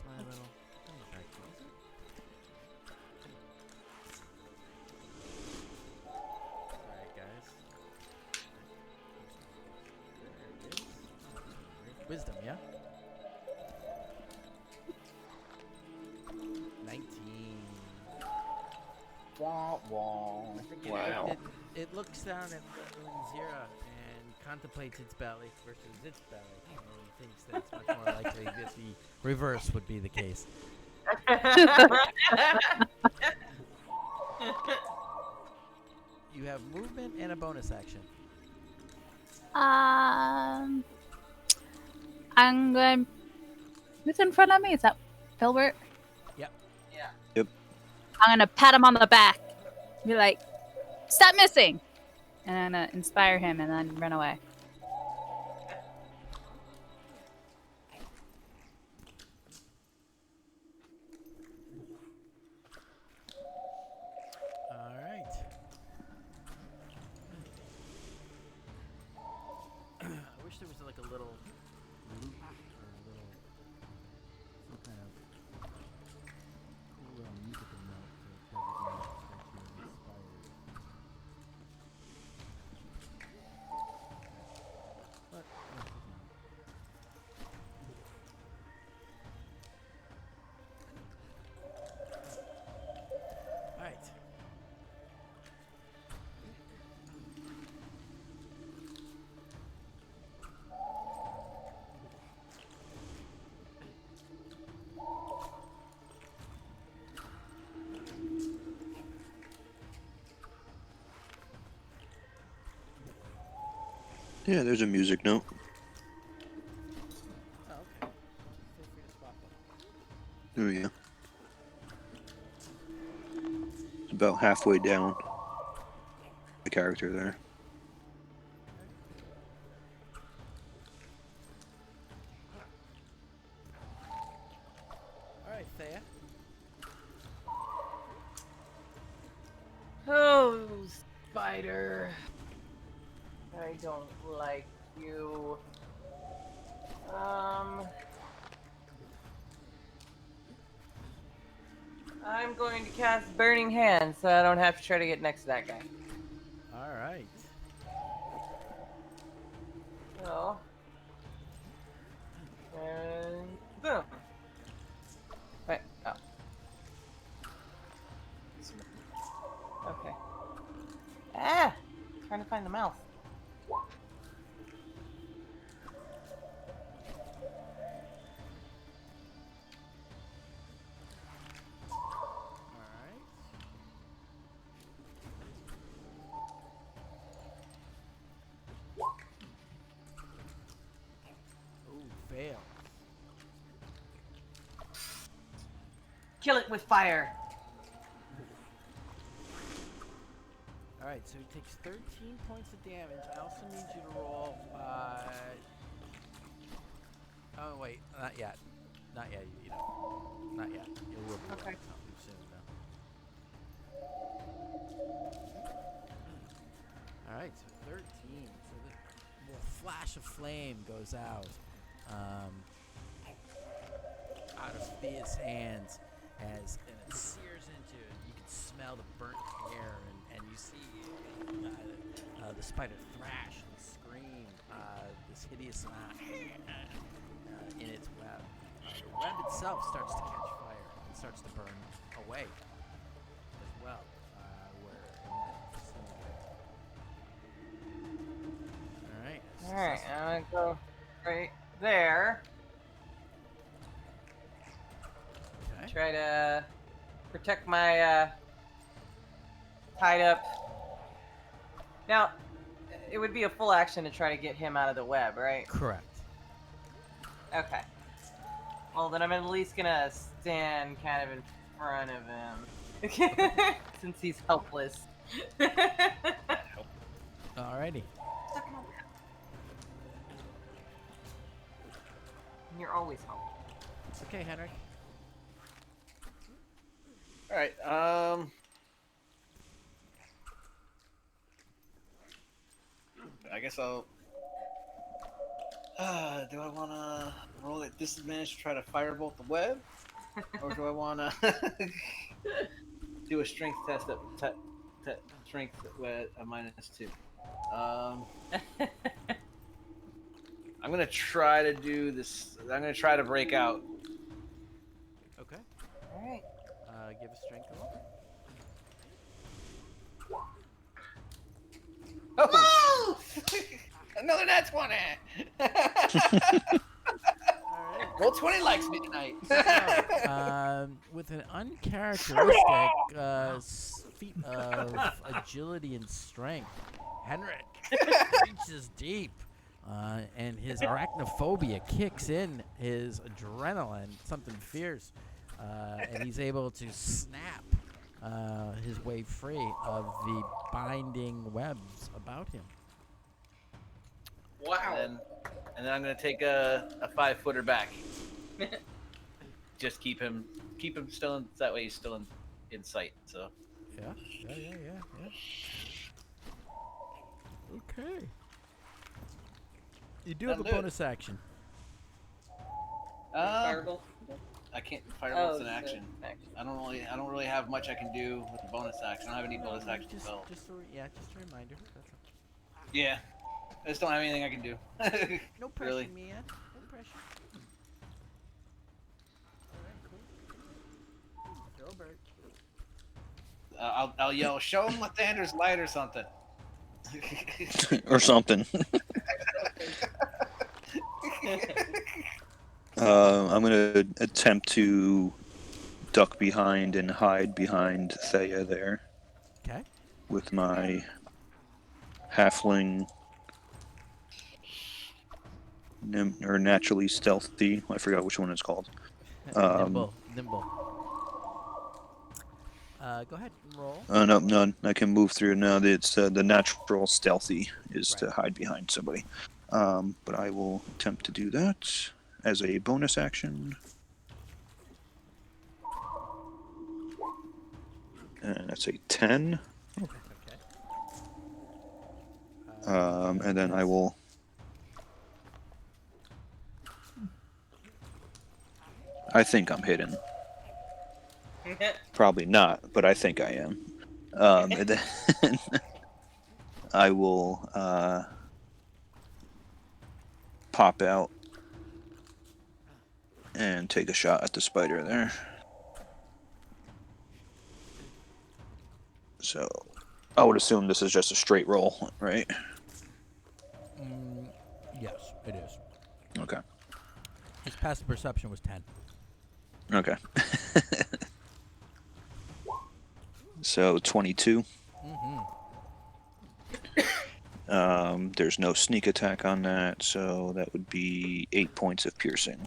my little thing back closer? Alright, guys. There it is. Wisdom, yeah? 19. Wah, wah. Wow. It looks down at Zira and contemplates its belly versus its belly, and thinks that it's much more likely that the reverse would be the case. You have movement and a bonus action. I'm going. Who's in front of me? Is that Filbert? Yep. Yeah. Yep. I'm gonna pat him on the back. Be like, "Stop missing," and I'm gonna inspire him, and then run away. All right. I wish there was like a little loop or a little some kind of cool little musical note to everything that you inspired. But that's not. All right. Yeah, there's a music note. Oh, okay. Feel free to swap them. There we go. It's about halfway down the character there. All right, Thea. Oh, spider. I don't like you. I'm going to cast Burning Hand so I don't have to try to get next to that guy. All right. So. And boom. Wait, oh. Okay. Ah! Trying to find the mouse. All right. Ooh, fail. Kill it with fire. All right, so he takes 13 points of damage. I also need you to roll. Oh wait, not yet. Not yet. You know, not yet. You will be Okay. something soon, though. All right, so 13. So the flash of flame goes out of his hands and it sears into it. You can smell the burnt hair, and you see the spider thrash and scream this hideous sound in its web. The web itself starts to catch fire and starts to burn away as well. Where in that vicinity. All right. Alright, I'm gonna go right there. Okay. Try to protect my tied up. Now, it would be a full action to try to get him out of the web, right? Correct. Okay. Well, then I'm at least gonna stand kind of in front of him. Since he's helpless. Alrighty. You're always helpful. Okay, Henrik. All right. I guess I'll. Do I want to roll at disadvantage to try to firebolt the web, or do I want to do a strength test at strength at a -2? I'm gonna try to do this. I'm gonna try to break out. Okay. Alright. Give a strength roll. Oh! Another nat 20. Alright. Roll 20 likes me tonight. With an uncharacteristic feat of agility and strength, Henrik reaches deep, and his arachnophobia kicks in his adrenaline, something fierce, and he's able to snap his way free of the binding webs about him. Wow. And then I'm gonna take a 5-footer back. Just keep him still in, that way he's still in sight. So Yeah. Okay. You do have a That'll do it. bonus action. Fireball. I can't. Fireball's an it's action. action. I don't really have much I can do with the bonus action. I don't have any bonus action Just, spells. just a reminder. That's all. Yeah, I just don't have anything I can do. No pressure, Really. Mia. No pressure. All right, cool. Filbert. I'll yell, "Show him Lathander's light" or something. Or something. I'm gonna attempt to duck behind and hide behind Thea there Okay. with my halfling or naturally stealthy. I forgot which one it's called. Nimble. Go ahead and roll. No, none. I can move through now. It's the natural stealthy is to Right. hide behind somebody. But I will attempt to do that as a bonus action. And that's a 10. Okay. And then I will. I think I'm hidden. Probably not, but I think I am. And then I will pop out and take a shot at the spider there. So I would assume this is just a straight roll, right? Yes, it is. Okay. His passive perception was 10. Okay. So 22. There's no sneak attack on that, so that would be 8 points of piercing.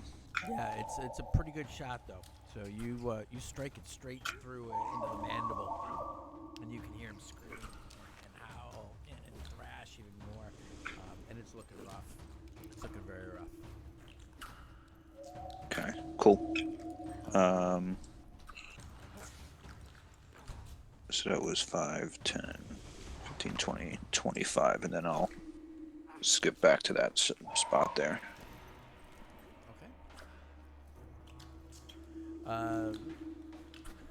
Yeah, it's a pretty good shot though. So you strike it straight through into the mandible, and you can hear him scream and howl and thrash even more. And it's looking rough. It's looking very rough. Okay, cool. So that was 5, 10, 15, 20, 25, and then I'll skip back to that spot there. Okay.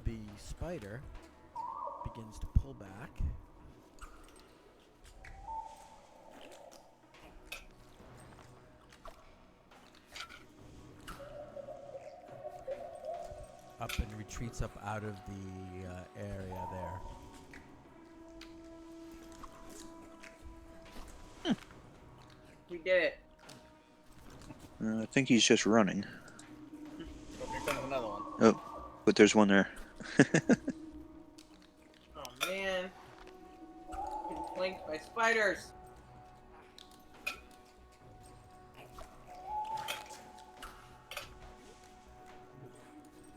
The spider begins to pull back. Up and retreats up out of the area there. We did it. I think he's just running. Oh, here comes another one. Oh, but there's one there. Oh man. Getting flanked by spiders.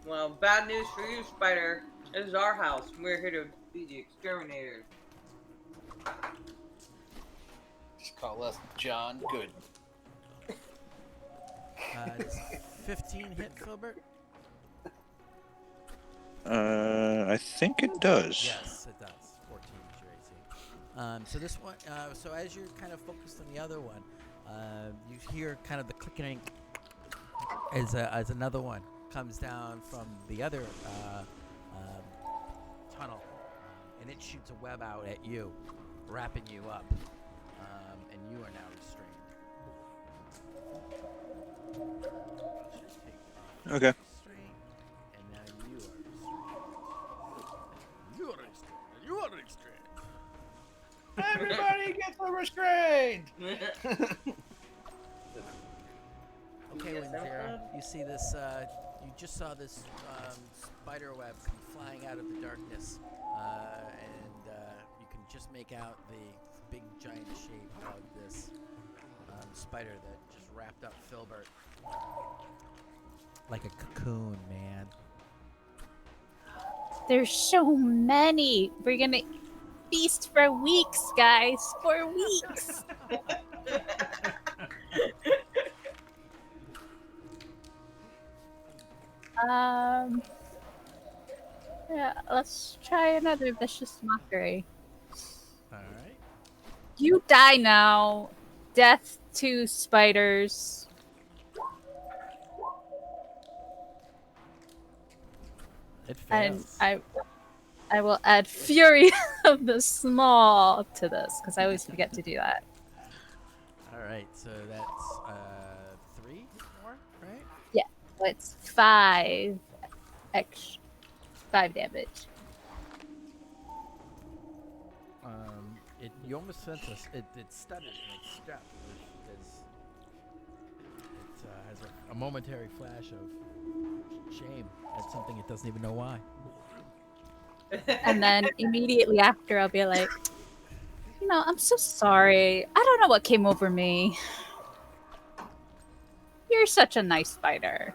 Well, bad news for you, Spider. This is our house. We're here to be the exterminators. Just call us John Good. Does 15 hit Filbert? I think it does. Yes, it does. 14 is your AC. So this one, so as you're kind of focused on the other one, you hear kind of the clicking as another one comes down from the other tunnel, and it shoots a web out at you, wrapping you up, and you are now restrained. Just take off Okay. restraint, and now you are restrained. You are restrained. You are restrained. Everybody gets restrained. Okay, Yes, Winzera, I'm you see this, you just saw this spider web come flying out of the darkness, and you can just make out the big giant shape of this spider that just wrapped up Filbert. Like a cocoon, man. There's so many. We're gonna feast for weeks, guys. For weeks. Yeah, let's try another vicious mockery. All right. You die now. Death to spiders. It And fails. I will add Fury of the Small to this, because I always forget to do that. All right. So that's 3 more, right? Yeah, so it's 5 extra 5 damage. You almost sense it stutters in its step as it has a momentary flash of shame at something it doesn't even know why. And then immediately after, I'll be like, I'm so sorry. I don't know what came over me. You're such a nice spider.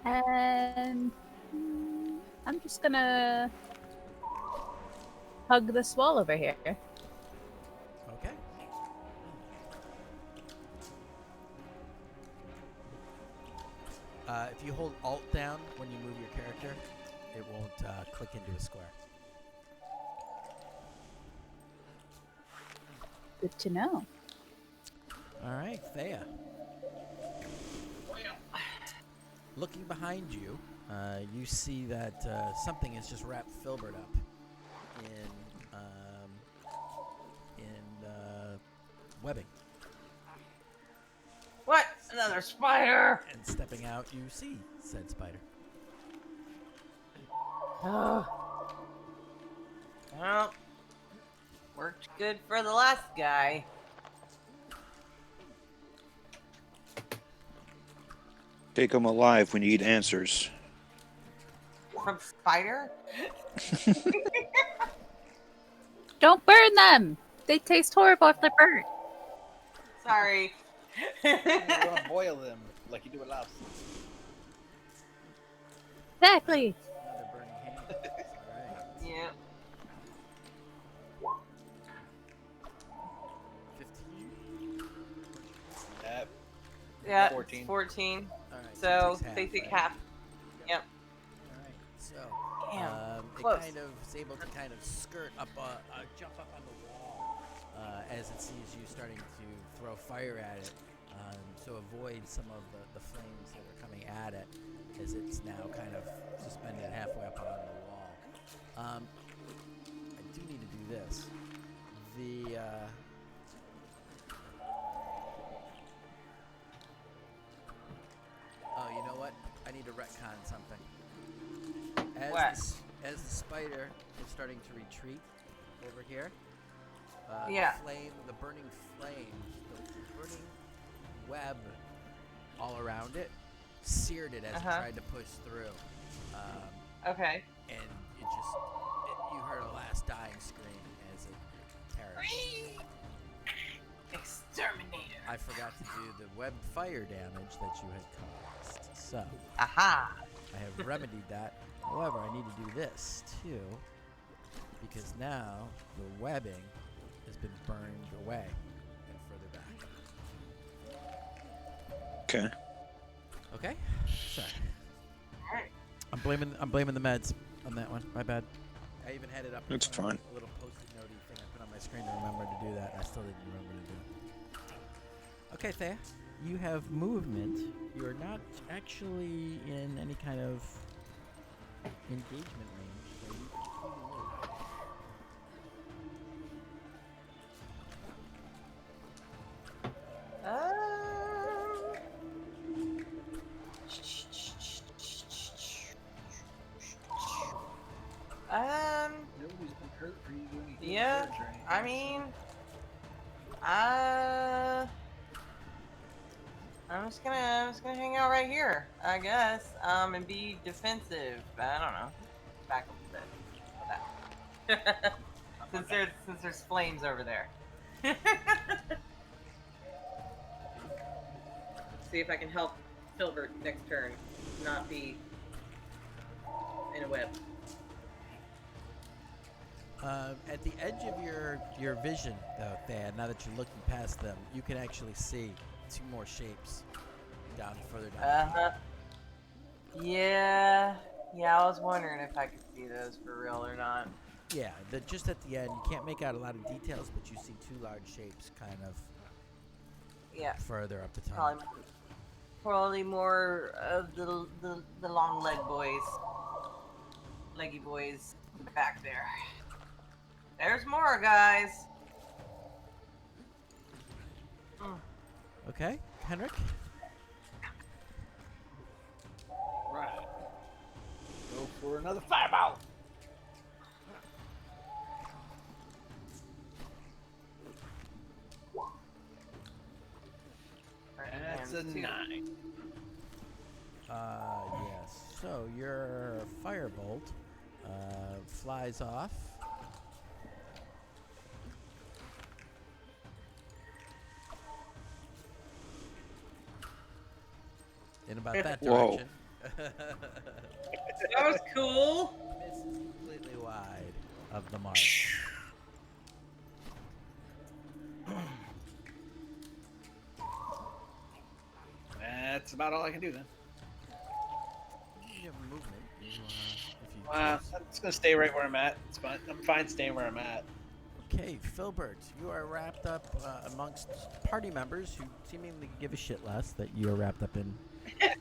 And I'm just gonna hug this wall over here. Okay. If you hold Alt down when you move your character, it won't click into a square. Good to know. All right, Thea. Looking behind you, you see that something has just wrapped Filbert up in webbing. What? Another spider? And stepping out, you see said spider. Oh. Well, worked good for the last guy. Take them alive. We need answers. From spider? Don't burn them! They taste horrible if they're burnt. Sorry. You want to boil them like you do with lobster. Exactly. Another burning hand. All right. Yeah. 15. Yeah. 14. 14. All right. So it takes they take right? half. Yep. All right. So Damn. it Close. kind of is able to kind of skirt up, jump up on the wall as it sees you starting to throw fire at it. So avoid some of the flames that are coming at it as it's now kind of suspended halfway up on the wall. I do need to do this. Oh, you know what? I need to retcon something. What? As the spider is starting to retreat over here, Yeah. the burning flame, the burning web all around it, seared it as it tried to push through. Okay. And you heard a last dying scream as it perished. Exterminator. I forgot to do the web fire damage that you had caused. So, Aha. I have remedied that. However, I need to do this too, because now the webbing has been burned away and further back. Okay. Okay? Sorry. Alright. I'm blaming the meds on that one. My bad. I even had it up. That's with fine. A little post-it note thing I put on my screen to remember to do that. I still didn't remember to do it. Okay, Thea. You have movement. You are not actually in any kind of engagement range, so you can move. Nobody's been hurt for you doing it. Yeah, I mean, I'm just gonna hang out right here, I guess, and be defensive. I don't know, back a little bit. since there's flames over there. See if I can help Filbert next turn, not be in a web. At the edge of your vision, though, Thad, now that you're looking past them, you can actually see 2 more shapes further down. Yeah. I was wondering if I could see those for real or not. Yeah, just at the end, you can't make out a lot of details, but you see 2 large shapes kind of Yeah. further up the tunnel. Probably more of the long leggy boys back there. There's more, guys. Okay, Henrik? Right. Go for another fireball. That's a 9. Yes. So your firebolt flies off. In about that Whoa. direction. That was cool. Misses completely wide of the mark. That's about all I can do then. You have movement. If you I'm choose. just gonna stay right where I'm at. It's fine. I'm fine staying where I'm at. Okay, Filbert, you are wrapped up amongst party members who seemingly give a shit less that you are wrapped up in.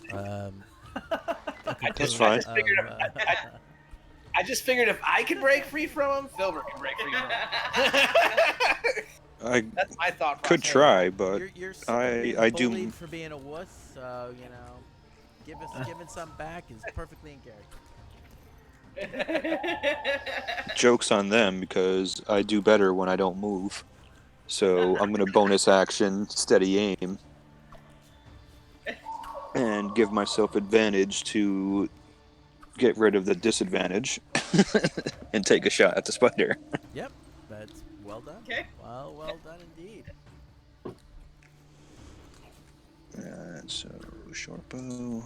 A just cocoon figured of, I just figured if I could break free from him, Filbert can break free from him. I That's my thought process. could try, but you're sick of being I do. bullied for being a wuss, so you know, giving some back is perfectly in character. Joke's on them because I do better when I don't move. So I'm gonna bonus action, steady aim, and give myself advantage to get rid of the disadvantage and take a shot at the spider. Yep, that's well done. Okay. Well done indeed. So short bow.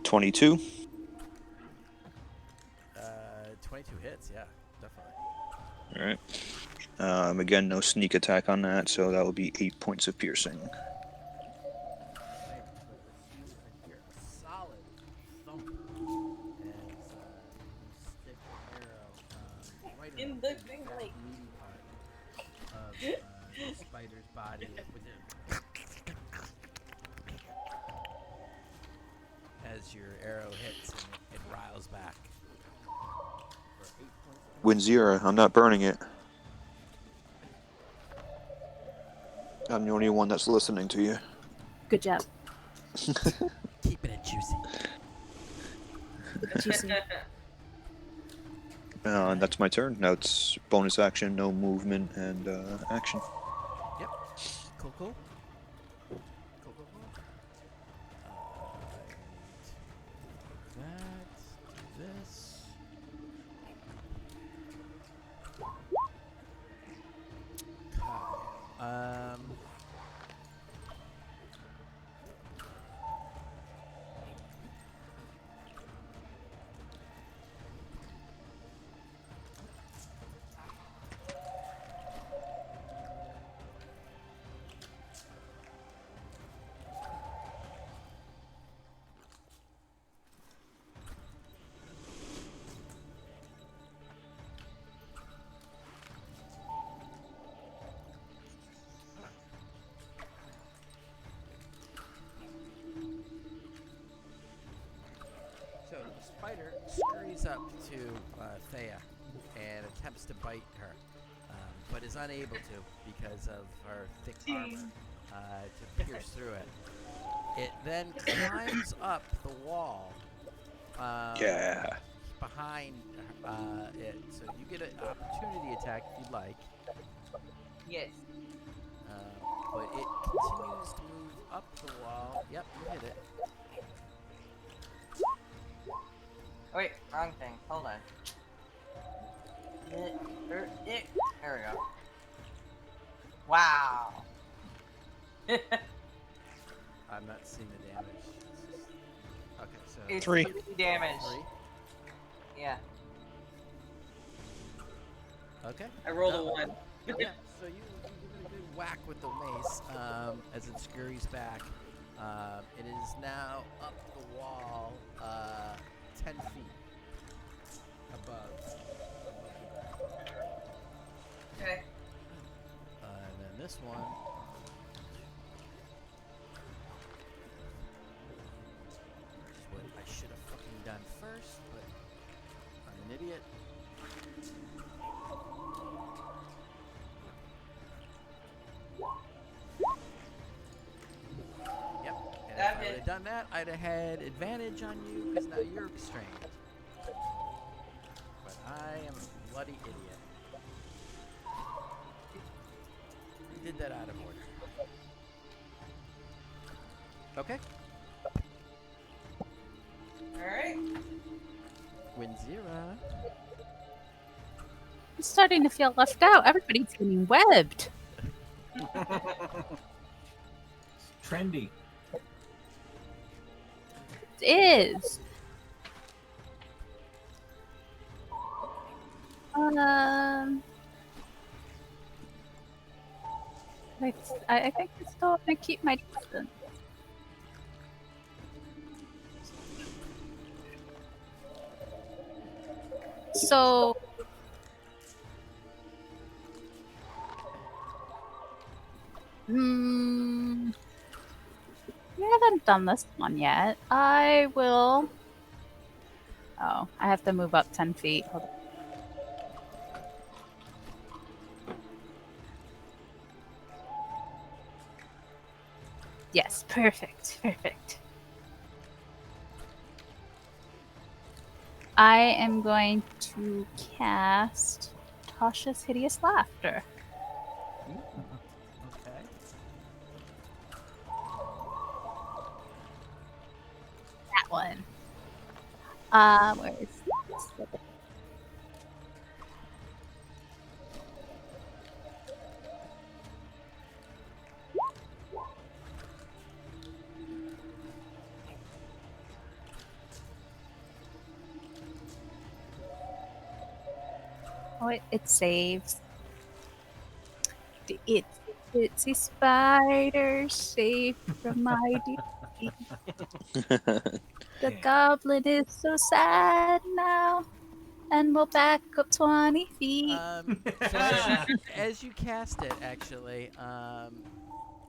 22. 22 hits, yeah, definitely. All right. Again, no sneak attack on that, so that will be 8 points of piercing. You're a solid thump as you stick the arrow right In in the that thing, meaty part of the spider's body as your arrow hits and it riles back. For 8 points of Winzira, I'm not burning it. I'm the only one that's listening to you. Good job. keeping it juicy. Juicy. That's my turn. Now it's bonus action, no movement, and action. Yep. Cool. That, this. Okay. So the spider scurries up to Thea and attempts to bite her, but is unable to because of her thick armor to pierce through it. It then climbs up the wall Yeah. behind it, so you get an opportunity attack if you'd like. Yes. But it continues to move up the wall. Yep, you hit it. Oh, wait, wrong thing. Hold on. There we go. Wow. I'm not seeing the damage. Okay, so It's 3. 3 damage. 3. Yeah, Okay. I rolled No. a 1. Yeah, so you give it a good whack with the mace as it scurries back. It is now up the wall 10 feet above the ground. Okay. And then this one. Which is what I should have fucking done first, but I'm an idiot. Yep. And That if I would hit. have done that, I'd have had advantage on you because now you're restrained. But I am a bloody idiot. I did that out of order. Okay. Alright. Winzira. I'm starting to feel left out. Everybody's getting webbed. Trendy. It is. I think I still want to keep my distance. So, we haven't done this one yet. I will. Oh, I have to move up 10 feet. Hold on. Yes, perfect, perfect. I am going to cast Tasha's Hideous Laughter. Okay. That one. Where is this? Oh, it saves. It's a spider safe from my defeat. The goblin is so sad now, and will back up 20 feet. So as you cast it, actually,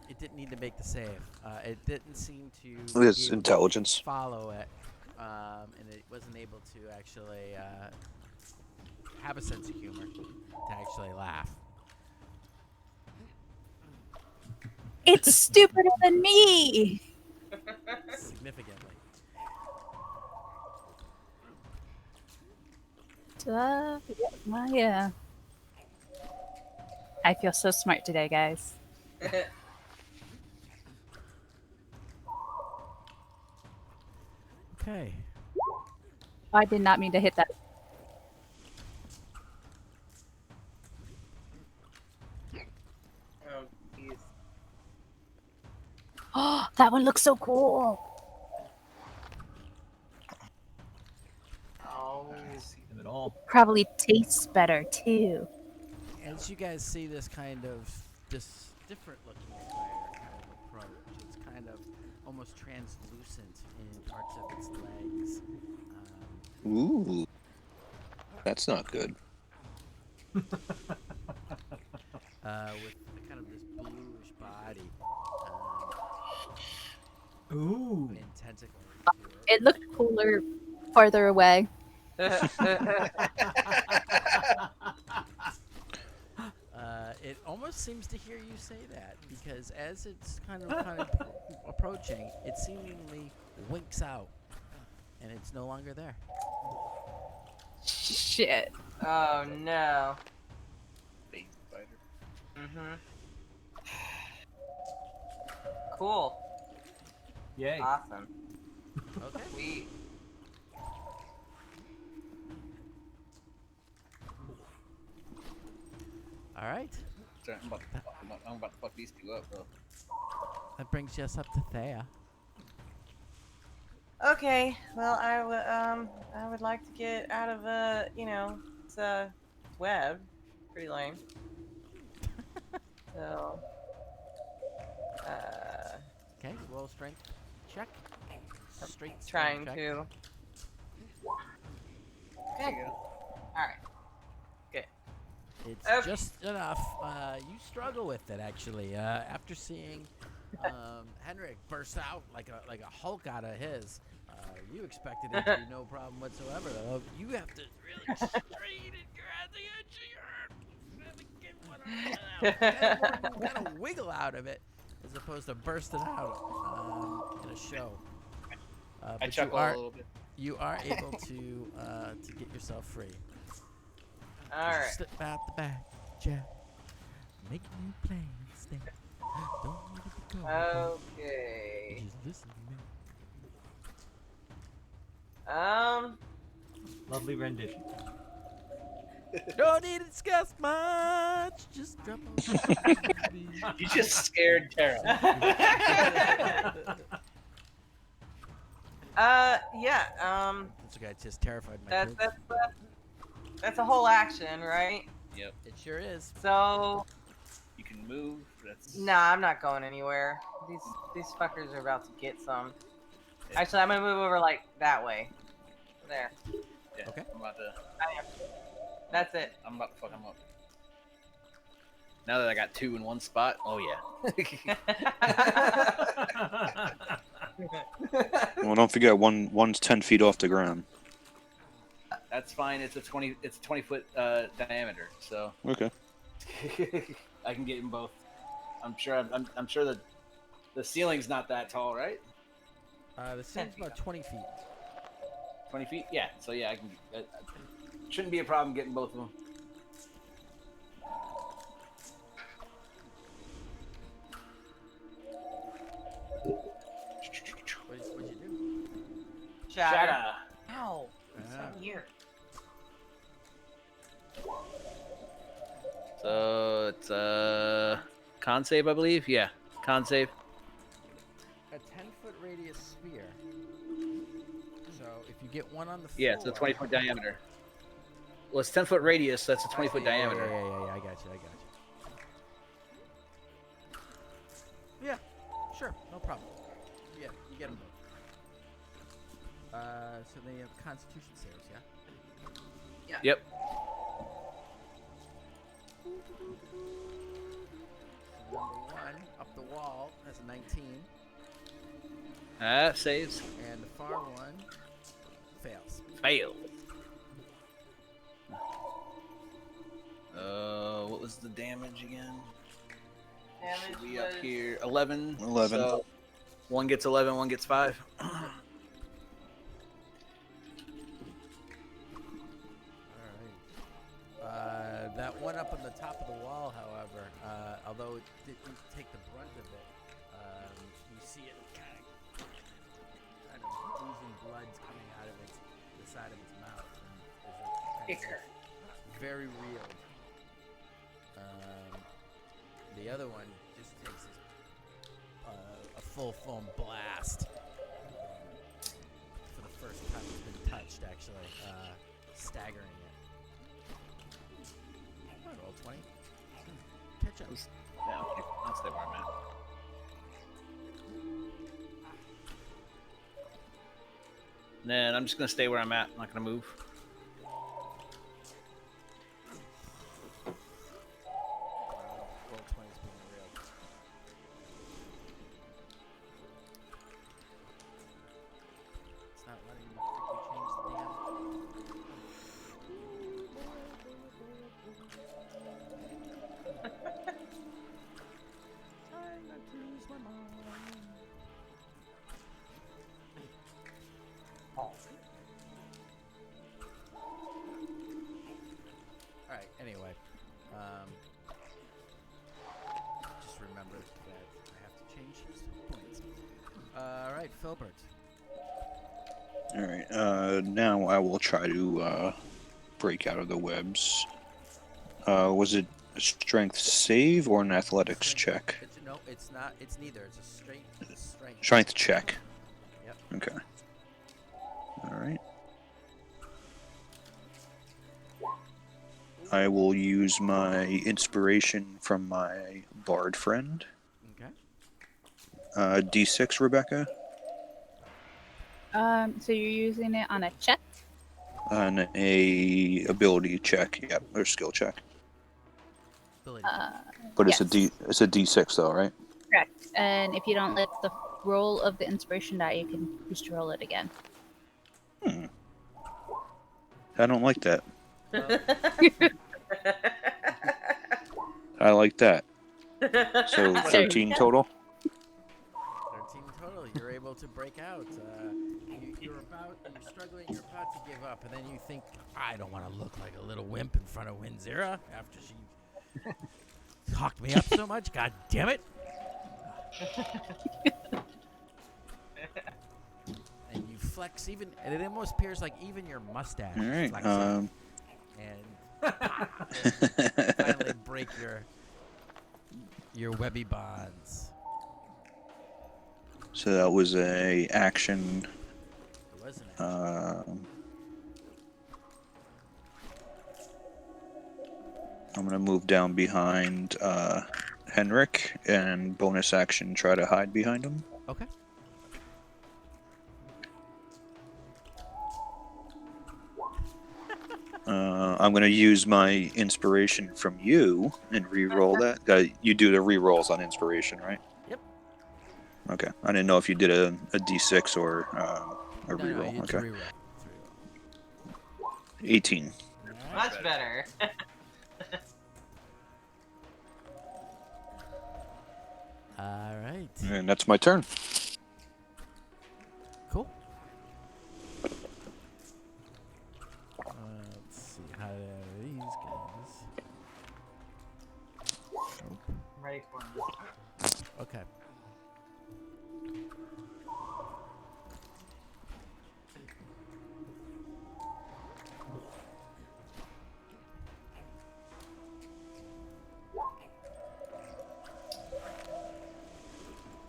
it didn't need to make the save. It didn't seem to It's be able intelligence. to follow it, and it wasn't able to actually have a sense of humor to actually laugh. It's stupider than me. Significantly. Yeah. I feel so smart today, guys. Okay. I did not mean to hit that. Oh, jeez. Oh, that one looks so cool. Oh. I can't see them at all. Probably tastes better too. As you guys see this kind of this different looking spider kind of approach, it's kind of almost translucent in parts of its legs. Ooh. That's not good. With kind of this bluish body Ooh. and tentacles. It looked cooler farther away. It almost seems to hear you say that because as it's kind of approaching, it seemingly winks out, and it's no longer there. Shit. Oh no. Bait spider. Mm-hmm. Cool. Yay. Awesome. Okay. We. All right. Sorry, I'm about to fuck these two up, bro. That brings us up to Thea. Okay, well, I would like to get out of it's web. Pretty lame. So, Okay, roll strength check. Straight trying strength check. to. There you go. All right. Good. It's Okay. just enough. You struggle with it actually. After seeing Henrik burst out like a Hulk out of his, you expected it to be no problem whatsoever. Though you have to really strain and grab the edge of your arm. Kind of wiggle out of it, as opposed to bursting out in a show. I But chuckle a little bit. you are able to get yourself free. All right. Slip out the back, Jack. Making new plans, then. Don't need to go. Okay. Just listen to me. Lovely rendition. Don't need to discuss much. Just drop on. You just scared Tara. Yeah. This guy just terrified my kids. That's a whole action, right? Yep. It sure is. So, You can move. That's nah, I'm not going anywhere. These fuckers are about to get some. Actually, I'm gonna move over like that way. There. yeah. Okay. That's it. I'm about to fuck him up. Now that I got 2 in one spot, oh yeah. Well, don't forget one's 10 feet off the ground. That's fine. It's a 20 foot diameter, so Okay. I can get them both. I'm sure that the ceiling's not that tall, right? The ceiling's about 20 feet. 20 feet? Yeah. So yeah, I can. Shouldn't be a problem getting both of them. What'd you do? Shatter. Ow. Ah. So weird. So it's con save, I believe. Yeah, con save. A 10-foot radius sphere. So if you get one on the floor. Yeah, it's a 20-foot diameter. Well, it's 10-foot radius, so that's a 20-foot Yeah, diameter. Yeah, I got you. Yeah, sure, no problem. Yeah, you get them both. So they have Constitution saves, yeah? Yep. Number one, up the wall, has a 19. Saves. And the far one fails. Fail. What was the damage again? Damage Should be up was- here. 11. 11. So one gets 11, one gets 5. Alright. That one up on the top of the wall, however, although it didn't take the brunt of it, you see it kind of oozing blood's coming out of the side of its mouth. And there's a very real. The other one just takes a full foam blast. For the first time it's been touched, actually, staggering it. Come on, roll 20. Catch up. Yeah, I'll stay where I'm at. Then I'm just gonna stay where I'm at. I'm not gonna move. Roll 20 is being real. It's not letting you change the damn. Trying not to lose my mind. Alright, anyway. Just remember that I have to change these points. Alright, Filbert. Alright, now I will try to break out of the webs. Was it a strength save or an athletics check? No, it's not. It's neither. It's a strength. Strength check. Yep. Okay. All right. I will use my inspiration from my bard friend. Okay. D6, Rebecca. So you're using it on a check? On a ability check, yep, or skill check. Ability. But it's yes. it's a D6 though, right? Correct. And if you don't like the roll of the inspiration die, you can choose to roll it again. I don't like that. I like that. So 13 total. 13 total. You're able to break out. You're struggling. You're about to give up, and then you think, I don't want to look like a little wimp in front of Winzira after she talked me up so much. God damn it! And you flex even, and it almost appears like even your mustache All right. flexes, and finally break your webby bonds. So that was a action. It wasn't it? I'm gonna move down behind Henrik and bonus action try to hide behind him. Okay. I'm gonna use my inspiration from you and re-roll that. You do the re-rolls on inspiration, right? Yep. Okay. I didn't know if you did a D6 or a re-roll. No, it's Okay. a reroll. It's a reroll. 18. Much better. All right. And that's my turn. Cool. Let's see how these guys. I'm ready for this. Okay.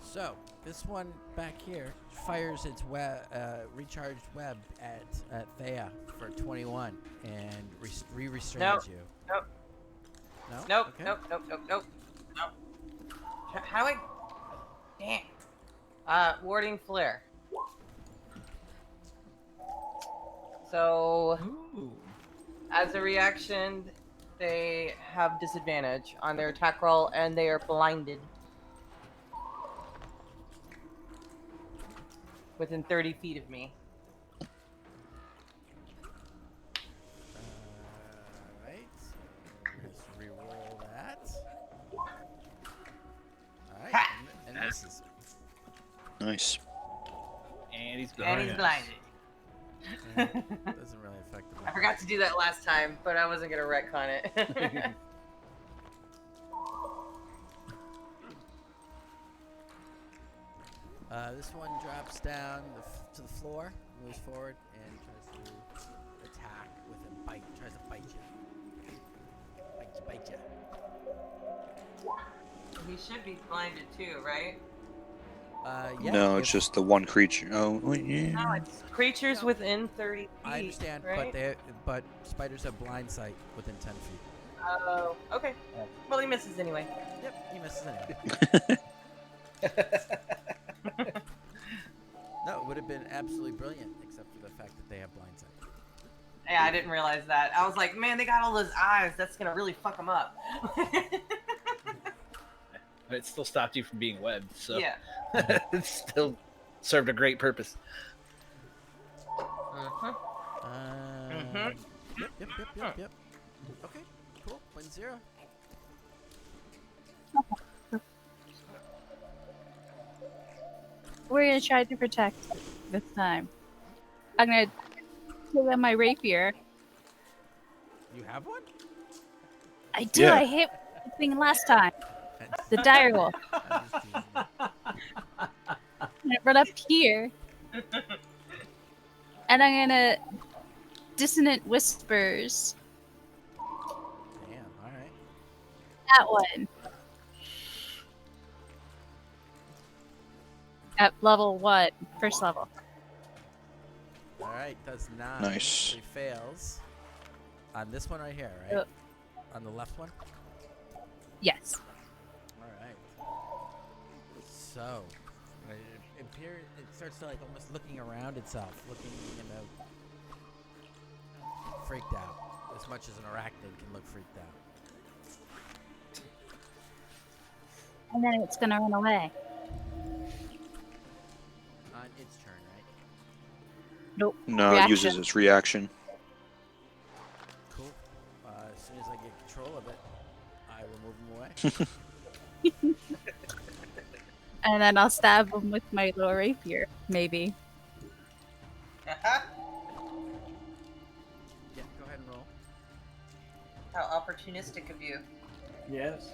So this one back here fires its recharged web at Thea for 21 and re-restrains Nope. you. Nope. No. Nope. Okay. Nope. How do I? Damn. Warding flare. So, Ooh. as a reaction, they have disadvantage on their attack roll, and they are blinded within 30 feet of me. Alright. Let's re-roll that. Alright. Ha! And misses. Nice. And he's And he's blinded. And doesn't really affect the I forgot to do that last time, but I wasn't gonna retcon it. This one drops down to the floor, moves forward, and tries to attack with a bite. Tries to bite you. Bite you. He should be blinded too, right? Yeah. No, it's just the one creature. Oh, well, yeah. No, it's creatures within 30 feet. I understand, right? but spiders have blind sight within 10 feet. Oh, okay. Well, he misses anyway. Yep, he misses anyway. No, it would have been absolutely brilliant, except for the fact that they have blind sight. Yeah, I didn't realize that. I was like, man, they got all those eyes. That's gonna really fuck them up. But it still stopped you from being webbed, so Yeah. it still served a great purpose. Mm-hmm. Yep. Okay, cool. 1-0. We're gonna try to protect this time. I'm gonna pull out my rapier. You have one? I do. Yeah. I hit the thing last time. The dire wolf. I'm just teasing you. I'm gonna run up here, and I'm gonna dissonant whispers Damn, alright. that one. At level what? First level. All right, does 9. Nice. So he fails. On this one right here, right? Yep. On the left one? Yes. All right. So, it starts to like almost looking around itself, looking, freaked out. As much as an arachnid can look freaked out. And then it's gonna run away. On its turn, right? Nope. No, it Reaction. uses its reaction. Cool. As soon as I get control of it, I will move him away. And then I'll stab him with my little rapier, maybe. Uh-huh. Yeah, go ahead and roll. How opportunistic of you. Yes.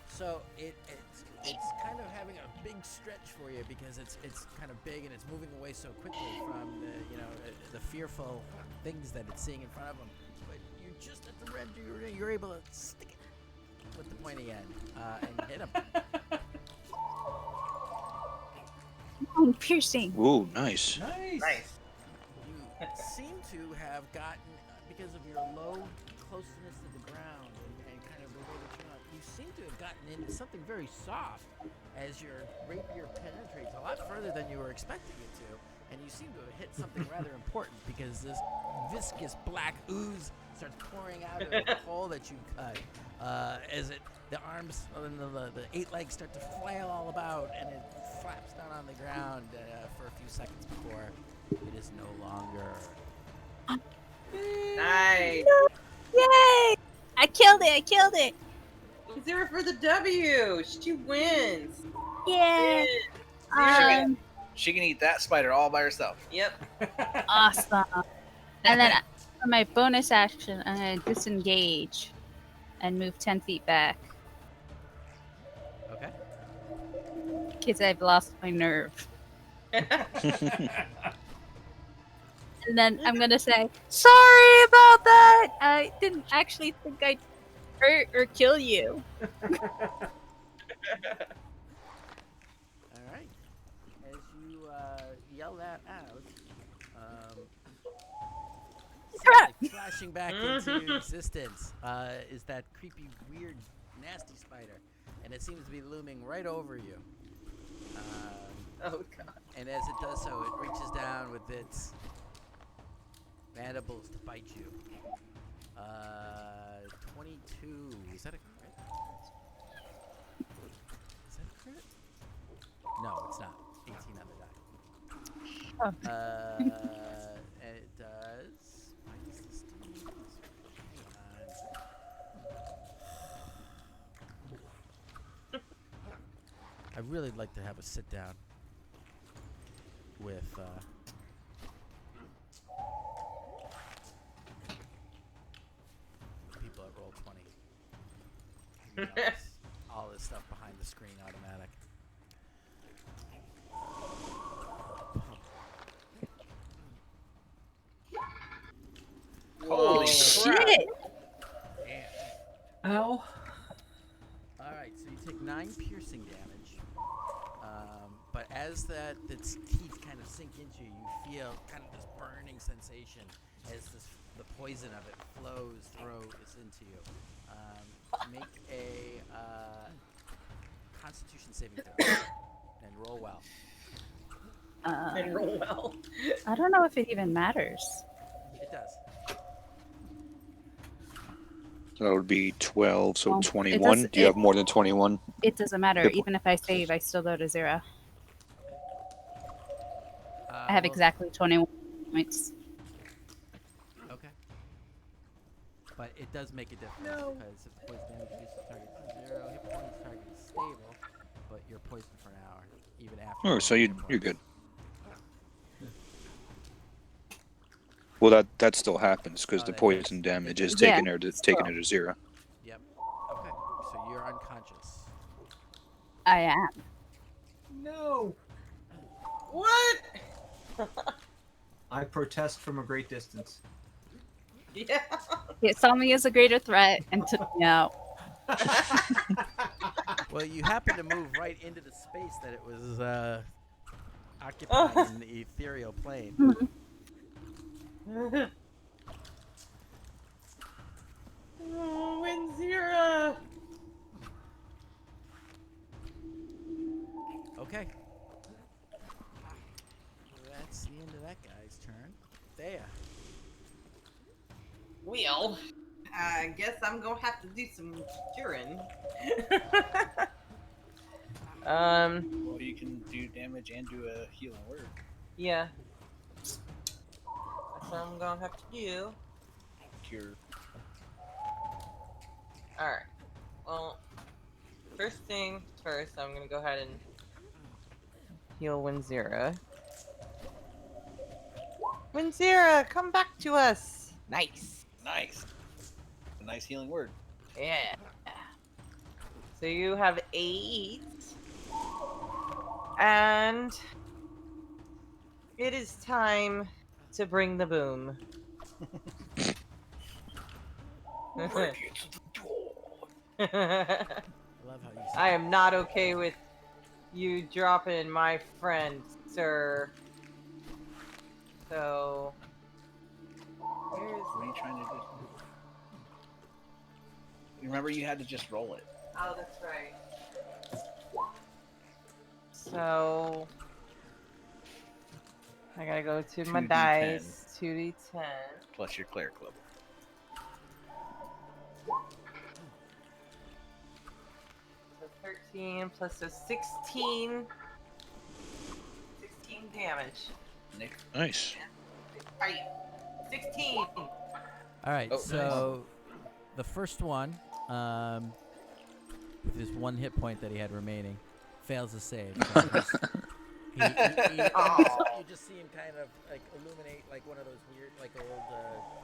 So it's kind of having a big stretch for you because it's kind of big and it's moving away so quickly from the fearful things that it's seeing in front of them. But you're just at the red. You're able to stick it with the pointy end and hit him. Piercing. Ooh, nice. Nice. Nice. You seem to have gotten, because of your low closeness to the ground and kind of the way that you're not, you seem to have gotten into something very soft as your rapier penetrates a lot further than you were expecting it to. And you seem to have hit something rather important because this viscous black ooze starts pouring out of the hole that you cut. As the arms and the 8 legs start to flail all about, and it flaps down on the ground for a few seconds before it is no longer. Nice. Yay! I killed it! He's there for the W. She wins. Yay! She can eat that spider all by herself. Yep. Awesome. And then for my bonus action, I'm gonna disengage and move 10 feet back. Okay. Because I've lost my nerve. And then I'm gonna say, sorry about that! I didn't actually think I'd hurt or kill you. All right. As you yell that out, suddenly flashing back into existence is that creepy, weird, nasty spider, and it seems to be looming right over you. Oh god. And as it does so, it reaches down with its mandibles to bite you. 22. Is that a crit? Is that a crit? No, it's not. 18 on the die. And it does. Why does this do this? Hang on. I'd really like to have a sit down with people at Roll20. All this stuff behind the screen automatic. Holy Shit! Ow. Alright, so you take 9 piercing damage. But as its teeth kind of sink into you, you feel kind of this burning sensation as the poison of it flows through this into you. Make a Constitution saving throw and roll well. And roll well. I don't know if it even matters. It does. So that would be 12, so Well, 21. Do you have more than 21? It doesn't matter. Yep. Even if I save, I still go to 0. I have Well, exactly 21 points. Okay. But it does make a difference because if the poison damage reduces target to 0, hit points target is stable, but you're poisoned for an hour, even after. Oh, so you're poison. good. Well, that still happens because the that poison does. damage is Yeah, taking her to 0. Yep. Okay. So you're unconscious. I am. No. What? I protest from a great distance. Yeah. It saw me as a greater threat and took me out. Well, you happen to move right into the space that it was occupying in the ethereal plane. Oh, Winzira! Okay. That's the end of that guy's turn. Thea. Well, I guess I'm gonna have to do some curing. Well, you can do damage and do a healing word. Yeah. That's what I'm gonna have to do. Cure. Alright. Well, first thing first, I'm gonna go ahead and heal Winzira. Winzira, come back to us! Nice. Nice. A nice healing word. Yeah. So you have 8. And it is time to bring the boom. I love how you say I am not okay with you dropping my friend, sir. So here's What are you trying to do? Remember, you had to just roll it. oh, that's right. So I gotta go to my 2d10. dice. 2d10. Plus your cleric level. So 13 plus a 16. 16 damage. Nick. Nice. Right. 16. All right, Oh, so the first one, with his 1 hit point that he had remaining, fails to save. So you just see him kind of like illuminate like one of those weird, like old,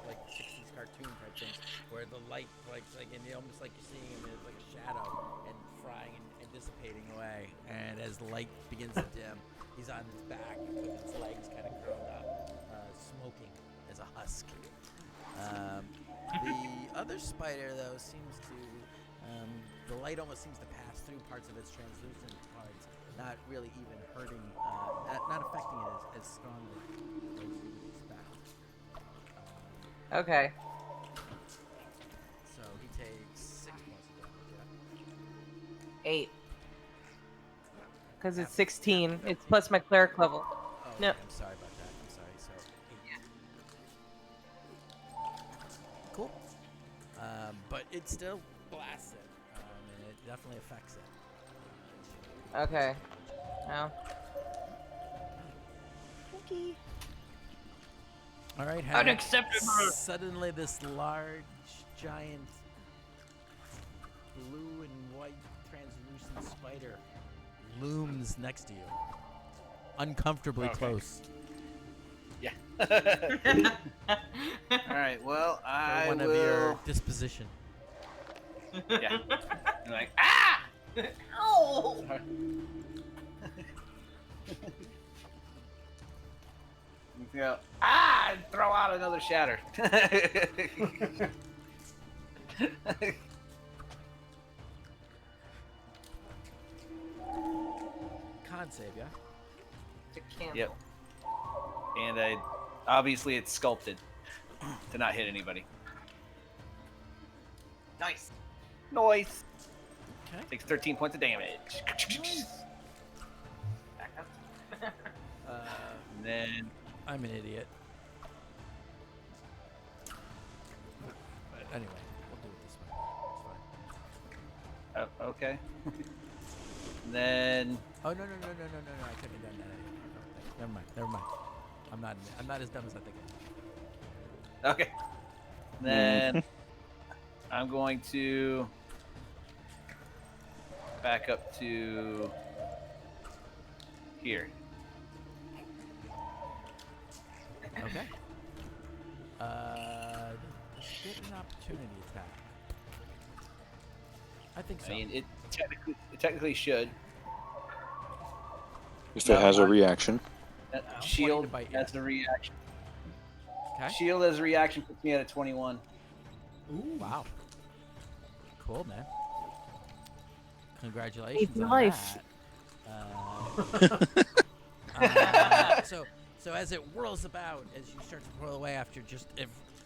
like 60s cartoon type things, where the light, like and you almost like you're seeing him as like a shadow and frying and dissipating away. And as the light begins to dim, he's on his back with his legs kind of curled up, smoking as a husk. The other spider, though, seems to, the light almost seems to pass through parts of its translucent parts, not really even hurting, not affecting it as strongly as you would expect. Okay. So he takes 6 points of damage, 8. Because it's 16. It's plus my cleric level. Oh, No. okay, I'm sorry about that. I'm sorry. So 8. Cool. But it still blasts it, and it definitely affects it. Okay. Now. Okay. All right. Unacceptable. Suddenly, this large, giant, blue and white, translucent spider looms next to you, uncomfortably Okay. close. Yeah. All right. Well, For I one will. of your disposition. Yeah. I'm like, ah! Ow! Sorry. You go, ah! And throw out another shatter. Con save, yeah. To cancel. Yep. And obviously it's sculpted to not hit anybody. Nice. Nice. Okay. Takes 13 points of damage. Back up. And then I'm an idiot. But anyway, we'll do it this way. It's fine. oh, okay. And then Oh no! I couldn't have done that. Never mind. I'm not as dumb as I think I am. okay. Then I'm going to back up to here. Okay. Get an opportunity attack. I think so. I mean, it technically should. If it has a reaction. That I'm shield pointing to bite, as a reaction. Okay. Shield as a reaction puts me at a 21. Ooh, wow. Cool, man. Congratulations Saved your on life. that. So as it whirls about, as you start to whirl away after just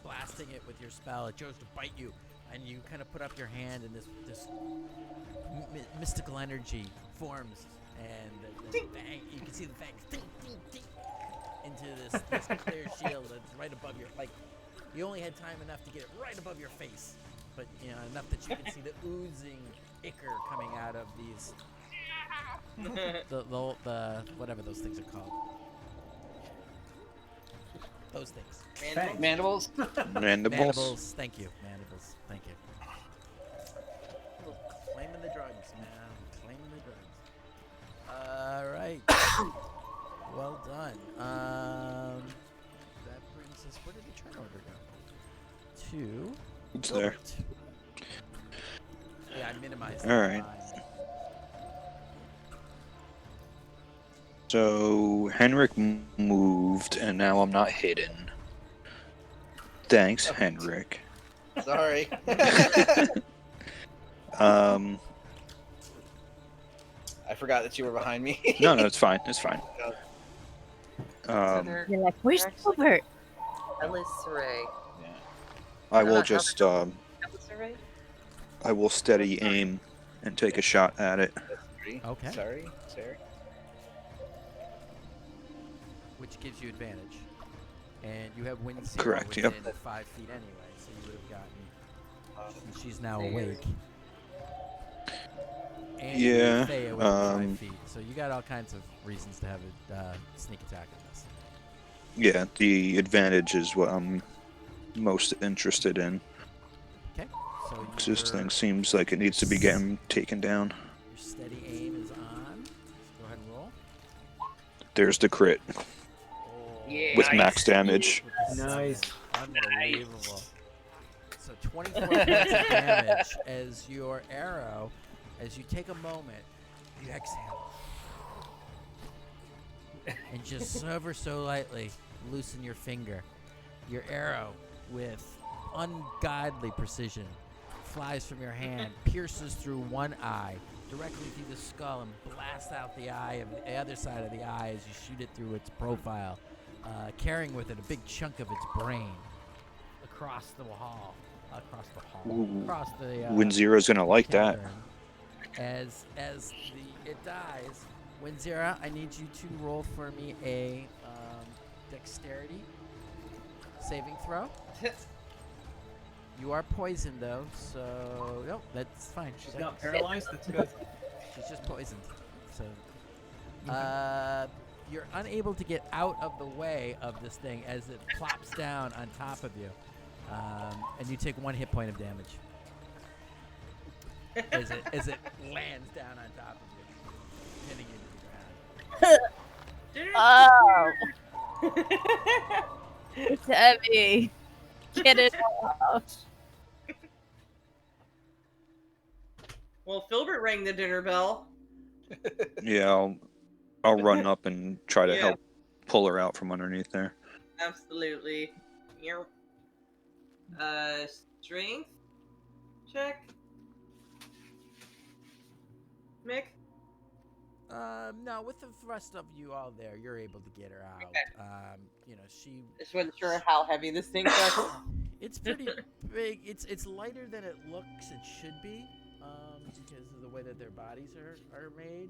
blasting it with your spell, it goes to bite you, and you kind of put up your hand, and this mystical energy forms, and the fang, you can see the fangs ding, ding, ding, into this clear shield that's right above your, like, you only had time enough to get it right above your face, but enough that you can see the oozing ichor coming out of these the whatever those things are called. Those things. Mandibles. Mandibles. Thank you. Mandibles. Thank you. Claiming the drugs, man. Claiming the drugs. All right. Well done. That brings us. Where did the turn order go? To. It's there. Yeah, I minimized. All right. So Henrik moved, and now I'm not hidden. Thanks, Henrik. Sorry. I forgot that you were behind me. No, it's fine. It's fine. You're like, where's Gilbert? Elisray. Yeah. I will just Elisray? I will steady aim and take a shot at it. Okay. Sorry. Which gives you advantage, and you have wind 0 Correct, within yep. 5 feet anyway, so you would have gotten. And she's now awake. And Yeah, Thea within 5 feet, so you got all kinds of reasons to have a sneak attack in this. Yeah, the advantage is what I'm most interested in. Okay, so 'Cause this thing seems like it needs to be getting taken down. your steady aim is on. So go ahead and roll. There's the crit Yeah. with max damage. Nice. Unbelievable. So 24 points of damage as your arrow, as you take a moment, you exhale. And just ever so lightly loosen your finger. Your arrow, with ungodly precision, flies from your hand, pierces through one eye, directly through the skull, and blasts out the eye of the other side of the eye as you shoot it through its profile, carrying with it a big chunk of its brain across the hall, Ooh. across the. Wind Zero's gonna like that. cavern. As it dies, Winzera, I need you to roll for me a dexterity saving throw. You are poisoned though, so no, that's fine. She's not paralyzed. That's good. She's just poisoned. So you're unable to get out of the way of this thing as it plops down on top of you, and you take 1 hit point of damage as it lands down on top of you, hitting you to the ground. Oh, it's heavy. Get it off. Well, Filbert rang the dinner bell. Yeah, I'll run up and try to Yeah. help pull her out from underneath there. Absolutely. Yep. Strength check. Mick? No, with the rest of you all there, you're able to get her out. Okay. She. Just wasn't sure how heavy this thing was. It's pretty big. It's lighter than it looks. It should be, because of the way that their bodies are made.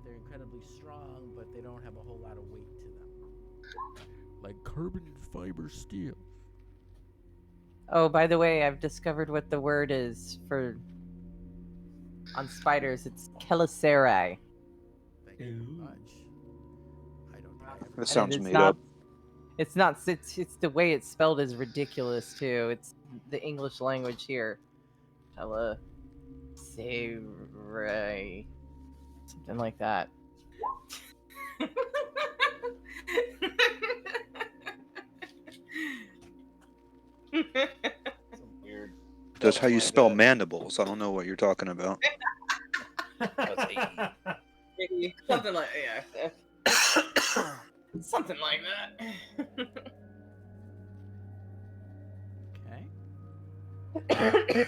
They're incredibly strong, but they don't have a whole lot of weight to them. Like carbon fiber steel. Oh, by the way, I've discovered what the word is for on spiders. It's chelicerae. Thank you very much. I don't think I ever. That sounds it's made not- up. It's not. It's the way it's spelled is ridiculous too. It's the English language here. Chelicerae. Something like that. Weird. That's how you spell mandibles. I don't know what you're talking about. Maybe something like something like that. Okay.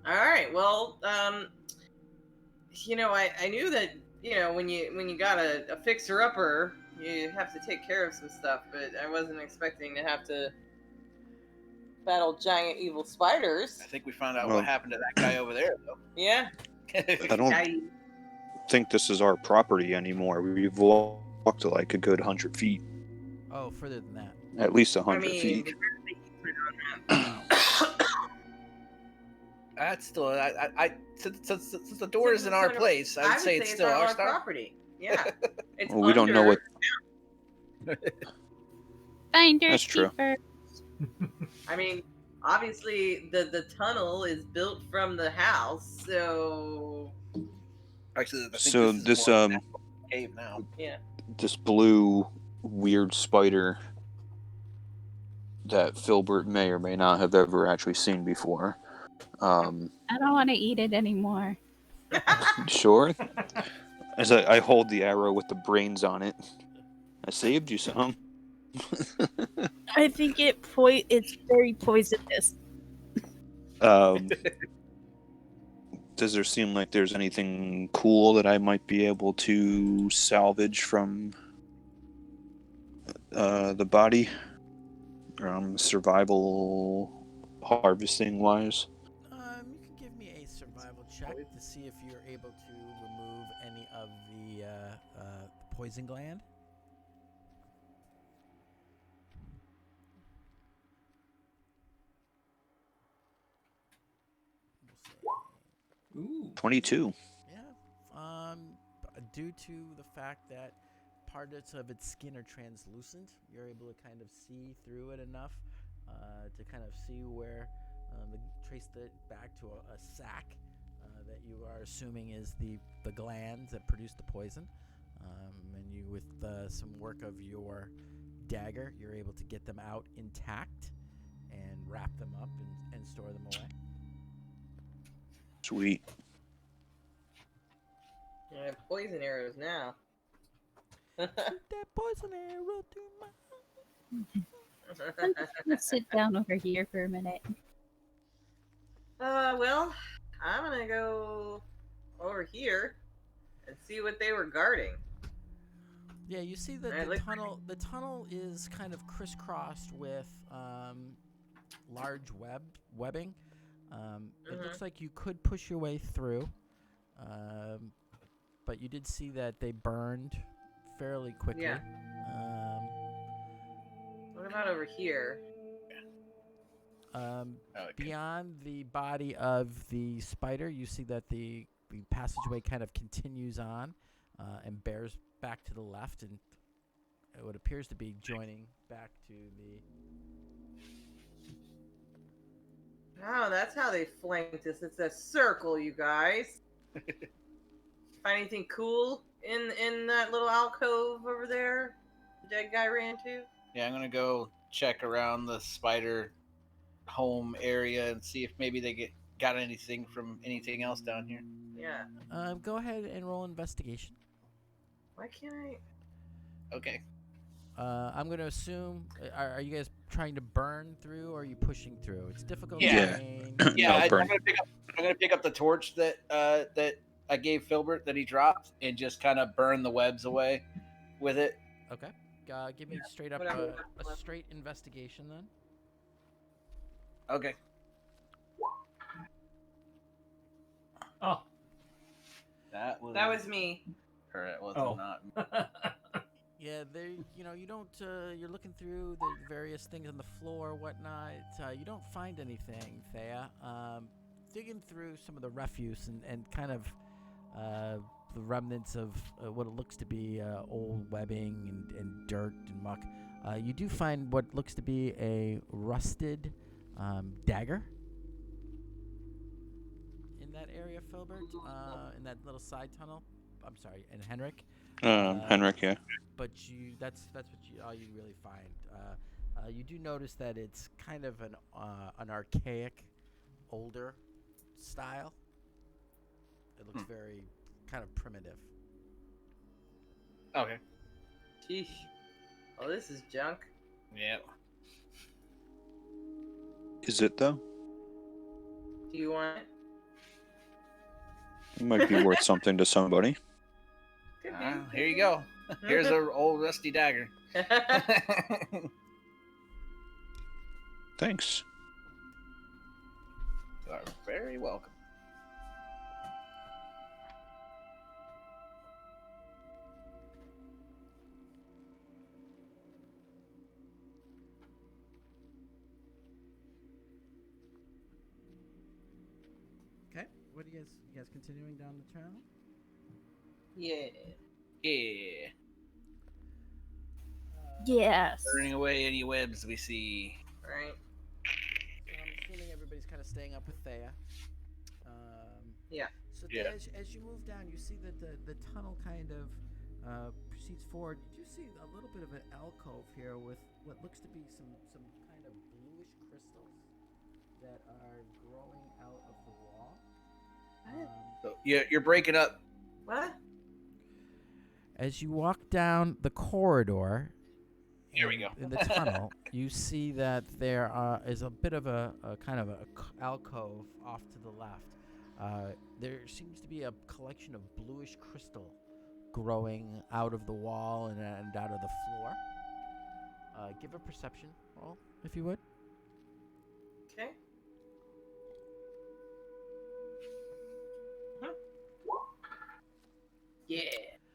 All right. Well, I knew that when you got a fixer upper, you have to take care of some stuff, but I wasn't expecting to have to battle giant evil spiders. I think we found out Well- what happened to that guy over there, Yeah. I don't think this is our property anymore. We've walked like a good 100 feet, Oh, further than that. at least I 100 mean, feet. That's still, since the door is in our place, I would say it's still on our our stuff. property. Yeah. It's Well, we don't know what. Finders That's true. keepers. I mean, obviously the tunnel is built from the house, so Actually, I think So this this is more of a cave now. yeah. this blue weird spider that Filbert may or may not have ever actually seen before. I don't want to eat it anymore. Sure. As I hold the arrow with the brains on it, I saved you some. I think it's very poisonous. Does there seem like there's anything cool that I might be able to salvage from the body? Survival, harvesting wise? You can give me a survival check to see if you're able to remove any of the poison gland. We'll say, Ooh. 22. yeah. Due to the fact that parts of its skin are translucent, you're able to kind of see through it enough to kind of see where trace it back to a sac that you are assuming is the glands that produce the poison. And you, with some work of your dagger, you're able to get them out intact and wrap them up and store them away. Sweet. I have poison arrows now. Shoot that poison arrow through my. Let's sit down over here for a minute. Well, I'm gonna go over here and see what they were guarding. Yeah, you see that Right, the look- tunnel. The tunnel is kind of crisscrossed with large webbing. It looks like you could push your way through, but you did see that they burned fairly quickly. Yeah. What about over here? Beyond the body of the spider, you see that the passageway kind of continues on and bears back to the left, and what appears to be joining back to the. Oh, that's how they flanked us. It's a circle, you guys. Find anything cool in that little alcove over there? The dead guy ran to? Yeah, I'm gonna go check around the spider home area and see if maybe they got anything from anything else down here. Yeah. Go ahead and roll investigation. Why can't I? Okay. I'm going to assume. Are you guys trying to burn through, or are you pushing through? It's difficult. Yeah. terrain. Yeah, I'll I'm burn. gonna pick up the torch that I gave Filbert that he dropped and just kind of burn the webs away with it. Okay. Give me straight up Whatever. a straight investigation then. Okay. Oh. That That was me. Or it was Oh. not. Yeah, you don't. You're looking through the various things on the floor, whatnot. You don't find anything, Thea. Digging through some of the refuse and kind of the remnants of what it looks to be old webbing and dirt and muck. You do find what looks to be a rusted dagger in that area, Filbert. In that little side tunnel. I'm sorry, and Henrik. Henrik, yeah. But that's all you really find. You do notice that it's kind of an archaic, older style. It looks very kind of primitive. Okay. Sheesh. Oh, this is junk. Yeah. Is it though? Do you want it? It might be worth something to somebody. Could be. Here you go. Here's an old rusty dagger. Thanks. You are very welcome. Okay. What are you guys continuing down the trail? Yeah. Yeah. Yes. Burning away any webs we see. Right. So I'm assuming everybody's kind of staying up with Thea. Yeah. So Yeah. Thea, as you move down, you see that the tunnel kind of proceeds forward. You do see a little bit of an alcove here with what looks to be some kind of bluish crystals that are growing out of the wall. So you're breaking up. What? As you walk down the corridor, Here we go. in the tunnel, you see that there is a bit of a kind of a alcove off to the left. There seems to be a collection of bluish crystal growing out of the wall and out of the floor. Give a perception roll, if you would. Okay. Yeah.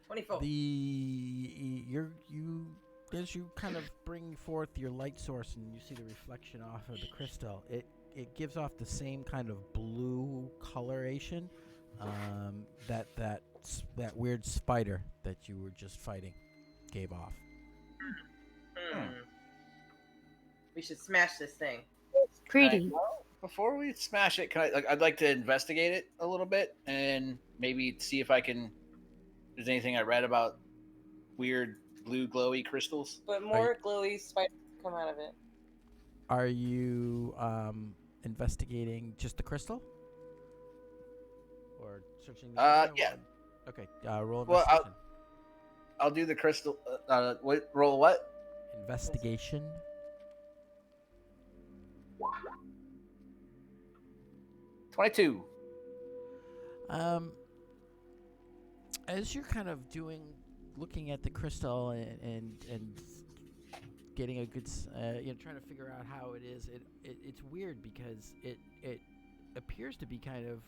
24. As you kind of bring forth your light source and you see the reflection off of the crystal, it gives off the same kind of blue coloration that weird spider that you were just fighting gave off. We should smash this thing. Pretty. Well, before we smash it, I'd like to investigate it a little bit and maybe see if there's anything I read about weird blue glowy crystals. But more glowy spiders come out of it. Are you investigating just the crystal? Or searching the area? Yeah. Okay, roll Well, investigation. I'll do the crystal. Roll what? Investigation. 22. As you're kind of looking at the crystal and getting a good, trying to figure out how it is, it's weird because it appears to be kind of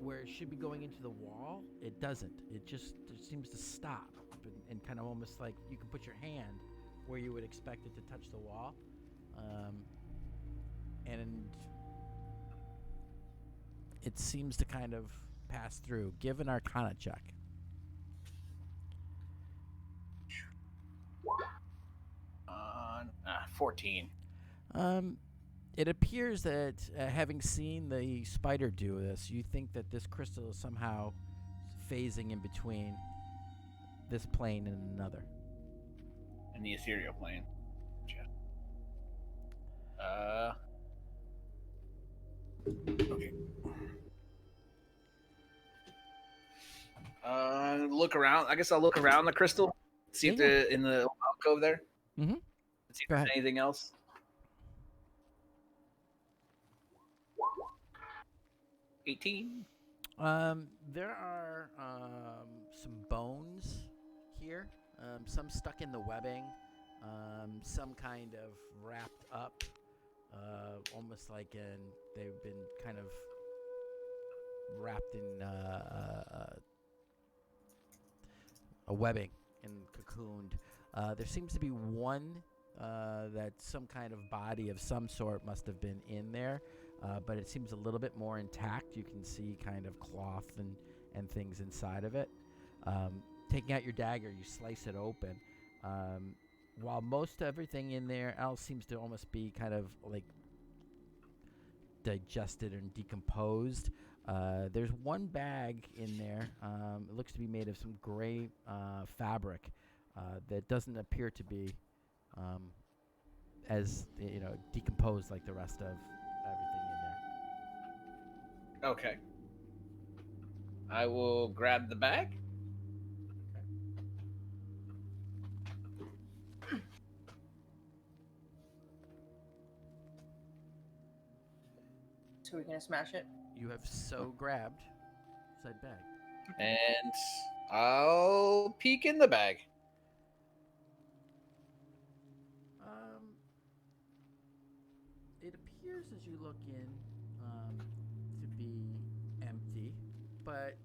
where it should be going into the wall. It doesn't. It seems to stop and kind of almost like you can put your hand where you would expect it to touch the wall, and it seems to kind of pass through. Give an Arcana check. 14. It appears that having seen the spider do this, you think that this crystal is somehow phasing in between this plane and another. In the ethereal plane. Okay. Look around. I guess I'll look around the crystal. See if they're in the alcove there. Mhm. See if Go there's ahead. anything else. 18. There are some bones here, some stuck in the webbing, some kind of wrapped up, almost like they've been kind of wrapped in a webbing and cocooned. There seems to be one that some kind of body of some sort must have been in there. But it seems a little bit more intact. You can see kind of cloth and things inside of it. Taking out your dagger, you slice it open. While most everything in there else seems to almost be kind of like digested and decomposed, there's one bag in there. It looks to be made of some gray fabric that doesn't appear to be as decomposed like the rest of everything in there. Okay. I will grab the bag. So we're gonna smash it. You have so grabbed. outside bag. And I'll peek in the bag. It appears as you look in to be empty, but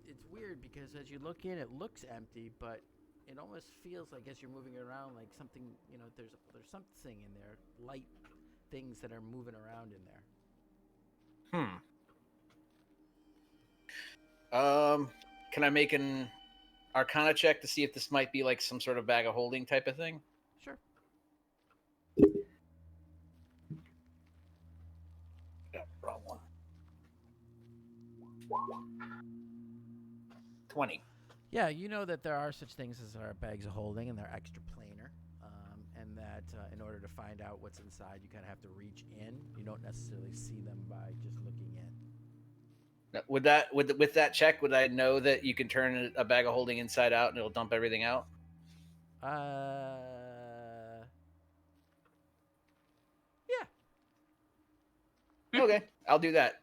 it's weird because as you look in, it looks empty, but it almost feels like as you're moving it around, like something, there's something in there, light things that are moving around in there. Can I make an Arcana check to see if this might be like some sort of bag of holding type of thing? Sure. Wrong one. 20. Yeah, you know that there are such things as our bags of holding, and they're extra planar, and that in order to find out what's inside, you kind of have to reach in. You don't necessarily see them by just looking in. Now, with that check, would I know that you can turn a bag of holding inside out and it'll dump everything out? Yeah. Okay, I'll do that.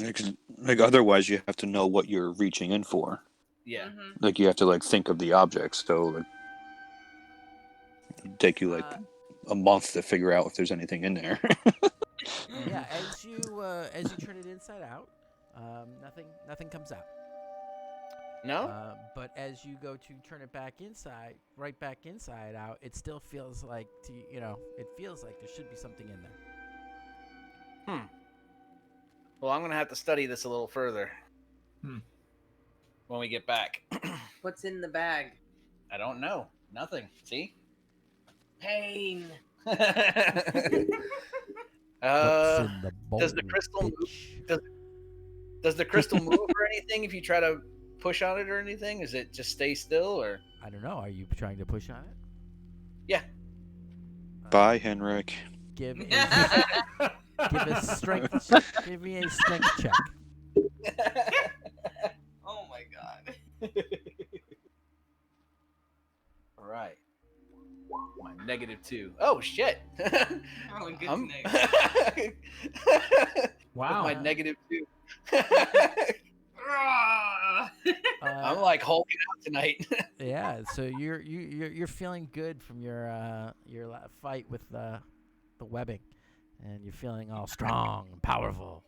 Okay. Like otherwise, you have to know what you're reaching in for. Yeah. Mhm. Like you have to like think of the objects. So like, it'd take you like a month to figure out if there's anything in there. Yeah, as you turn it inside out, nothing comes out. No? But as you go to turn it back inside out, it still feels like it feels like there should be something in there. Well, I'm gonna have to study this a little further when we get back. What's in the bag? I don't know. Nothing. See? Pain. What's in the bowl, Does the crystal move? bitch? Does the crystal move or anything if you try to push on it or anything? Does it just stay still or? I don't know. Are you trying to push on it? Yeah. Bye, Henrik. Give a strength. Give me a strength check. Oh my god. All right. My -2. Oh shit. Oh, good I'm night. Wow. my -2. Ah. I'm like hulking out tonight. Yeah. So you're feeling good from your fight with the webbing, and you're feeling all strong and powerful.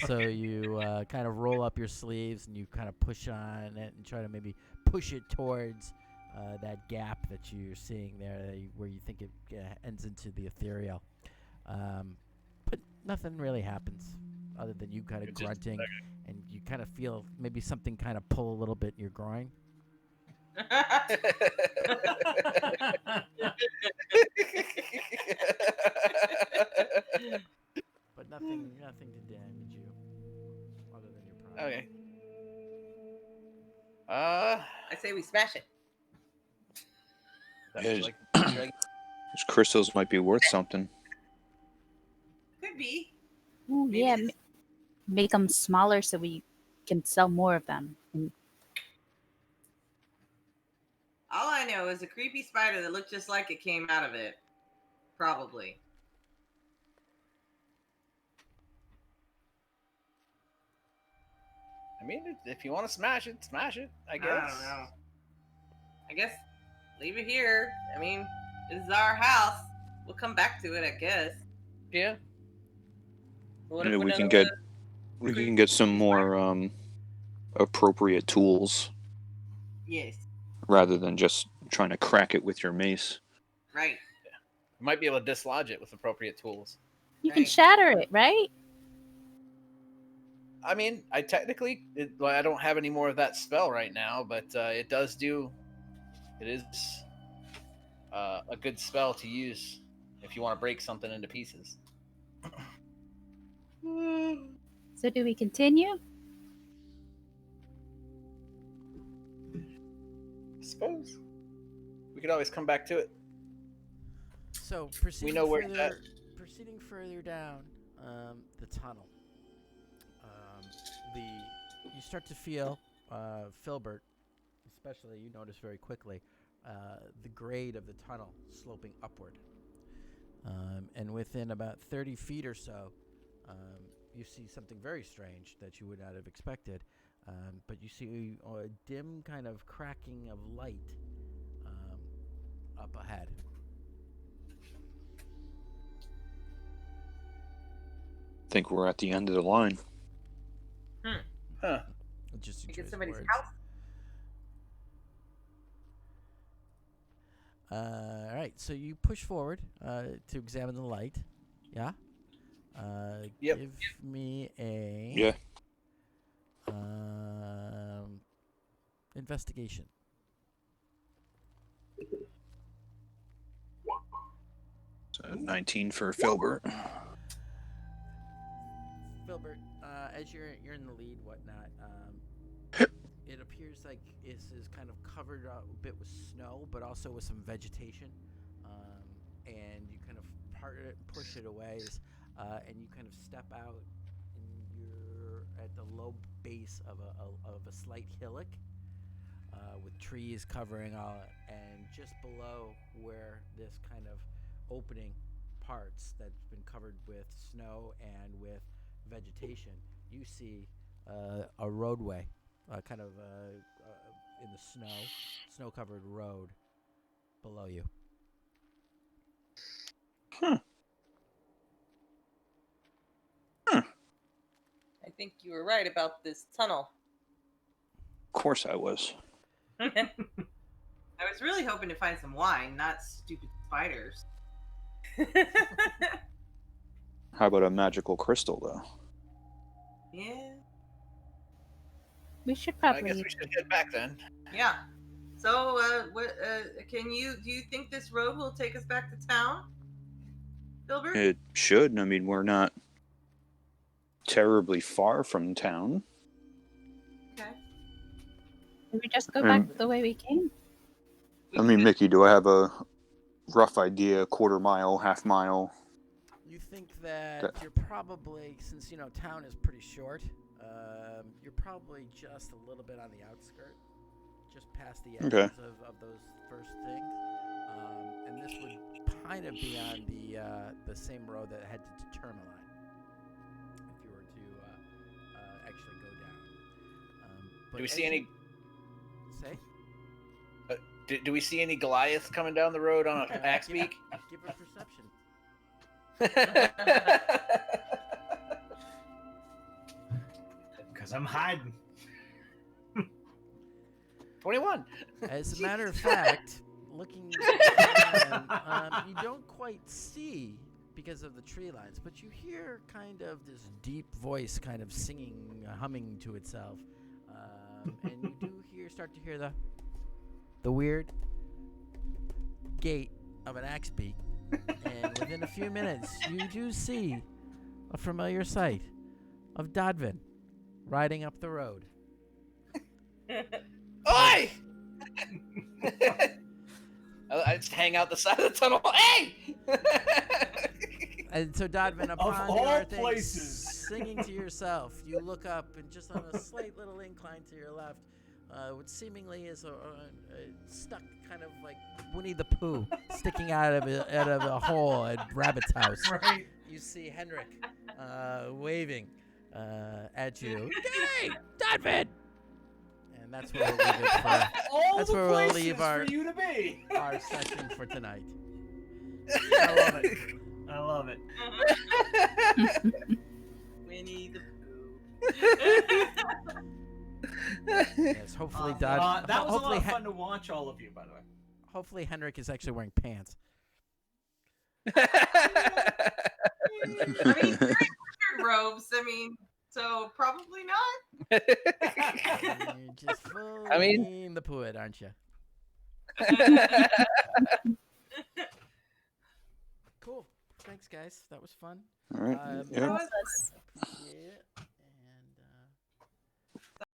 So you kind of roll up your sleeves and you kind of push on it and try to maybe push it towards that gap that you're seeing there, where you think it ends into the ethereal. But nothing really happens other than you kind of grunting, and you kind of feel maybe something kind of pull a little bit in your groin. But nothing to damage you, other than your pride. Okay. I say we smash it. That Yeah, was like, Those crystals might be worth something. Could be. Ooh, Maybe yeah, it's- make them smaller so we can sell more of them. And All I know is a creepy spider that looked just like it came out of it. Probably. I mean, if you want to smash it, I guess. I don't know. I guess leave it here. I mean, this is our house. We'll come back to it, I guess. Yeah. What Maybe if we none can of get the- we can get some more appropriate tools Yes. rather than just trying to crack it with your mace. Right. You might be able to dislodge it with appropriate tools. you can Right. shatter it, right? I mean, I don't have any more of that spell right now, but it does do. It is a good spell to use if you want to break something into pieces. So do we continue? I suppose we could always come back to it. So proceeding know where it's at. proceeding further down the tunnel, you start to feel Filbert, especially you notice very quickly the grade of the tunnel sloping upward, and within about 30 feet or so, you see something very strange that you would not have expected. But you see a dim kind of cracking of light up ahead. Think we're at the end of the line. Huh. Just Think enjoy it's his somebody's words. house. All right, so you push forward to examine the light. Yeah. Yep. Give me a Yeah. investigation. So 19 for Filbert. Filbert, as you're in the lead, whatnot, it appears like this is kind of covered a bit with snow, but also with some vegetation, and you kind of part it, push it away, and you kind of step out, and you're at the low base of a slight hillock, with trees covering all, and just below where this kind of opening parts that's been covered with snow and with vegetation, you see a roadway, kind of in the snow-covered road below you. I think you were right about this tunnel. Of course I was. I was really hoping to find some wine, not stupid spiders. How about a magical crystal, though? Yeah. We should I probably. guess we should head back then. Yeah. So, do you think this road will take us back to town, Filbert? It should. I mean, we're not terribly far from town. Okay. Maybe just go back the way we came. I mean, Mickey, do I have a rough idea? Quarter mile, half mile? You think that you're probably, since town is pretty short, you're probably just a little bit on the outskirt, just past the edges of those first things, and this would kind of be on the same road that heads to Tourmaline, if you were to actually go down. But Do we see any? Say? Do we see any Goliaths coming down the road on an axe beak? Give a perception. Because I'm hiding. 21. As a matter of fact, looking around, you don't quite see because of the tree lines, but you hear kind of this deep voice kind of singing, humming to itself, and you do start to hear the weird gait of an axe beak, and within a few minutes, you do see a familiar sight of Dodvin riding up the road. Oi! I just hang out the side of the tunnel. Hey! And so, Dodvin, upon all your thing, places. singing to yourself, you look up, and just on a slight little incline to your left, what seemingly is a stuck kind of like Winnie the Pooh sticking out of a hole at Rabbit's house. Right. You see Henrik waving at you. Hey, Dodvin! And that's where we'll leave it for. All That's the where we'll places leave our- for you to be. Our session for tonight. I love it. I love it. Winnie the Pooh. Yes, hopefully Dodvin. That was a lot hopefully of fun to watch all of you, by the way. Hopefully Henrik is actually wearing pants. I mean, you're in robes. I mean, so probably not. You're just fooling the poet, aren't you? Cool. Thanks, guys. That was fun. All right. Um, Yeah. That was- Yeah.